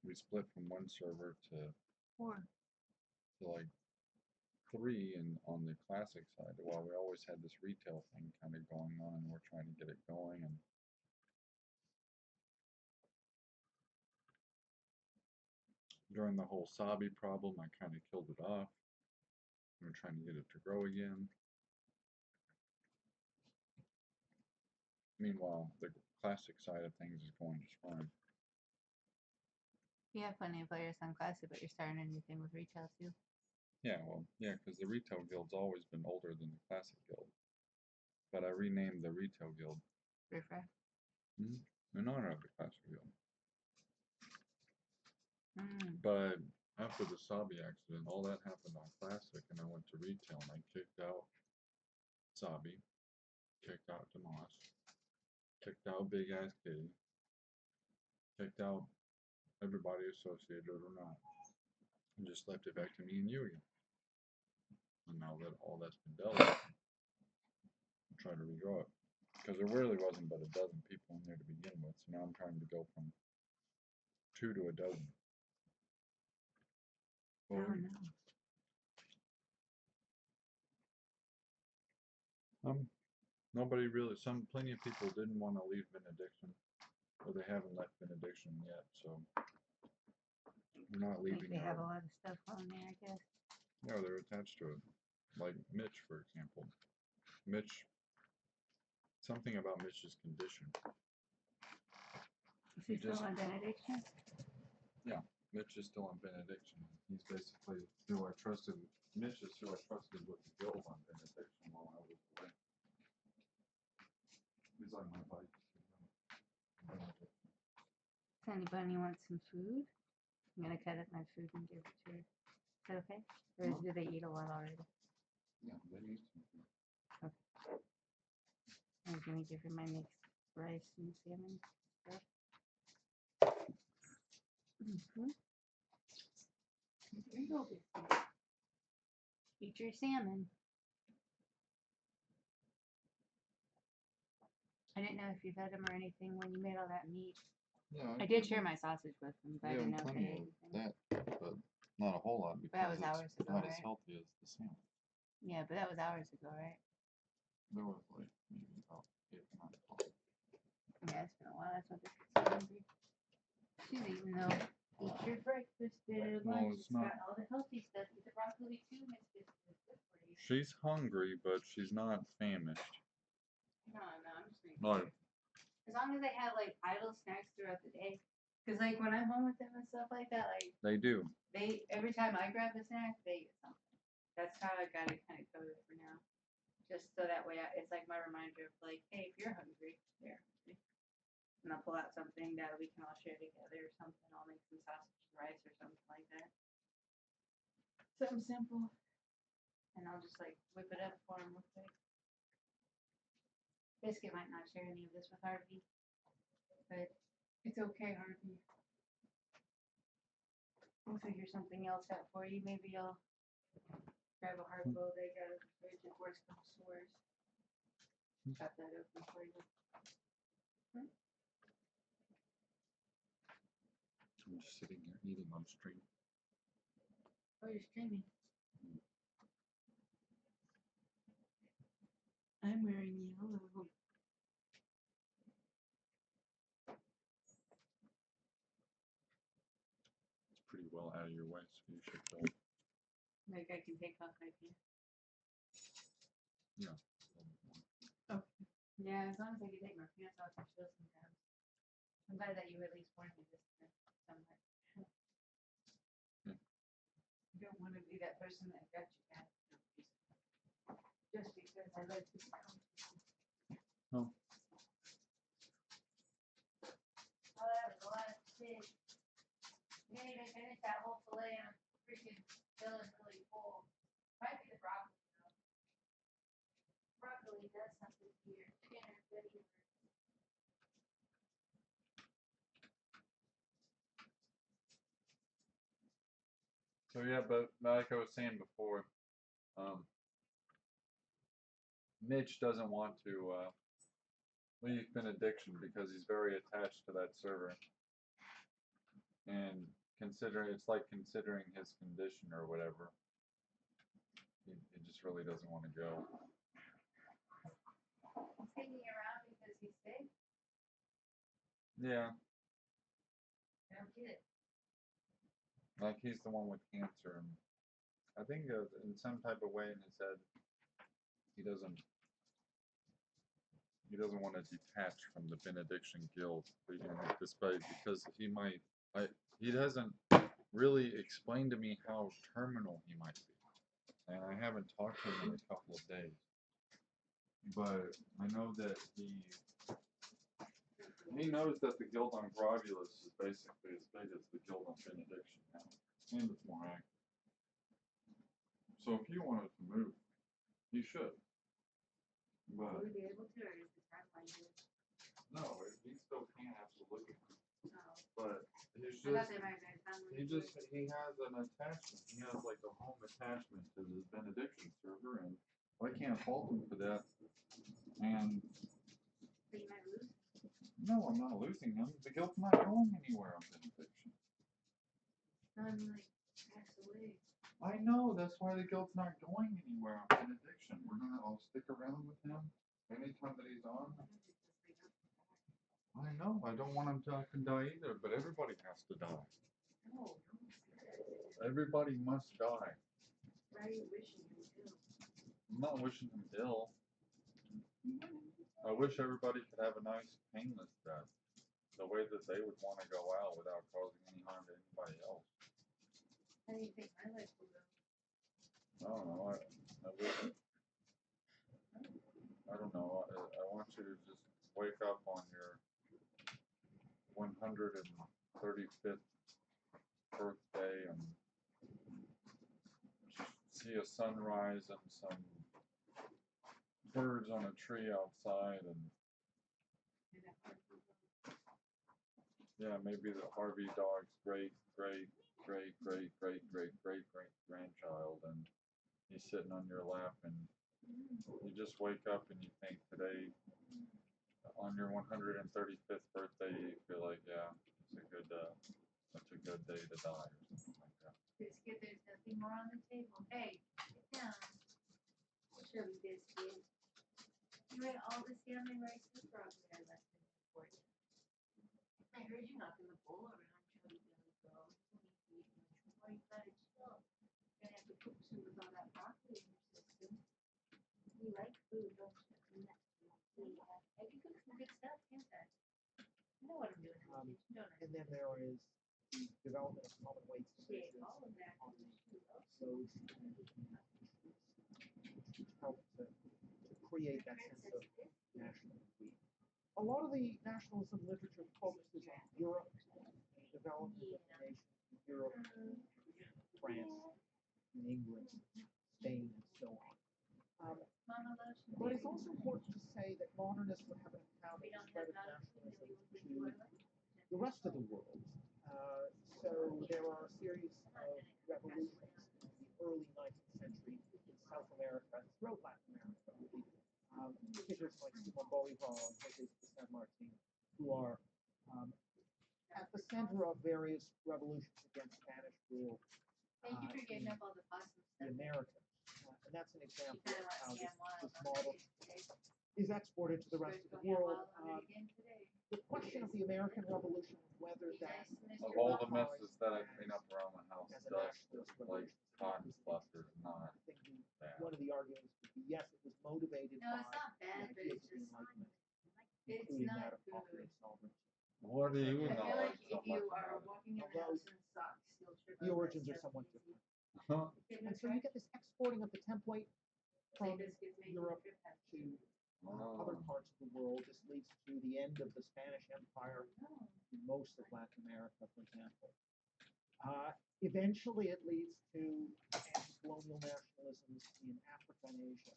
we split from one server to 4. like 3 on the classic side. Well, we always had this retail thing kind of going on, and we're trying to get it going. And during the whole Sabi problem, I kind of killed it off. We're trying to get it to grow again. Meanwhile, the classic side of things is going just fine. You have plenty of players on Classic, but you're starting a new thing with retail too. Yeah, well, yeah, because the retail guild's always been older than the classic guild. But I renamed the retail guild Refresh. in honor of the classic guild. Mm. But after the Sabi accident, all that happened on classic, and I went to retail, and I kicked out Sabi, kicked out Demas, kicked out Big Ass Kitty, kicked out everybody associated or not, and just left it back to me and you again. And now that all that's been dealt with, I'm trying to regrow it. Because there really wasn't but a dozen people in there to begin with, so now I'm trying to go from 2 to a dozen. Well, Oh no. Nobody really, plenty of people didn't want to leave Benediction, or they haven't left Benediction yet, so we're not leaving. They have a lot of stuff on there, I guess. Yeah, they're attached to it. Like Mitch, for example. Mitch, something about Mitch's condition. Is he still on Benediction? Yeah, Mitch is still on Benediction. He's basically who I trusted. Mitch is who I trusted with the guild on Benediction while I was away. He's on my bike. Does anybody want some food? I'm gonna cut up my food and give it to her. Is that okay? Or do they eat a lot already? Yeah, they need some food. Okay. I'm gonna give her my mixed rice and salmon stuff. Here you go, Biscuit. Eat your salmon. I didn't know if you fed them or anything when you made all that meat. Yeah, I did share my sausage with them, but I didn't know if they ate anything. that, but not a whole lot because That was hours it's ago, not as right? healthy as the salmon. Yeah, but that was hours ago, right? There was like maybe about 8 or 9 o'clock. Yeah, it's been a while. That's what this is so hungry. She didn't even know. Eat your breakfast, dinner, lunch. it's not. Got all the healthy stuff. Eat the broccoli too, Miss Biscuit. It's good for you. She's hungry, but she's not famished. No, I'm just making Like, as long as they have like idle snacks throughout the day. Because like when I'm home with them and stuff like that, like they do. they every time I grab a snack, they get something. That's how I got it kind of covered for now. Just so that way, it's like my reminder of like, hey, if you're hungry, they're hungry. And I'll pull out something that we can all share together or something. I'll make some sausage and rice or something like that. Something simple. And I'll just like whip it up for them real quick. Biscuit might not share any of this with Harvey, but it's okay, Harvey. We'll figure something else out for you. Maybe I'll grab a hard boiled egg out of the fridge if worse comes to worse. Chop that open for you. I'm just sitting here eating on stream. Oh, you're streaming. I'm wearing yellow. It's pretty well out of your way, so you should go. Like I can take off my pants. Yeah. Okay. Yeah, as long as I can take my pants off and chill sometimes. I'm glad that you at least warned me this time. Somewhere. You don't want to be that person that got you bad. Just because I like to come. Oh. Oh, that was a lot of fish. You didn't even finish that whole fillet. I'm freaking feeling really full. Might be the broccoli though. Broccoli does something to your inner goodie. So yeah, but like I was saying before, Mitch doesn't want to leave Benediction because he's very attached to that server. And it's like considering his condition or whatever. He just really doesn't want to go. He's hanging around because he's sick. Yeah, I don't get it. like he's the one with cancer, and I think in some type of way in his head, he doesn't want to detach from the Benediction Guild, despite because he hasn't really explained to me how terminal he might be, and I haven't talked to him in a couple of days, but I know that he knows that the Guild on Grovulus is basically as big as the Guild on Benediction now, and it's more active. So if he wanted to move, he should. But Would we be able to, or is the timeline good? no, he still can absolutely. Oh. But he's I thought just they might have done he has an attachment. He has like a home attachment to this Benediction server, and I can't fault him for that. And So you might lose? no, I'm not losing him. The guild's not going anywhere on Benediction. No, I mean like passed away. I know, that's why the guild's not going anywhere on Benediction. I'll stick around with him anytime that he's on. I know, I don't want him to die either, but everybody has to die. No, Everybody must die. why are you wishing him ill? I'm not wishing him ill. I wish everybody could have a nice, painless death. The way that they would want to go out without causing any harm to anybody else. How do you think my life will go? I don't know. I don't know. I want you to just wake up on your 135th birthday and just see a sunrise and some birds on a tree outside, and yeah, maybe the Harvey dog's great grandchild, and he's sitting on your lap, and you just wake up and you think today, on your 135th birthday, you feel like, yeah, it's a good day to die, or something like that. Biscuit, there's nothing more on the table. Hey, get down. I'll show you Biscuit. You ate all the salmon rice and broccoli I left in there for you. I heard you knocking the bowl around, Chubby Billy Girl. You need to eat much more. You gotta chill. You're gonna have to cook soon with all that broccoli in your system. You like food, don't you? Yeah. I can cook some good stuff, can't I? I know what I'm doing in the kitchen, don't I? And then there is the development of common weights and Yeah, measures all of that. on those which help to create that sense of nationalism. A lot of the nationalism literature focuses on Europe, development of nations in Europe, France, in England, Spain, and so on. But it's also important to say that modernists would have an account of the spread of nationalism to the rest of the world. So there are a series of revolutions in the early 19th century in South America and throughout Latin America, really. Figures like Simón Bolívar and José de San Martín, who are at the center of various revolutions against Spanish rule. Thank you for getting up all the pasta The stuff. Americans. And that's an example She of how kinda this model is exported to the rest of the world. The question of the American Revolution, whether that Of all the messes that I clean up around the house, like cotton fluff is not bad. one of the arguments would be yes, it was motivated No, by it's not the bad, but ideas it's of the just Enlightenment, it's including not that of good. popular sovereignty. What do you I know? feel like so if you much are about it? walking in the house in socks, you'll trip The over origins are stuff somewhat easy. different. Huh? And so you get this exporting of the template from Biscuits make you Europe trip hazard. to other parts of the world. This leads to the end of the Spanish Empire in most of Latin America, for example. Eventually, it leads to anti-colonial nationalisms in Africa and Asia.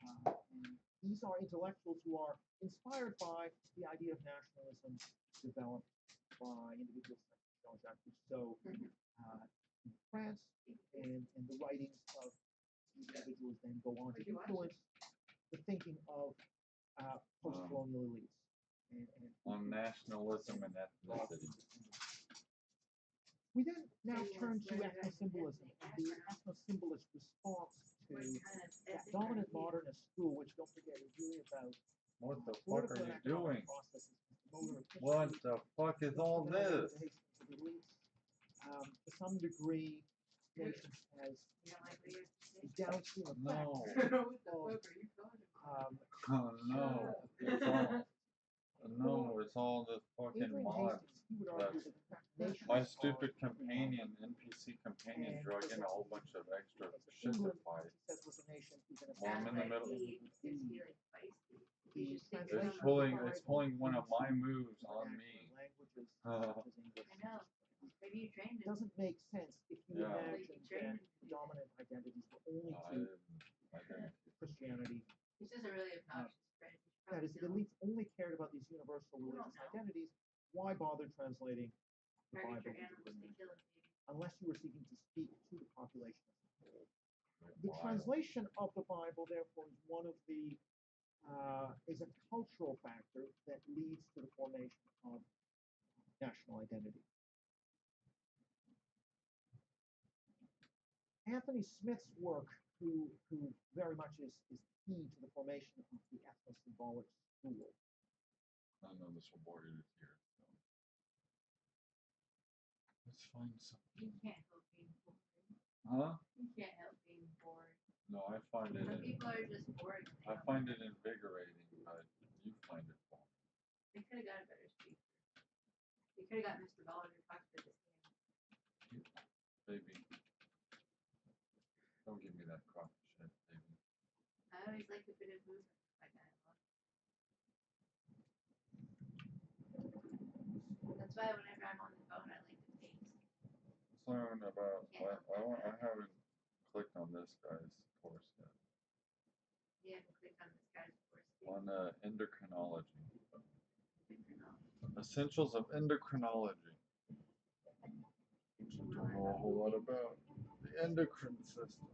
And these are intellectuals who are inspired by the idea of nationalism developed by individuals like Jean-Jacques Rousseau in France, and the writings of these individuals then go on to influence the thinking of post-colonial elites. On nationalism and ethnicity. We then now turn to ethnosymbolism, and the ethnosymbolist response to that dominant modernist school, which, don't forget, is really about What the fuck are you doing? processes, motor What efficiency, the fuck is all this? to the elites. To some degree, nations has a downstream effect. No. Um, Oh no. It's all, no, it's all this fucking Adrian mod. Hastings, he would argue that in fact nations My are stupid companion, NPC companion, drug in a whole bunch of extra shit to England, fight. he says, was a nation even Well, I'm in the middle. the It's pulling one of my moves on me. languages such as English. I know. Maybe you trained him. Doesn't make sense if you Yeah. imagine that dominant identities were only to Christianity. This is a really obnoxious friend. That is, the elites only cared about these universal religious identities. Why bother translating the Bible Target your into animals to English kill it. unless you were seeking to speak to the population as a whole? The translation of the Bible, therefore, is one of the is a cultural factor that leads to the formation of national identity. Anthony Smith's work, who very much is key to the formation of the ethnosymbolic school. I know this will bore you to tears. Let's find something. You can't help being bored. Huh? You can't help being bored. No, I find it. Some people are just bored. I find it invigorating, but you find it boring. They could have got a better speaker. They could have got Mr. Dollar to talk to this game. Baby. Don't give me that crop shit, baby. I always like a bit of movement with my dialogue. That's why whenever I'm on the phone, I like the taste. Something about I haven't clicked on this guy's course yet. You haven't clicked on this guy's course. On endocrinology. Essentials of endocrinology. Which I don't know a whole lot about. The endocrine system.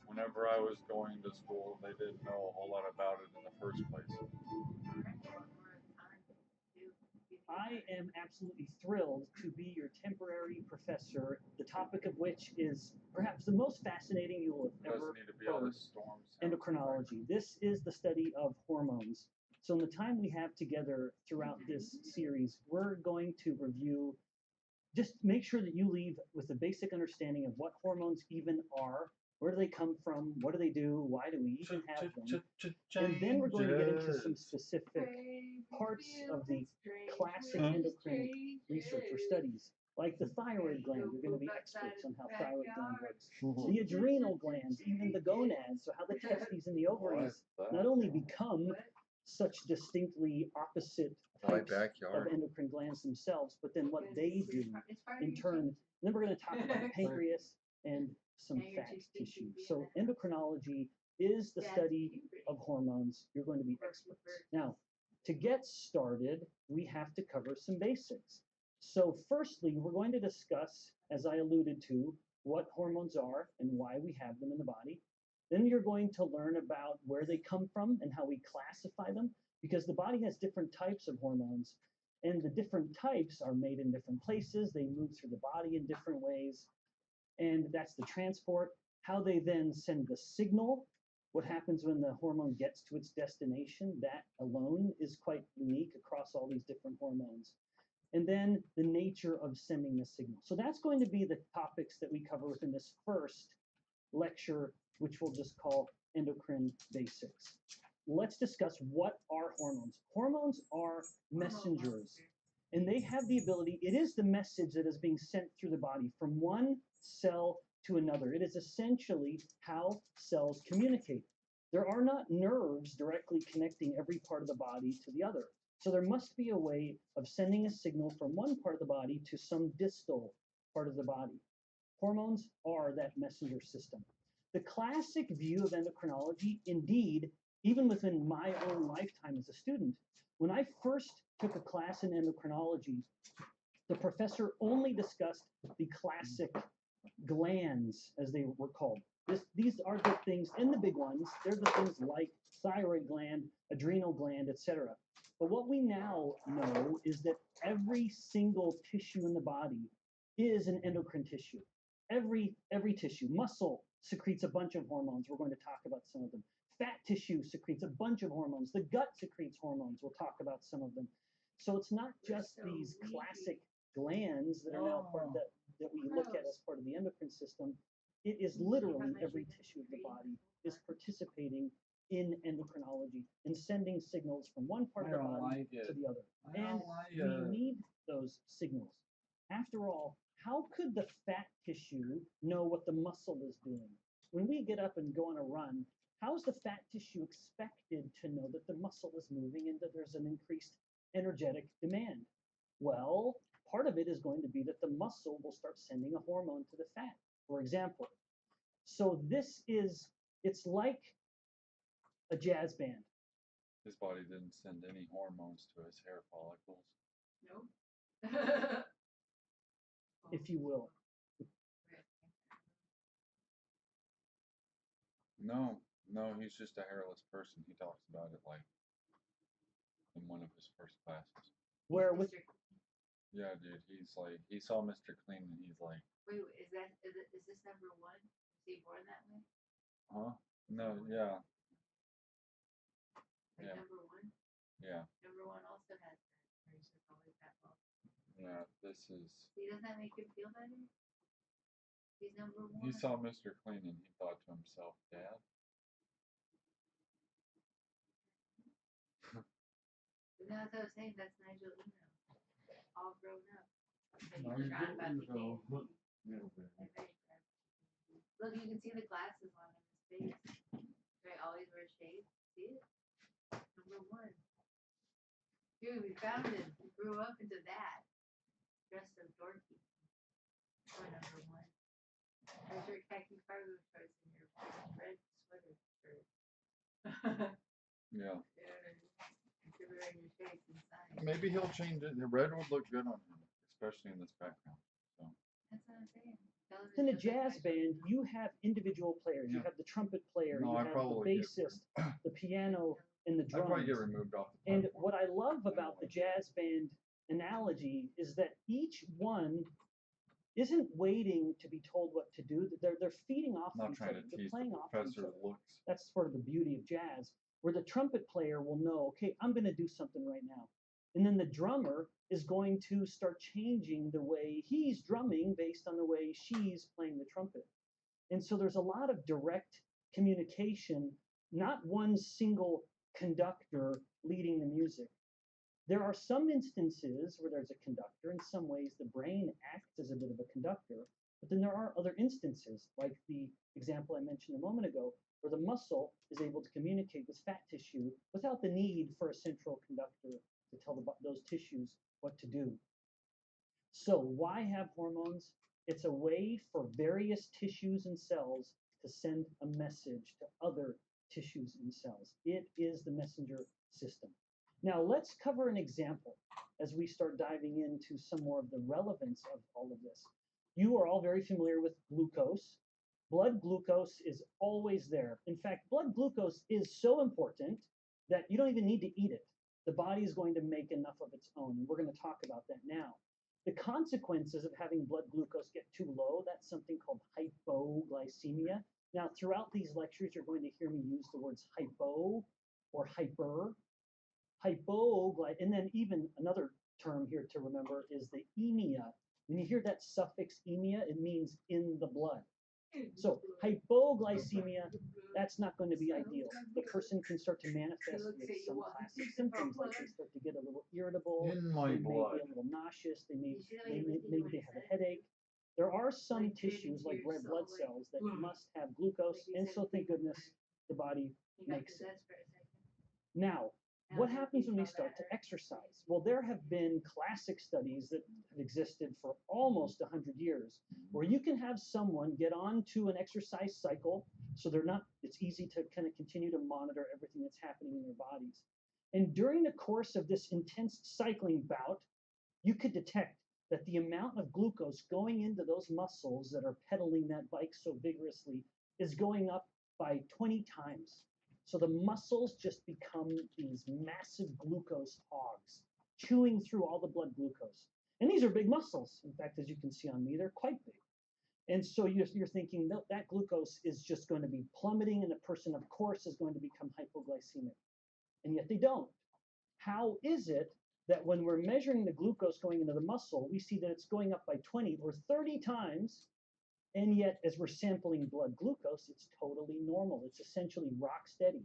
Whenever I was going to school, they didn't know a whole lot about it in the first place. I am absolutely thrilled to be your temporary professor, the topic of which is perhaps the most fascinating you will have ever heard, endocrinology. This is the study of hormones. So in the time we have together throughout this series, we're going to review, just make sure that you leave with a basic understanding of what hormones even are, where do they come from, what do they do, why do we even have them, and then we're going to get into some specific parts of the classic endocrine research or studies, like the thyroid gland. You're going to be experts on how thyroid gland works. The adrenal glands, even the gonads, so how the testes and the ovaries not only become such distinctly opposite types of endocrine glands themselves, but then what they do in turn. And then we're going to talk about the pancreas and some fat tissue. So endocrinology is the study of hormones. You're going to be experts. Now, to get started, we have to cover some basics. So firstly, we're going to discuss, as I alluded to, what hormones are and why we have them in the body. Then you're going to learn about where they come from and how we classify them, because the body has different types of hormones, and the different types are made in different places. They move through the body in different ways, and that's the transport. How they then send the signal, what happens when the hormone gets to its destination, that alone is quite unique across all these different hormones. And then the nature of sending the signal. So that's going to be the topics that we cover within this first lecture, which we'll just call endocrine basics. Let's discuss what are hormones. Hormones are messengers, and they have the ability, it is the message that is being sent through the body from one cell to another. It is essentially how cells communicate. There are not nerves directly connecting every part of the body to the other. So there must be a way of sending a signal from one part of the body to some distal part of the body. Hormones are that messenger system. The classic view of endocrinology, indeed, even within my own lifetime as a student, when I first took a class in endocrinology, the professor only discussed the classic glands, as they were called, These are the things, and the big ones, they're the things like thyroid gland, adrenal gland, etc. But what we now know is that every single tissue in the body is an endocrine tissue. Every tissue, muscle secretes a bunch of hormones. We're going to talk about some of them. Fat tissue secretes a bunch of hormones. The gut secretes hormones. We'll talk about some of them. So it's not just these classic glands that are now part of that we look at as part of the endocrine system. It is literally every tissue of the body is participating in endocrinology and sending signals from one part of the body to the other. And we need those signals. After all, how could the fat tissue know what the muscle is doing? When we get up and go on a run, how is the fat tissue expected to know that the muscle is moving and that there's an increased energetic demand? Well, part of it is going to be that the muscle will start sending a hormone to the fat, for example. So it's like a jazz band. His body didn't send any hormones to his hair follicles. Nope. If you will. No, he's just a hairless person. He talks about it like in one of his first classes. Where with Yeah, dude, he's like, he saw Mr. Clean and he's like, Wait, is this number one? Is he born that way? huh? No, yeah. Like Yeah. number one? Yeah. Number one also has that. Or he's just always that low. Yeah, this is, See, doesn't that make him feel better? He's number one. he saw Mr. Clean and he thought to himself, Dad? But now that's what I was saying, that's Nigel Eno. All grown up. So No, you he's forgot about getting the to go. game. Yeah, baby. Look, you can see the glasses on his face. Right, always wears shades. See it? Number one. Dude, we found him. He grew up into that. Dressed so dorky. Boy, number one. There's your khaki cargo shorts and your red sweater shirt. Yeah. You're wearing your shades inside. Maybe he'll change it. The red would look good on him, especially in this background. So. That's what I'm saying. in a jazz band, you have individual players. You have the trumpet player, No, you I'd have the probably get- bassist, the piano, and the I'd drums. probably get removed off the And what I love about the jazz band analogy is that each one isn't waiting to be told what to do. They're feeding off Not each trying other. to They're tease the playing off each professor's other. looks. That's sort of the beauty of jazz, where the trumpet player will know, okay, I'm going to do something right now. And then the drummer is going to start changing the way he's drumming based on the way she's playing the trumpet. And so there's a lot of direct communication, not one single conductor leading the music. There are some instances where there's a conductor. In some ways, the brain acts as a bit of a conductor. But then there are other instances, like the example I mentioned a moment ago, where the muscle is able to communicate with fat tissue without the need for a central conductor to tell those tissues what to do. So why have hormones? It's a way for various tissues and cells to send a message to other tissues and cells. It is the messenger system. Now let's cover an example as we start diving into some more of the relevance of all of this. You are all very familiar with glucose. Blood glucose is always there. In fact, blood glucose is so important that you don't even need to eat it. The body is going to make enough of its own. And we're going to talk about that now. The consequences of having blood glucose get too low, that's something called hypoglycemia. Now, throughout these lectures, you're going to hear me use the words hypo or hyper. And then even another term here to remember is the emia. When you hear that suffix emia, it means in the blood. So hypoglycemia, that's not going to be ideal. The person can start to manifest with some classic symptoms, like they start to get a little irritable, In my they may blood. be a little nauseous, maybe they have a headache. There are some tissues like red blood cells that must have glucose, and so thank goodness the body makes it. Now, what happens when we start to exercise? Well, there have been classic studies that have existed for almost 100 years, where you can have someone get onto an exercise cycle, so it's easy to kind of continue to monitor everything that's happening in their bodies. And during the course of this intense cycling bout, you could detect that the amount of glucose going into those muscles that are pedaling that bike so vigorously is going up by 20 times. So the muscles just become these massive glucose hogs, chewing through all the blood glucose. And these are big muscles. In fact, as you can see on me, they're quite big. And so you're thinking that glucose is just going to be plummeting, and the person, of course, is going to become hypoglycemic. And yet they don't. How is it that when we're measuring the glucose going into the muscle, we see that it's going up by 20 or 30 times, and yet as we're sampling blood glucose, it's totally normal. It's essentially rock steady.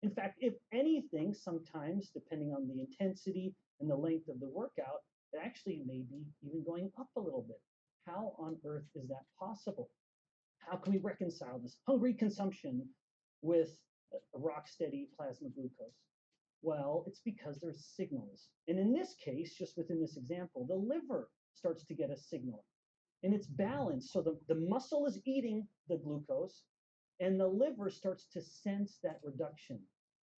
In fact, if anything, sometimes, depending on the intensity and the length of the workout, it actually may be even going up a little bit. How on earth is that possible? How can we reconcile this hungry consumption with a rock steady plasma glucose? Well, it's because there's signals. And in this case, just within this example, the liver starts to get a signal. And it's balanced. So the muscle is eating the glucose, and the liver starts to sense that reduction.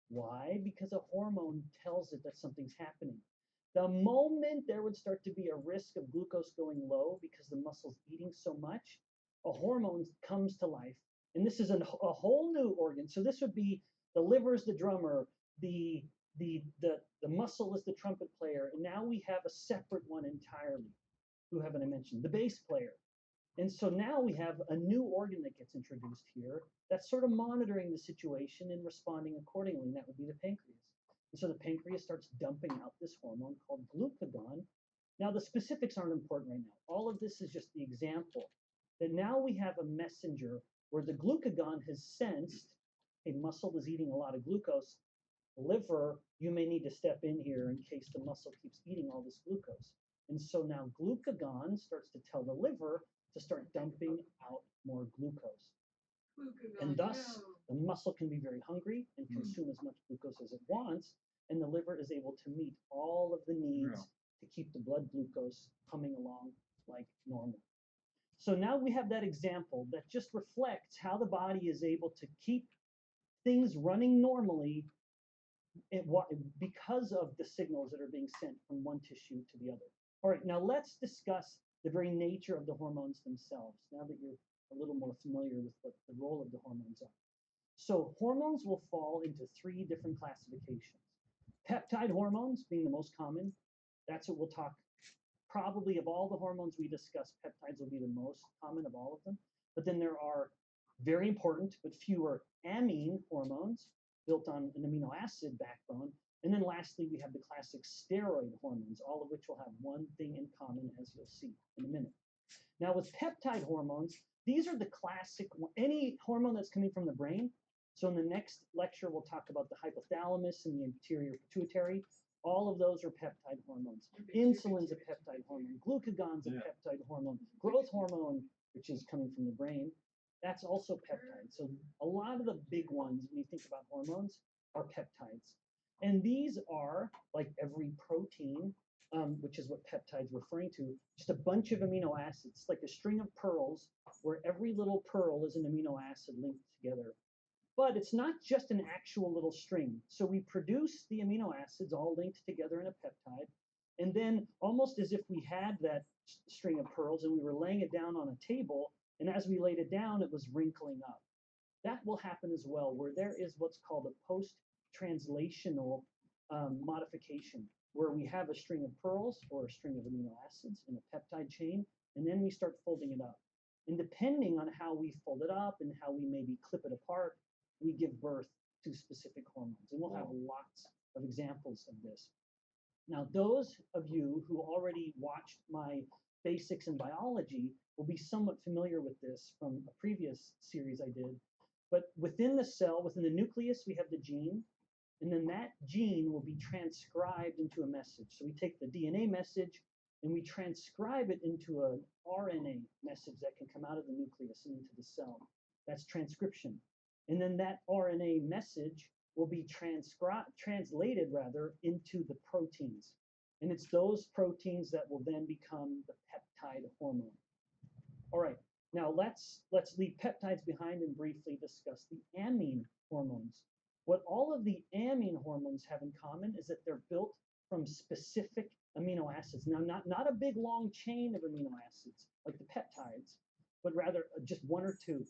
Why? Because a hormone tells it that something's happening. The moment there would start to be a risk of glucose going low because the muscle's eating so much, a hormone comes to life. And this is a whole new organ. So this would be the liver's the drummer, the muscle is the trumpet player, and now we have a separate one entirely. Who haven't I mentioned? The bass player. And so now we have a new organ that gets introduced here that's sort of monitoring the situation and responding accordingly, and that would be the pancreas. And so the pancreas starts dumping out this hormone called glucagon. Now, the specifics aren't important right now. All of this is just the example that now we have a messenger where the glucagon has sensed a muscle is eating a lot of glucose. Liver, you may need to step in here in case the muscle keeps eating all this glucose. And so now glucagon starts to tell the liver to start dumping out more glucose. And thus, the muscle can be very hungry and consume as much glucose as it wants, and the liver is able to meet all of the needs to keep the blood glucose humming along like normal. So now we have that example that just reflects how the body is able to keep things running normally because of the signals that are being sent from one tissue to the other. All right, now let's discuss the very nature of the hormones themselves, now that you're a little more familiar with what the role of the hormones are. So hormones will fall into 3 different classifications. Peptide hormones being the most common. That's what we'll talk. Probably of all the hormones we discuss, peptides will be the most common of all of them. But then there are very important but fewer amine hormones built on an amino acid backbone. And then lastly, we have the classic steroid hormones, all of which will have one thing in common, as you'll see in a minute. Now with peptide hormones, these are the classic, any hormone that's coming from the brain. So in the next lecture, we'll talk about the hypothalamus and the anterior pituitary. All of those are peptide hormones. Insulin's a peptide hormone. Glucagon's a peptide hormone. Growth hormone, which is coming from the brain, that's also peptide. So a lot of the big ones, when you think about hormones, are peptides. And these are, like every protein, which is what peptide's referring to, just a bunch of amino acids, like a string of pearls, where every little pearl is an amino acid linked together. But it's not just an actual little string. So we produce the amino acids all linked together in a peptide, and then almost as if we had that string of pearls and we were laying it down on a table, and as we laid it down, it was wrinkling up. That will happen as well, where there is what's called a post-translational modification, where we have a string of pearls or a string of amino acids in a peptide chain, and then we start folding it up. And depending on how we fold it up and how we maybe clip it apart, we give birth to specific hormones. And we'll have lots of examples of this. Now, those of you who already watched my basics in biology will be somewhat familiar with this from a previous series I did. But within the cell, within the nucleus, we have the gene, and then that gene will be transcribed into a message. So we take the DNA message and we transcribe it into an RNA message that can come out of the nucleus and into the cell. That's transcription. And then that RNA message will be translated into the proteins. And it's those proteins that will then become the peptide hormone. All right, now let's leave peptides behind and briefly discuss the amine hormones. What all of the amine hormones have in common is that they're built from specific amino acids. Now, not a big long chain of amino acids like the peptides, but rather just 1 or 2.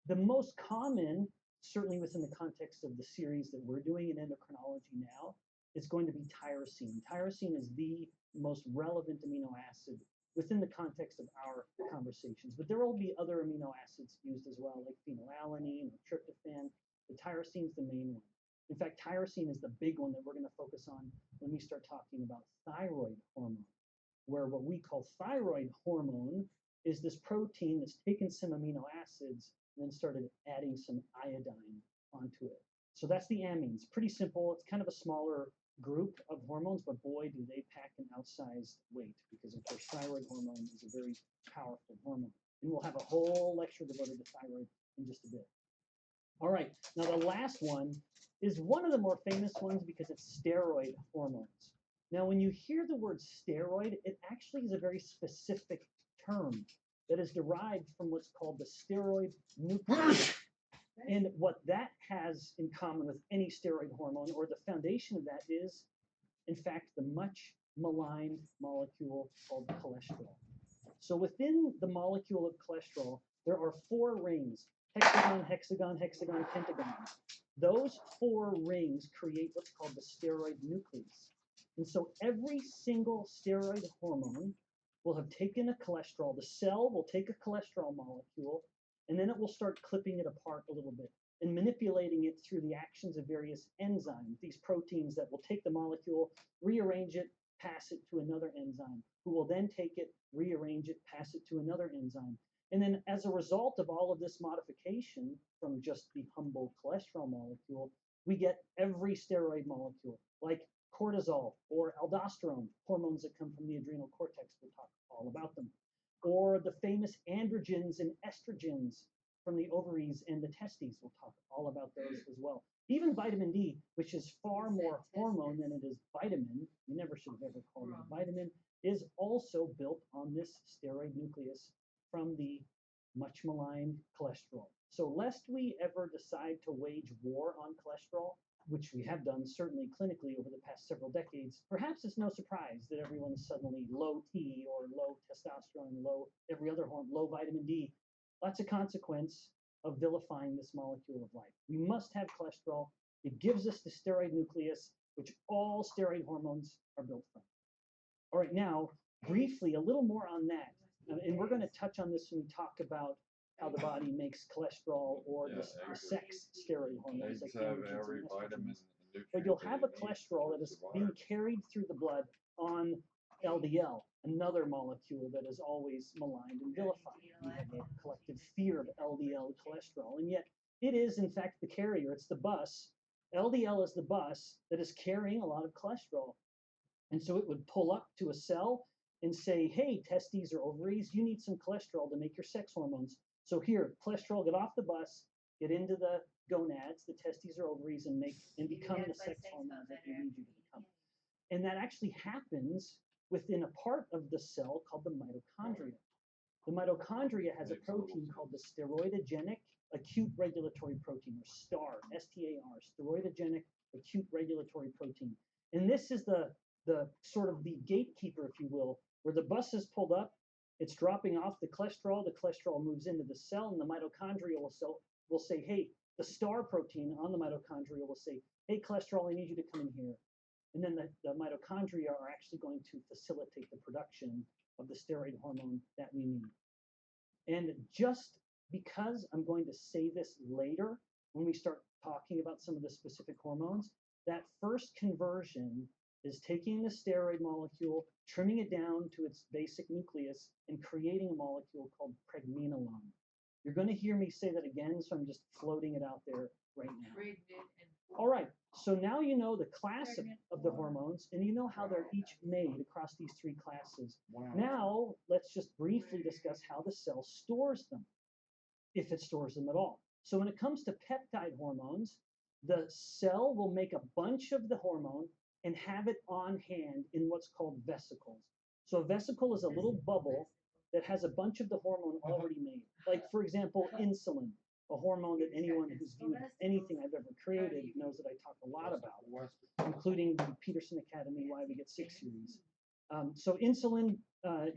The most common, certainly within the context of the series that we're doing in endocrinology now, is going to be tyrosine. Tyrosine is the most relevant amino acid within the context of our conversations. But there will be other amino acids used as well, like phenylalanine or tryptophan. The tyrosine is the main one. In fact, tyrosine is the big one that we're going to focus on when we start talking about thyroid hormone, where what we call thyroid hormone is this protein that's taken some amino acids and then started adding some iodine onto it. So that's the amines. Pretty simple. It's kind of a smaller group of hormones, but boy, do they pack an outsized weight, because of course thyroid hormone is a very powerful hormone. And we'll have a whole lecture devoted to thyroid in just a bit. All right, now the last one is one of the more famous ones because it's steroid hormones. Now, when you hear the word steroid, it actually is a very specific term that is derived from what's called the steroid nucleus. And what that has in common with any steroid hormone, or the foundation of that, is, in fact, the much maligned molecule called cholesterol. So within the molecule of cholesterol, there are 4 rings: hexagon, hexagon, hexagon, pentagon. Those 4 rings create what's called the steroid nucleus. And so every single steroid hormone will have taken a cholesterol. The cell will take a cholesterol molecule, and then it will start clipping it apart a little bit and manipulating it through the actions of various enzymes, these proteins that will take the molecule, rearrange it, pass it to another enzyme, who will then take it, rearrange it, pass it to another enzyme. And then as a result of all of this modification from just the humble cholesterol molecule, we get every steroid molecule, like cortisol or aldosterone, hormones that come from the adrenal cortex. We'll talk all about them. Or the famous androgens and estrogens from the ovaries and the testes. We'll talk all about those as well. Even vitamin D, which is far more hormone than it is vitamin, we never should have ever called it a vitamin, is also built on this steroid nucleus from the much maligned cholesterol. So lest we ever decide to wage war on cholesterol, which we have done certainly clinically over the past several decades, perhaps it's no surprise that everyone's suddenly low T or low testosterone, low every other hormone, low vitamin D. That's a consequence of vilifying this molecule of life. We must have cholesterol. It gives us the steroid nucleus, which all steroid hormones are built from. All right, now, briefly, a little more on that. And we're going to touch on this when we talk about how the body makes cholesterol or the sex steroid hormones. Like androgens and estrogens. But you'll have a cholesterol that is being carried through the blood on LDL, another molecule that is always maligned and vilified. We have a collective fear of LDL cholesterol, and yet it is, in fact, the carrier. It's the bus. LDL is the bus that is carrying a lot of cholesterol. And so it would pull up to a cell and say, hey, testes or ovaries, you need some cholesterol to make your sex hormones. So here, cholesterol, get off the bus, get into the gonads, the testes or ovaries, and become the sex hormone that we need you to become. And that actually happens within a part of the cell called the mitochondria. The mitochondria has a protein called the steroidogenic acute regulatory protein, or STAR, S-T-A-R, steroidogenic acute regulatory protein. And this is the sort of the gatekeeper, if you will, where the bus is pulled up, it's dropping off the cholesterol moves into the cell, and the mitochondria will say, hey, the STAR protein on the mitochondria will say, hey, cholesterol, I need you to come in here. And then the mitochondria are actually going to facilitate the production of the steroid hormone that we need. And just because I'm going to say this later, when we start talking about some of the specific hormones, that first conversion is taking the steroid molecule, trimming it down to its basic nucleus, and creating a molecule called pregnenolone. You're going to hear me say that again, so I'm just floating it out there right now. All right, so now you know the class of the hormones, and you know how they're each made across these 3 classes. Wow. Now, let's just briefly discuss how the cell stores them, if it stores them at all. So when it comes to peptide hormones, the cell will make a bunch of the hormone and have it on hand in what's called vesicles. So a vesicle is a little bubble that has a bunch of the hormone already made. Like, for example, insulin, a hormone that anyone who's viewed anything I've ever created knows that I talk a lot about, including the Peterson Academy Why We Get Sick series. So insulin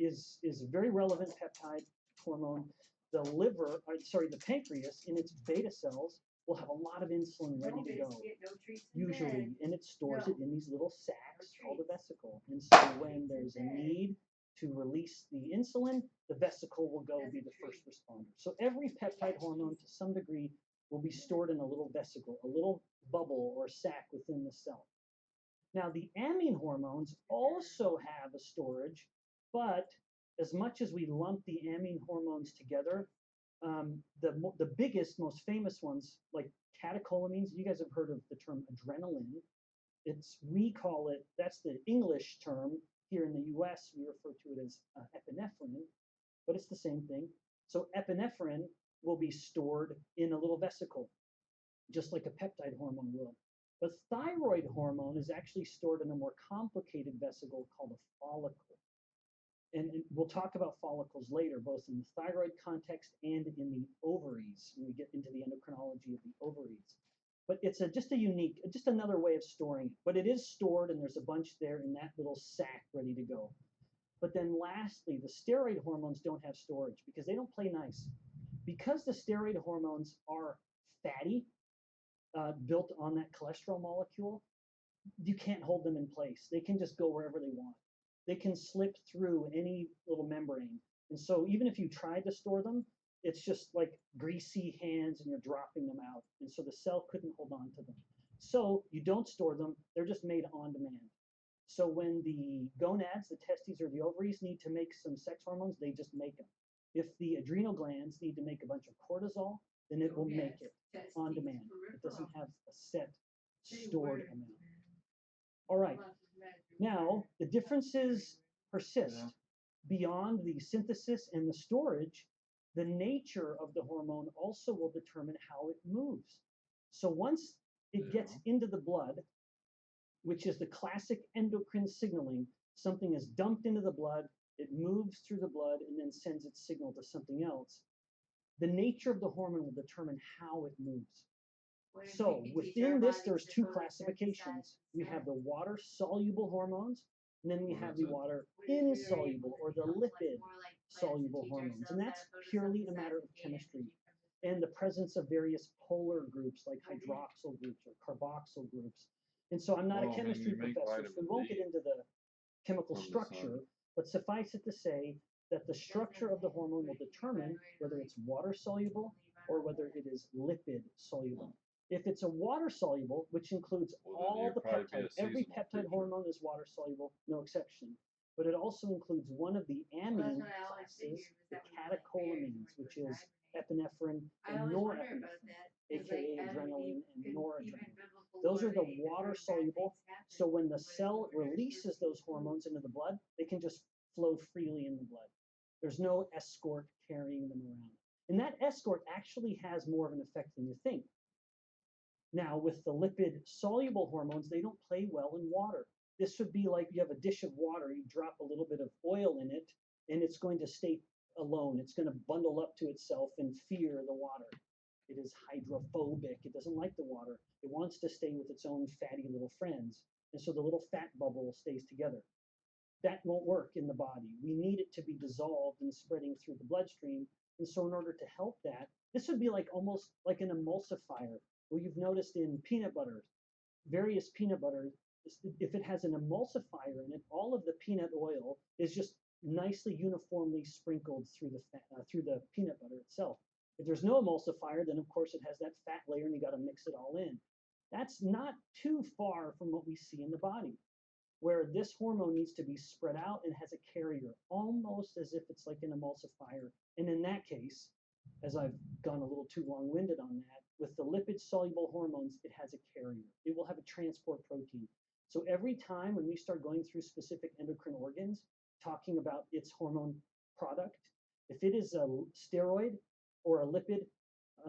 is a very relevant peptide hormone. the liver, sorry, the pancreas in its beta cells will have a lot of insulin ready to go, usually, and it stores it in these little sacs called a vesicle. And so when there's a need to release the insulin, the vesicle will go be the first responder. So every peptide hormone, to some degree, will be stored in a little vesicle, a little bubble or sac within the cell. Now, the amine hormones also have a storage, but as much as we lump the amine hormones together, the biggest, most famous ones, like catecholamines, you guys have heard of the term adrenaline. We call it, that's the English term. Here in the US, we refer to it as epinephrine, but it's the same thing. So epinephrine will be stored in a little vesicle, just like a peptide hormone will. But thyroid hormone is actually stored in a more complicated vesicle called a follicle. And we'll talk about follicles later, both in the thyroid context and in the ovaries, when we get into the endocrinology of the ovaries. But it's just another way of storing it. But it is stored, and there's a bunch there in that little sac ready to go. But then lastly, the steroid hormones don't have storage because they don't play nice. Because the steroid hormones are fatty, built on that cholesterol molecule, you can't hold them in place. They can just go wherever they want. They can slip through any little membrane. And so even if you tried to store them, it's just like greasy hands and you're dropping them out. And so the cell couldn't hold on to them. So you don't store them, they're just made on demand. So when the gonads, the testes or the ovaries need to make some sex hormones, they just make them. If the adrenal glands need to make a bunch of cortisol, then it will make it on demand. It doesn't have a set stored amount. All right. Now, the differences persist beyond the synthesis and the storage. The nature of the hormone also will determine how it moves. So once it gets into the blood, which is the classic endocrine signaling, something is dumped into the blood, it moves through the blood and then sends its signal to something else. The nature of the hormone will determine how it moves. So within this, there's two classifications. We have the water-soluble hormones, and then we have the water-insoluble or the lipid-soluble hormones. And that's purely a matter of chemistry and the presence of various polar groups like hydroxyl groups or carboxyl groups. And so I'm not a chemistry professor, so we won't get into the chemical structure, but suffice it to say that the structure of the hormone will determine whether it's water-soluble or whether it is lipid-soluble. If it's a water-soluble, which includes all the peptides, every peptide hormone is water-soluble, no exception. But it also includes one of the amine classes, the catecholamines, which is epinephrine and norepinephrine, aka adrenaline and noradrenaline. Those are the water-soluble, so when the cell releases those hormones into the blood, they can just flow freely in the blood. There's no escort carrying them around. And that escort actually has more of an effect than you think. Now, with the lipid-soluble hormones, they don't play well in water. This would be like you have a dish of water, you drop a little bit of oil in it, and it's going to stay alone. It's going to bundle up to itself and fear the water. It is hydrophobic. It doesn't like the water. It wants to stay with its own fatty little friends. And so the little fat bubble stays together. That won't work in the body. We need it to be dissolved and spreading through the bloodstream. And so in order to help that, this would be like almost like an emulsifier. Well, you've noticed in peanut butter, various peanut butter, if it has an emulsifier in it, all of the peanut oil is just nicely uniformly sprinkled through the peanut butter itself. If there's no emulsifier, then of course it has that fat layer and you got to mix it all in. That's not too far from what we see in the body, where this hormone needs to be spread out and has a carrier, almost as if it's like an emulsifier. And in that case, as I've gone a little too long-winded on that, with the lipid-soluble hormones, it has a carrier. It will have a transport protein. So every time when we start going through specific endocrine organs, talking about its hormone product, if it is a steroid or a lipid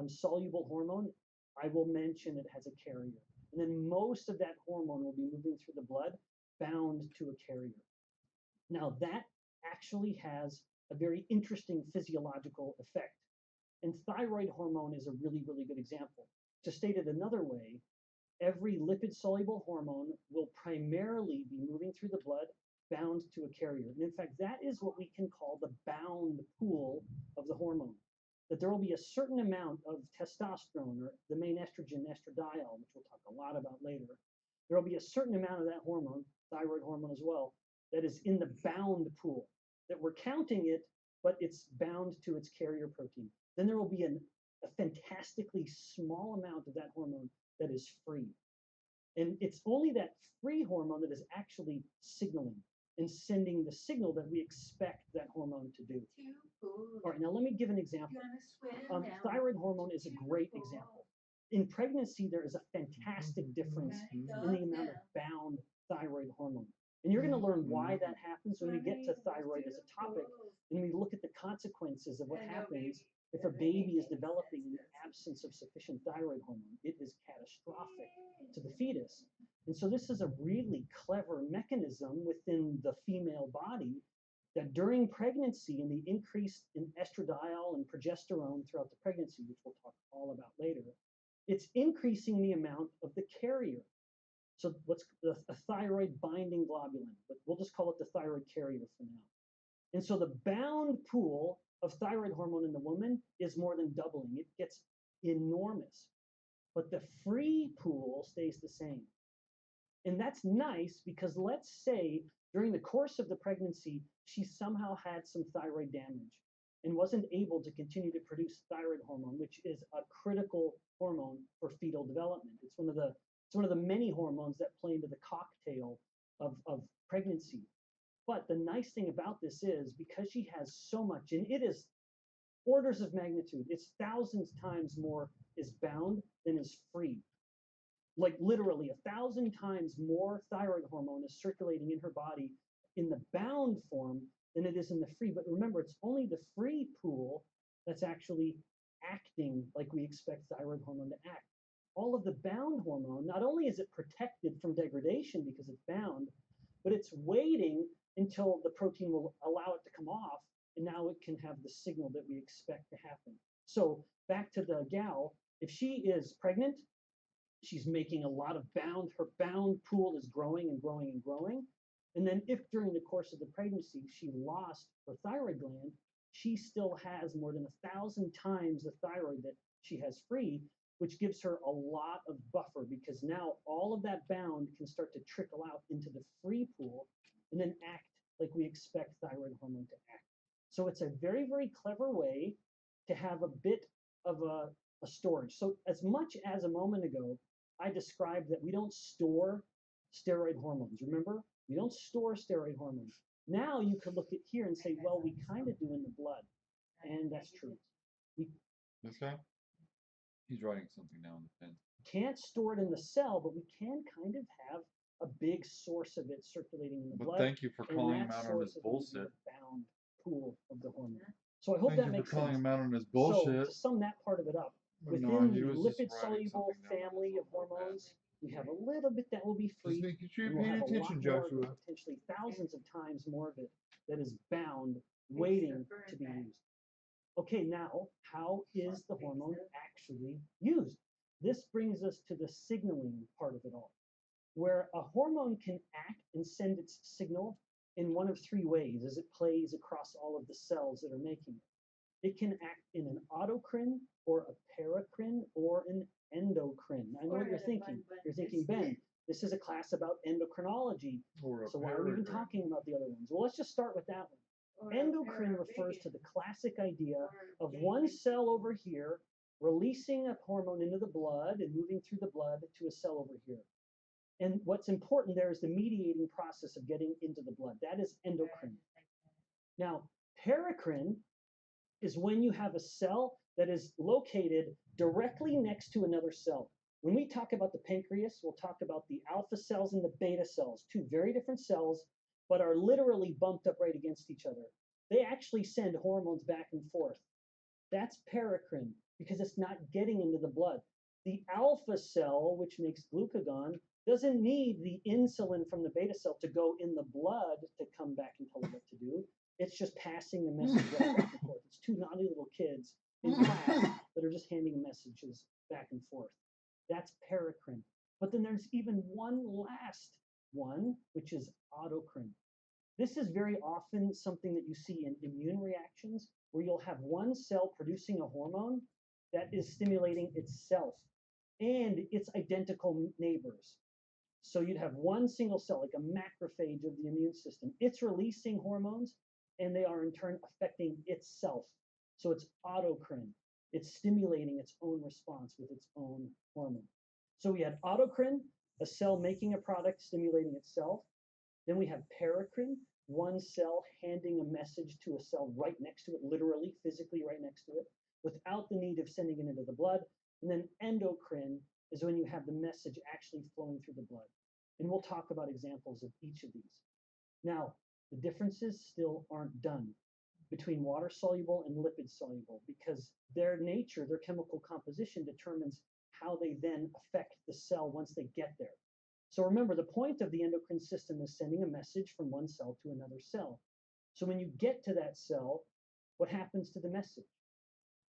soluble hormone, I will mention it has a carrier. And then most of that hormone will be moving through the blood bound to a carrier. Now that actually has a very interesting physiological effect. And thyroid hormone is a really, really good example. To state it another way, every lipid-soluble hormone will primarily be moving through the blood bound to a carrier. And in fact, that is what we can call the bound pool of the hormone. that there will be a certain amount of testosterone, or the main estrogen, estradiol, which we'll talk a lot about later. There will be a certain amount of that hormone, thyroid hormone as well, that is in the bound pool, that we're counting it, but it's bound to its carrier protein. Then there will be a fantastically small amount of that hormone that is free. And it's only that free hormone that is actually signaling and sending the signal that we expect that hormone to do. All right, now let me give an example. Thyroid hormone is a great example. In pregnancy, there is a fantastic difference in the amount of bound thyroid hormone. And you're going to learn why that happens when we get to thyroid as a topic, and we look at the consequences of what happens if a baby is developing in the absence of sufficient thyroid hormone. It is catastrophic to the fetus. And so this is a really clever mechanism within the female body that during pregnancy and the increase in estradiol and progesterone throughout the pregnancy, which we'll talk all about later, it's increasing the amount of the carrier. So what's a thyroid binding globulin, but we'll just call it the thyroid carrier for now. And so the bound pool of thyroid hormone in the woman is more than doubling. It gets enormous, but the free pool stays the same. And that's nice because let's say during the course of the pregnancy, she somehow had some thyroid damage and wasn't able to continue to produce thyroid hormone, which is a critical hormone for fetal development. It's one of the many hormones that play into the cocktail of pregnancy. But the nice thing about this is because she has so much, and it is orders of magnitude, it's thousands times more is bound than is free. Like literally 1,000 times more thyroid hormone is circulating in her body in the bound form than it is in the free. But remember, it's only the free pool that's actually acting like we expect thyroid hormone to act. All of the bound hormone, not only is it protected from degradation because it's bound, but it's waiting until the protein will allow it to come off, and now it can have the signal that we expect to happen. So back to the gal, if she is pregnant, she's making a lot of bound, her bound pool is growing and growing and growing. And then if during the course of the pregnancy she lost her thyroid gland, she still has more than 1,000 times the thyroid that she has free, which gives her a lot of buffer because now all of that bound can start to trickle out into the free pool and then act like we expect thyroid hormone to act. So it's a very, very clever way to have a bit of a storage. So as much as a moment ago, I described that we don't store steroid hormones. Remember, we don't store steroid hormones. Now you could look at here and say, well, we kind of do in the blood. And that's true. This guy? He's writing something down in the pen. Can't store it in the cell, but we can kind of have a big source of it circulating in the blood. But thank you for calling him out on his bullshit. Bound pool of the hormone. So I hope that makes sense. Thank you for calling him out on his bullshit. So to sum that part of it up, within the lipid-soluble family of hormones, we have a little bit that will be free. Just making sure and you're we'll paying have a lot attention, more, Joshua. potentially thousands of times more of it that is bound, waiting to be used. Okay, now, how is the hormone actually used? This brings us to the signaling part of it all, where a hormone can act and send its signal in one of three ways as it plays across all of the cells that are making it. It can act in an autocrine or a paracrine or an endocrine. I know what you're thinking. You're thinking, Ben, this is a class about endocrinology. So why are we even talking about the other ones? Well, let's just start with that one. Endocrine refers to the classic idea of one cell over here releasing a hormone into the blood and moving through the blood to a cell over here. And what's important there is the mediating process of getting into the blood. That is endocrine. Now, paracrine is when you have a cell that is located directly next to another cell. When we talk about the pancreas, we'll talk about the alpha cells and the beta cells, two very different cells, but are literally bumped up right against each other. They actually send hormones back and forth. That's paracrine because it's not getting into the blood. The alpha cell, which makes glucagon, doesn't need the insulin from the beta cell to go in the blood to come back and tell it what to do. It's just passing the message right back and forth. It's two naughty little kids in class that are just handing messages back and forth. That's paracrine. But then there's even one last one, which is autocrine. This is very often something that you see in immune reactions where you'll have one cell producing a hormone that is stimulating itself and its identical neighbors. So you'd have one single cell, like a macrophage of the immune system. It's releasing hormones, and they are in turn affecting itself. So it's autocrine. It's stimulating its own response with its own hormone. So we had autocrine, a cell making a product stimulating itself. Then we have paracrine, one cell handing a message to a cell right next to it, literally, physically right next to it, without the need of sending it into the blood. And then endocrine is when you have the message actually flowing through the blood. And we'll talk about examples of each of these. Now, the differences still aren't done between water soluble and lipid soluble because their nature, their chemical composition determines how they then affect the cell once they get there. So remember, the point of the endocrine system is sending a message from one cell to another cell. So when you get to that cell, what happens to the message?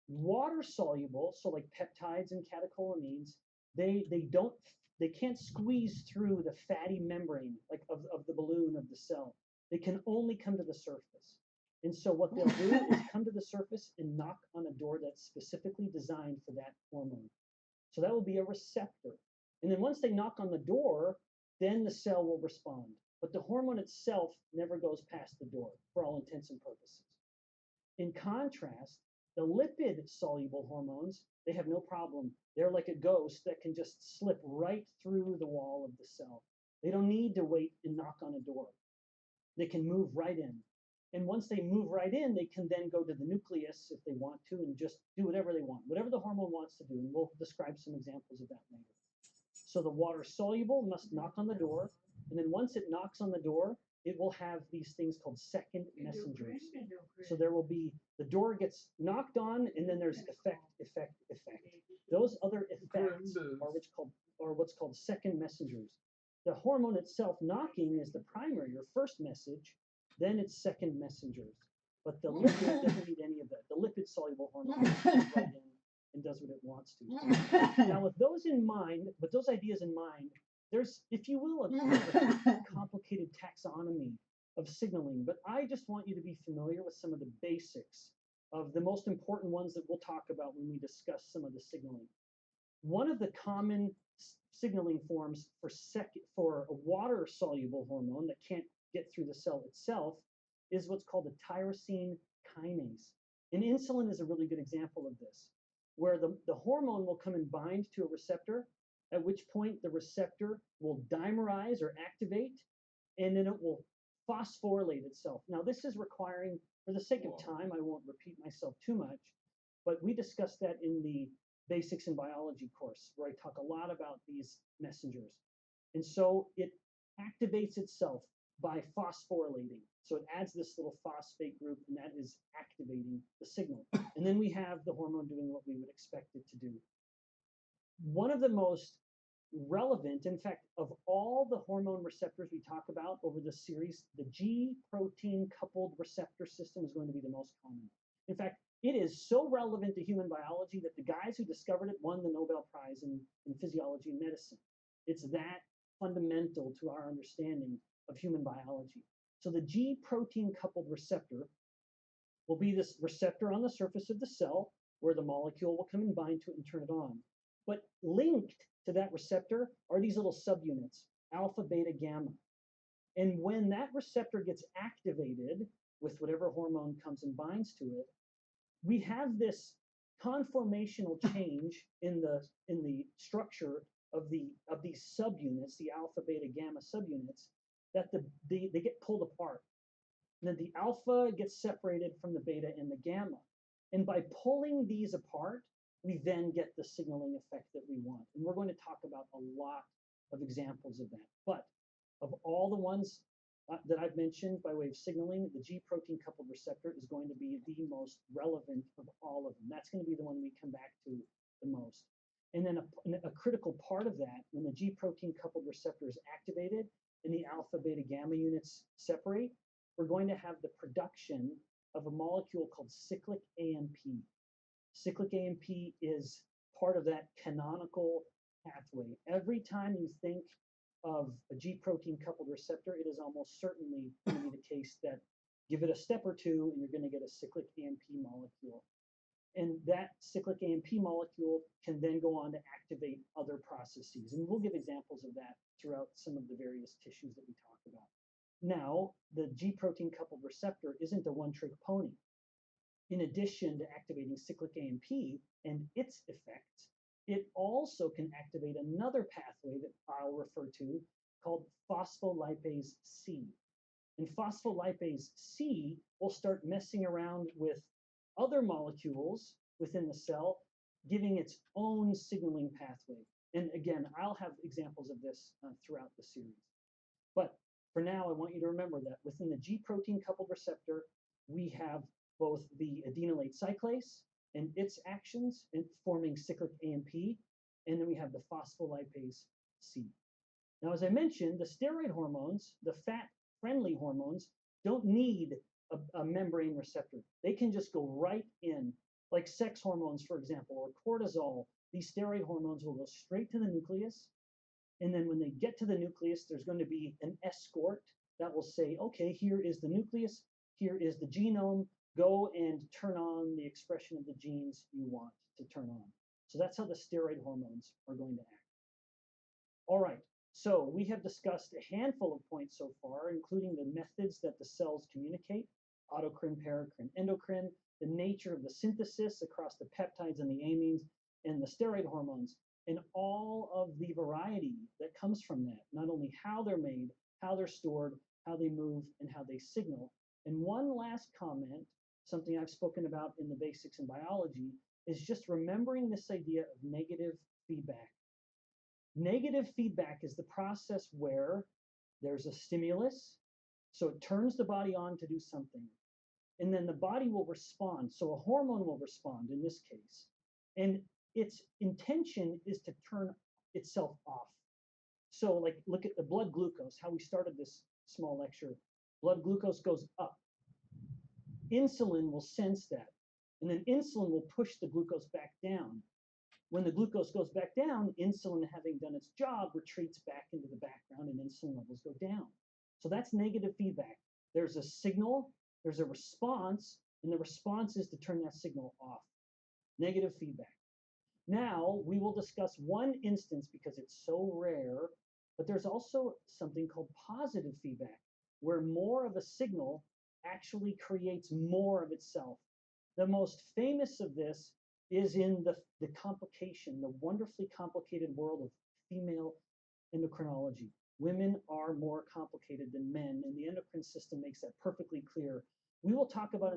Water soluble, so like peptides and catecholamines, they can't squeeze through the fatty membrane like of the balloon of the cell. They can only come to the surface. And so what they'll do is come to the surface and knock on a door that's specifically designed for that hormone. So that will be a receptor. And then once they knock on the door, then the cell will respond. But the hormone itself never goes past the door for all intents and purposes. In contrast, the lipid-soluble hormones, they have no problem. They're like a ghost that can just slip right through the wall of the cell. They don't need to wait and knock on a door. They can move right in. And once they move right in, they can then go to the nucleus if they want to and just do whatever they want, whatever the hormone wants to do. And we'll describe some examples of that later. So the water soluble must knock on the door. And then once it knocks on the door, it will have these things called second messengers. So there will be, the door gets knocked on, and then there's effect. Those other effects are what's called second messengers. The hormone itself knocking is the primary or first message, then it's second messengers. But the lipid doesn't need any of that. The lipid-soluble hormone goes right in and does what it wants to. Now, with those in mind, with those ideas in mind, there's, if you will, a complicated taxonomy of signaling, but I just want you to be familiar with some of the basics of the most important ones that we'll talk about when we discuss some of the signaling. One of the common signaling forms for a water-soluble hormone that can't get through the cell itself is what's called a tyrosine kinase. And insulin is a really good example of this, where the hormone will come and bind to a receptor, at which point the receptor will dimerize or activate, and then it will phosphorylate itself. Now, this is requiring, for the sake of time, I won't repeat myself too much, but we discussed that in the Basics in Biology course, where I talk a lot about these messengers. And so it activates itself by phosphorylating. So it adds this little phosphate group, and that is activating the signal. And then we have the hormone doing what we would expect it to do. One of the most relevant, in fact, of all the hormone receptors we talk about over this series, the G protein coupled receptor system is going to be the most common. In fact, it is so relevant to human biology that the guys who discovered it won the Nobel Prize in physiology and medicine. It's that fundamental to our understanding of human biology. So the G protein coupled receptor will be this receptor on the surface of the cell where the molecule will come and bind to it and turn it on. But linked to that receptor are these little subunits, alpha, beta, gamma. And when that receptor gets activated with whatever hormone comes and binds to it, we have this conformational change in the structure of these subunits, the alpha, beta, gamma subunits, that they get pulled apart. And then the alpha gets separated from the beta and the gamma. And by pulling these apart, we then get the signaling effect that we want. And we're going to talk about a lot of examples of that. But of all the ones that I've mentioned by way of signaling, the G protein coupled receptor is going to be the most relevant of all of them. That's going to be the one we come back to the most. And then a critical part of that, when the G protein coupled receptor is activated and the alpha, beta, gamma units separate, we're going to have the production of a molecule called cyclic AMP. Cyclic AMP is part of that canonical pathway. Every time you think of a G protein coupled receptor, it is almost certainly going to be the case that Give it a step or two, and you're going to get a cyclic AMP molecule. And that cyclic AMP molecule can then go on to activate other processes. And we'll give examples of that throughout some of the various tissues that we talk about. Now, the G protein coupled receptor isn't a one-trick pony. In addition to activating cyclic AMP and its effects, it also can activate another pathway that I'll refer to called phospholipase C. And phospholipase C will start messing around with other molecules within the cell, giving its own signaling pathway. And again, I'll have examples of this throughout the series. But for now, I want you to remember that within the G protein coupled receptor, we have both the adenylate cyclase and its actions in forming cyclic AMP, and then we have the phospholipase C. Now, as I mentioned, the steroid hormones, the fat-friendly hormones, don't need a membrane receptor. They can just go right in, like sex hormones, for example, or cortisol. These steroid hormones will go straight to the nucleus. And then when they get to the nucleus, there's going to be an escort that will say, okay, here is the nucleus, here is the genome, go and turn on the expression of the genes you want to turn on. So that's how the steroid hormones are going to act. All right, so we have discussed a handful of points so far, including the methods that the cells communicate, autocrine, paracrine, endocrine, the nature of the synthesis across the peptides and the amines, and the steroid hormones, and all of the variety that comes from that, not only how they're made, how they're stored, how they move, and how they signal. And one last comment, something I've spoken about in the basics in biology, is just remembering this idea of negative feedback. Negative feedback is the process where there's a stimulus, so it turns the body on to do something, and then the body will respond. So a hormone will respond in this case, and its intention is to turn itself off. So like, look at the blood glucose, how we started this small lecture. Blood glucose goes up. Insulin will sense that, and then insulin will push the glucose back down. When the glucose goes back down, insulin, having done its job, retreats back into the background and insulin levels go down. So that's negative feedback. There's a signal, there's a response, and the response is to turn that signal off. Negative feedback. Now, we will discuss one instance because it's so rare, but there's also something called positive feedback, where more of a signal actually creates more of itself. The most famous of this is in the complication, the wonderfully complicated world of female endocrinology. Women are more complicated than men, and the endocrine system makes that perfectly clear. We will talk about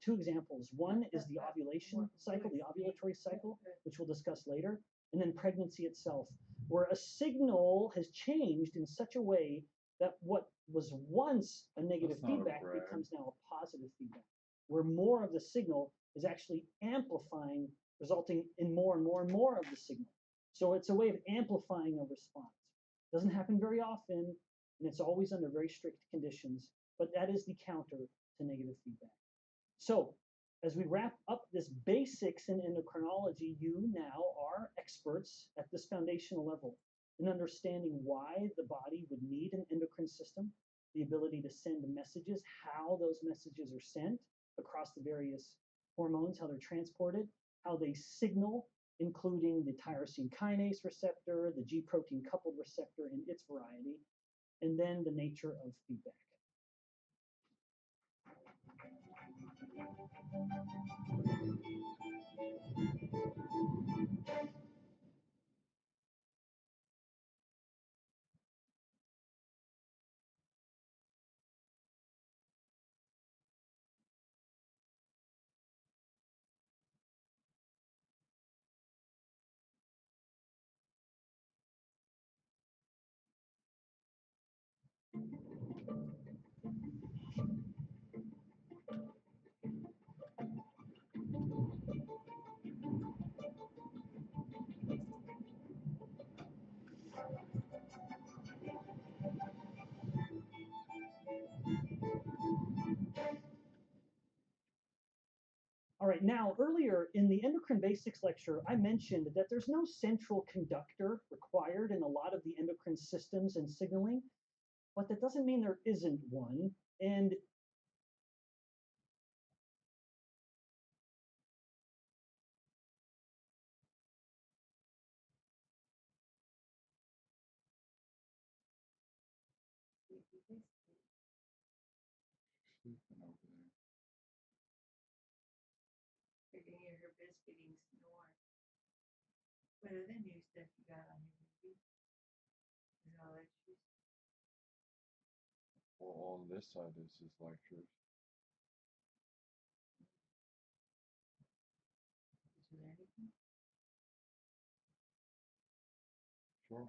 two examples. One is the ovulation cycle, the ovulatory cycle, which we'll discuss later, and then pregnancy itself, where a signal has changed in such a way that what was once a negative feedback becomes now a positive feedback, where more of the signal is actually amplifying, resulting in more and more and more of the signal. So it's a way of amplifying a response. Doesn't happen very often, and it's always under very strict conditions, but that is the counter to negative feedback. So as we wrap up this basics in endocrinology, you now are experts at this foundational level in understanding why the body would need an endocrine system, the ability to send messages, how those messages are sent across the various hormones, how they're transported, how they signal, including the tyrosine kinase receptor, the G protein coupled receptor and its variety, and then the nature of feedback. All right, now earlier in the endocrine basics lecture, I mentioned that there's no central conductor required in a lot of the endocrine systems and signaling, but that doesn't mean there isn't one. And Sleeping over there. I can hear her biscuiting snore. What other new stuff you got on your movie? Is all extras? Well, all this side is his lectures. Did you learn anything? Sure.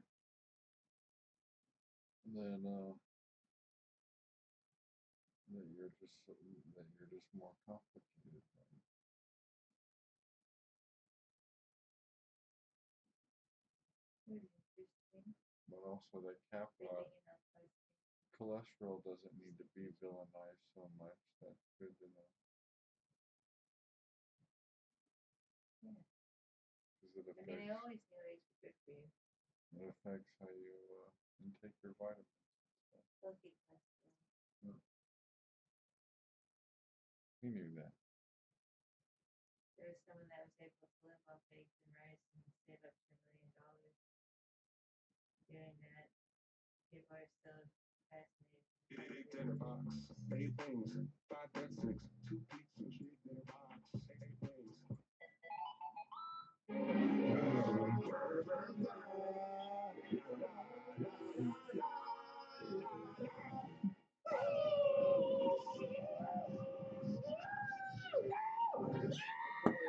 And then that you're just more complicated. But also they cap cholesterol doesn't need to be villainized so much. That's good to know. Yeah. Because it I mean, I always knew eggs were good for you. it affects how you intake your vitamins. Healthy cholesterol. He knew that. There was someone that was able to live off eggs and rice and save up to $1 million doing that. People are still fascinated. Dinner box, 8 wings, 5 breadsticks, 2 pizzas, dinner box, 8 wings.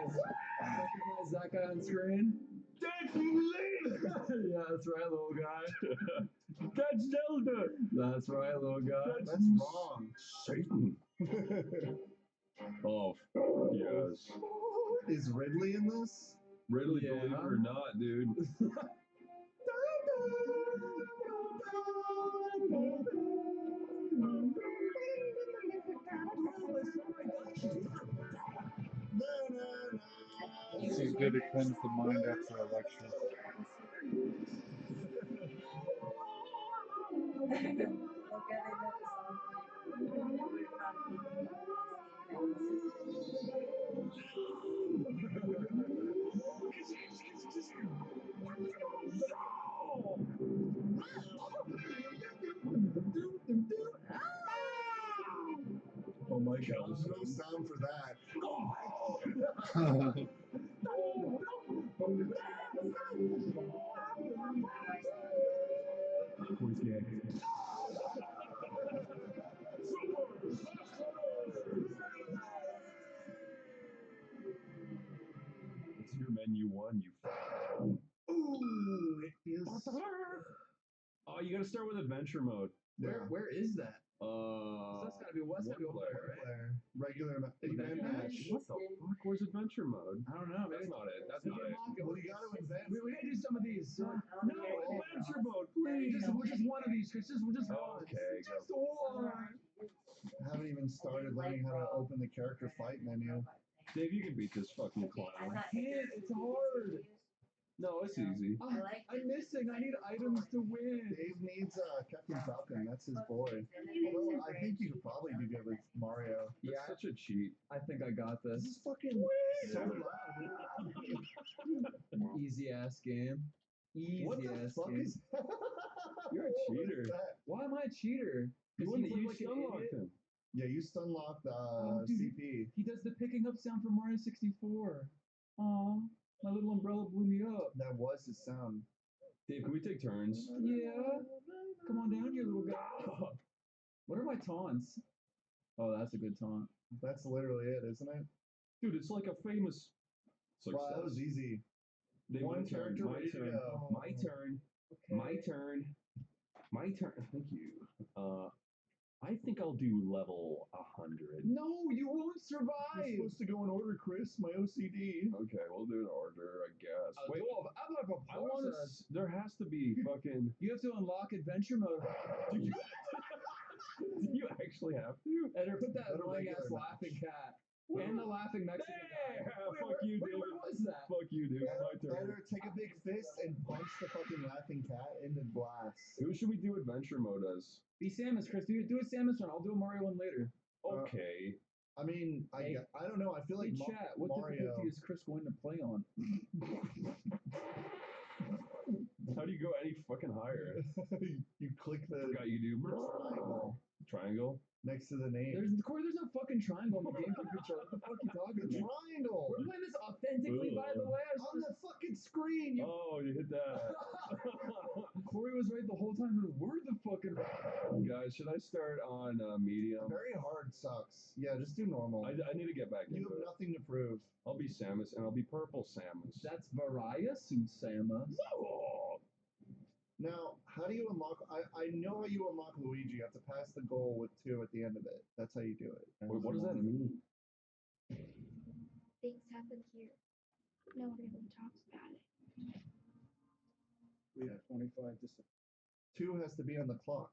Recognize that guy on screen? That's yeah, that's right, little guy. That's Zelda. That's right, little guy. That's wrong. Satan. Oh, yes. Is Ridley in this? Ridley, believe it or not, dude. So good it cleanses the mind after a lecture. Oh my god. There's no sound for that. It's your menu one, you Ooh, it feels. Oh, you gotta start with adventure mode. Where is that? So that's gotta be West one player, right? Regular event match. What the fuck? Where's adventure mode? I don't know. That's not it. That's not it. Well, you gotta invent. We gotta do some of these. So, No, adventure mode, please. just one of these, Chris. Just one. Okay, Just one. I haven't even started learning how to open the character fight menu. Dave, you can beat this fucking clown. I can't. It's hard. No, it's easy. I'm missing. I need items to win. Dave needs Captain Falcon. That's his boy. Although I think you could probably do good with Mario. That's such a cheat. I think I got this. This is fucking so loud. Easy ass game. Easy What the ass fuck game. is that? You're a cheater. Why am I a cheater? You Because wouldn't use unlocked him. Yeah, you stunlocked dude. CP. He does the picking up sound from Mario 64. Aw, my little umbrella blew me up. That was his sound. Dave, can we take turns? Yeah. Come on down here, little guy. What are my taunts? Oh, that's a good taunt. That's literally it, isn't it? Dude, it's like a famous success. Wow, that was easy. Dave, One my turn. character My ready to turn. go. My turn. Okay. My turn. My turn. Thank you. I think I'll do level 100. No, you won't You're survive. supposed to go in order, Chris. My OCD. Okay, we'll do an order, I guess. Wait, I'm like a I want to. There has to be fucking. You have to unlock adventure mode. Do you? Do you actually have to? And put that Go to annoying ass regular laughing cat. And the laughing Mexican guy. Fuck you, dude. Where was that? Fuck you, dude. My turn. Better take a big fist and punch the fucking laughing cat in the glass. Who should we do adventure mode as? Be Samus, Chris. Do a Samus one. I'll do a Mario one later. Okay. I mean, Hey, I don't know. I feel like Hey, chat, what Mario. difficulty is Chris going to play on? How do you go any fucking higher? You click the Forgot you do triangle triangle. next to the name. Corey, there's no fucking triangle in the GameCube controller. What the fuck are you talking The about? triangle. We're playing this authentically, by the way. I On the fucking screen. You Oh, you hit that. Corey was right the whole time, and we're the fucking. Guys, should I start on medium? very hard sucks. Yeah, just do normal. I need to get back You into have it. nothing to prove. I'll be Samus, and I'll be purple Samus. That's Varaya suit Samus. Now, how do you unlock? I know how you unlock Luigi. You have to pass the goal with 2 at the end of it. That's how you do it. Wait, what does that mean? Things happen here. No one ever talks about it. We have 25 to 2 has to be on the clock.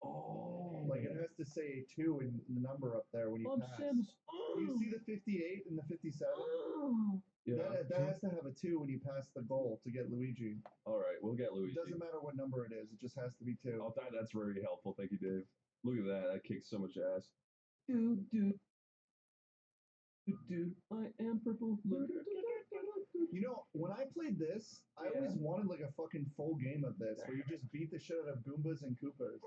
Oh. Like it has to say 2 in the number up there when you pass. Samus. You see the 58 and the 57? Yeah. That has to have a 2 when you pass the goal to get Luigi. All right, we'll get Luigi. It doesn't matter what number it is. It just has to be 2. Oh, that's very helpful. Thank you, Dave. Look at that. That kicks so much ass. Do do. Do I am purple. You know, when I played this, I always wanted like a fucking full game of this where you just beat the shit out of Goombas and Koopas.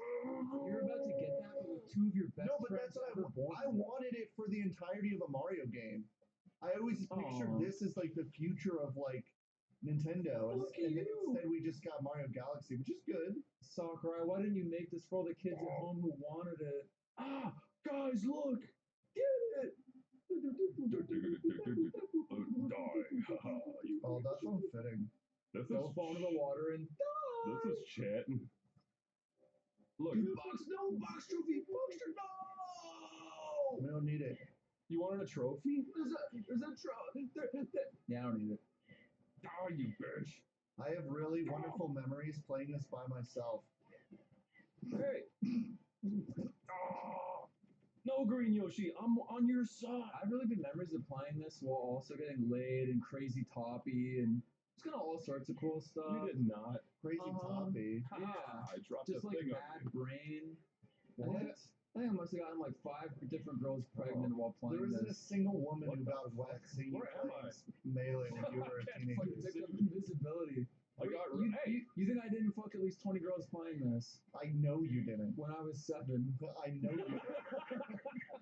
You're about to get that with 2 of your best No, but friends that's what ever born. I wanted it for the entirety of a Mario game. I always pictured Aw. this as like the future of like Nintendo, and, Look at and then you. instead we just got Mario Galaxy, which is good. Sakurai, why didn't you make this for all the kids at home who wanted it? Ah, guys, look! Get it! Oh, that's unfitting. This Don't is fall into the water and die! this is chatting. Look, Box, no! Box trophy! Box trophy! No! We don't need it. you wanted a trophy? There's a trophy! Yeah, I don't need it. Oh, you bitch. I have really wonderful memories playing this by myself. Hey. Ah. No, Green Yoshi, I'm on your side. I have really good memories of playing this while also getting laid and crazy toppy and just kind of all sorts of cool stuff. You did not. Crazy toppy. Yeah. I dropped Just the like thing mad brain. What? I think I must have gotten like 5 different girls pregnant while playing There isn't a this. single woman What who the got wet seeing you Where am I? playing Melee when you were a Fucking teenager. picked up invisibility. I got You think I didn't fuck at least 20 girls playing this I know you didn't. when I was 7? I know you didn't.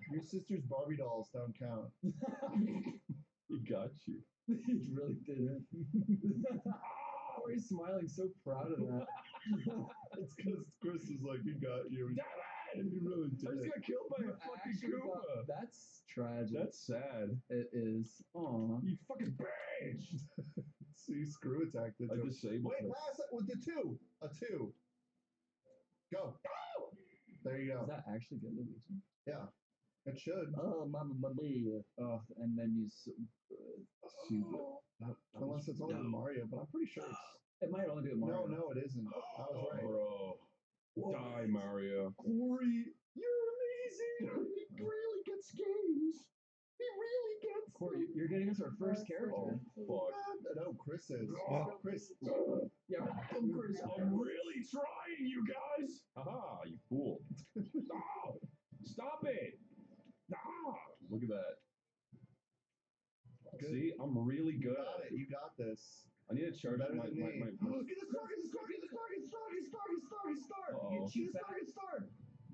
Your sister's Barbie dolls don't count. He got you. He really didn't. Corey's smiling so proud of that. It's because Chris is like, he got you. And he really I just did. got killed by a You fucking actually got- Koopa. That's tragic. That's sad. It is. Aw. You fucking bitch. So you screw attacked it. I disabled Wait, it. pass it with the 2. A 2. Go. There you Does go. that actually get Luigi? Yeah. It should. Oh, Mamma Mia. Oh, and then you so good. Super. Unless it's only Mario, but I'm pretty sure it's. It might only be a Mario. No, it isn't. I was right. Bro. Die, Mario. Corey, you're amazing. He really gets games. He really gets. Corey, you're getting us our first character. Fuck. No, Chris is. Chris. Yeah, Chris, I'm really trying, you guys. Haha, you fool. Stop. Stop it. Ah, look at that. Good. See, I'm really You good. got it. You got this. I need to charge Better my, than my, me. my, Get the star, get the star, get the star, get the star, get the star, get the star, get the star. Uh-oh. Get the star, get the star.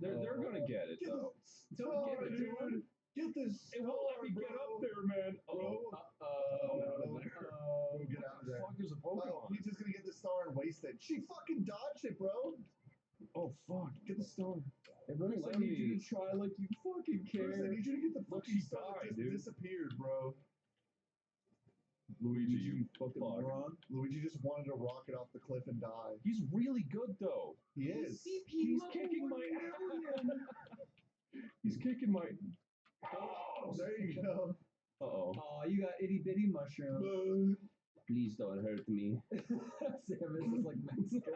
They're gonna get it Get though. the star, dude. Get this. It won't let me get up there, man. Bro. Uh-oh. Get out of there. Fuck is a Oh, Pokemon? he's just gonna get the star and waste it. She fucking dodged it, bro. Oh fuck! Get the star. It won't Chris, let you to try like you fucking Chris, I care. need you to get the Look, fucking she star that died, just dude. disappeared, bro. Luigi, you fucking fuck. moron. Luigi just wanted to rocket off the cliff and die. He's really good though. He is. He's kicking my ass. He's kicking my. Oh, There you go. Uh-oh. Oh, you got itty bitty mushroom. Please don't hurt me. Samus is like Mexican.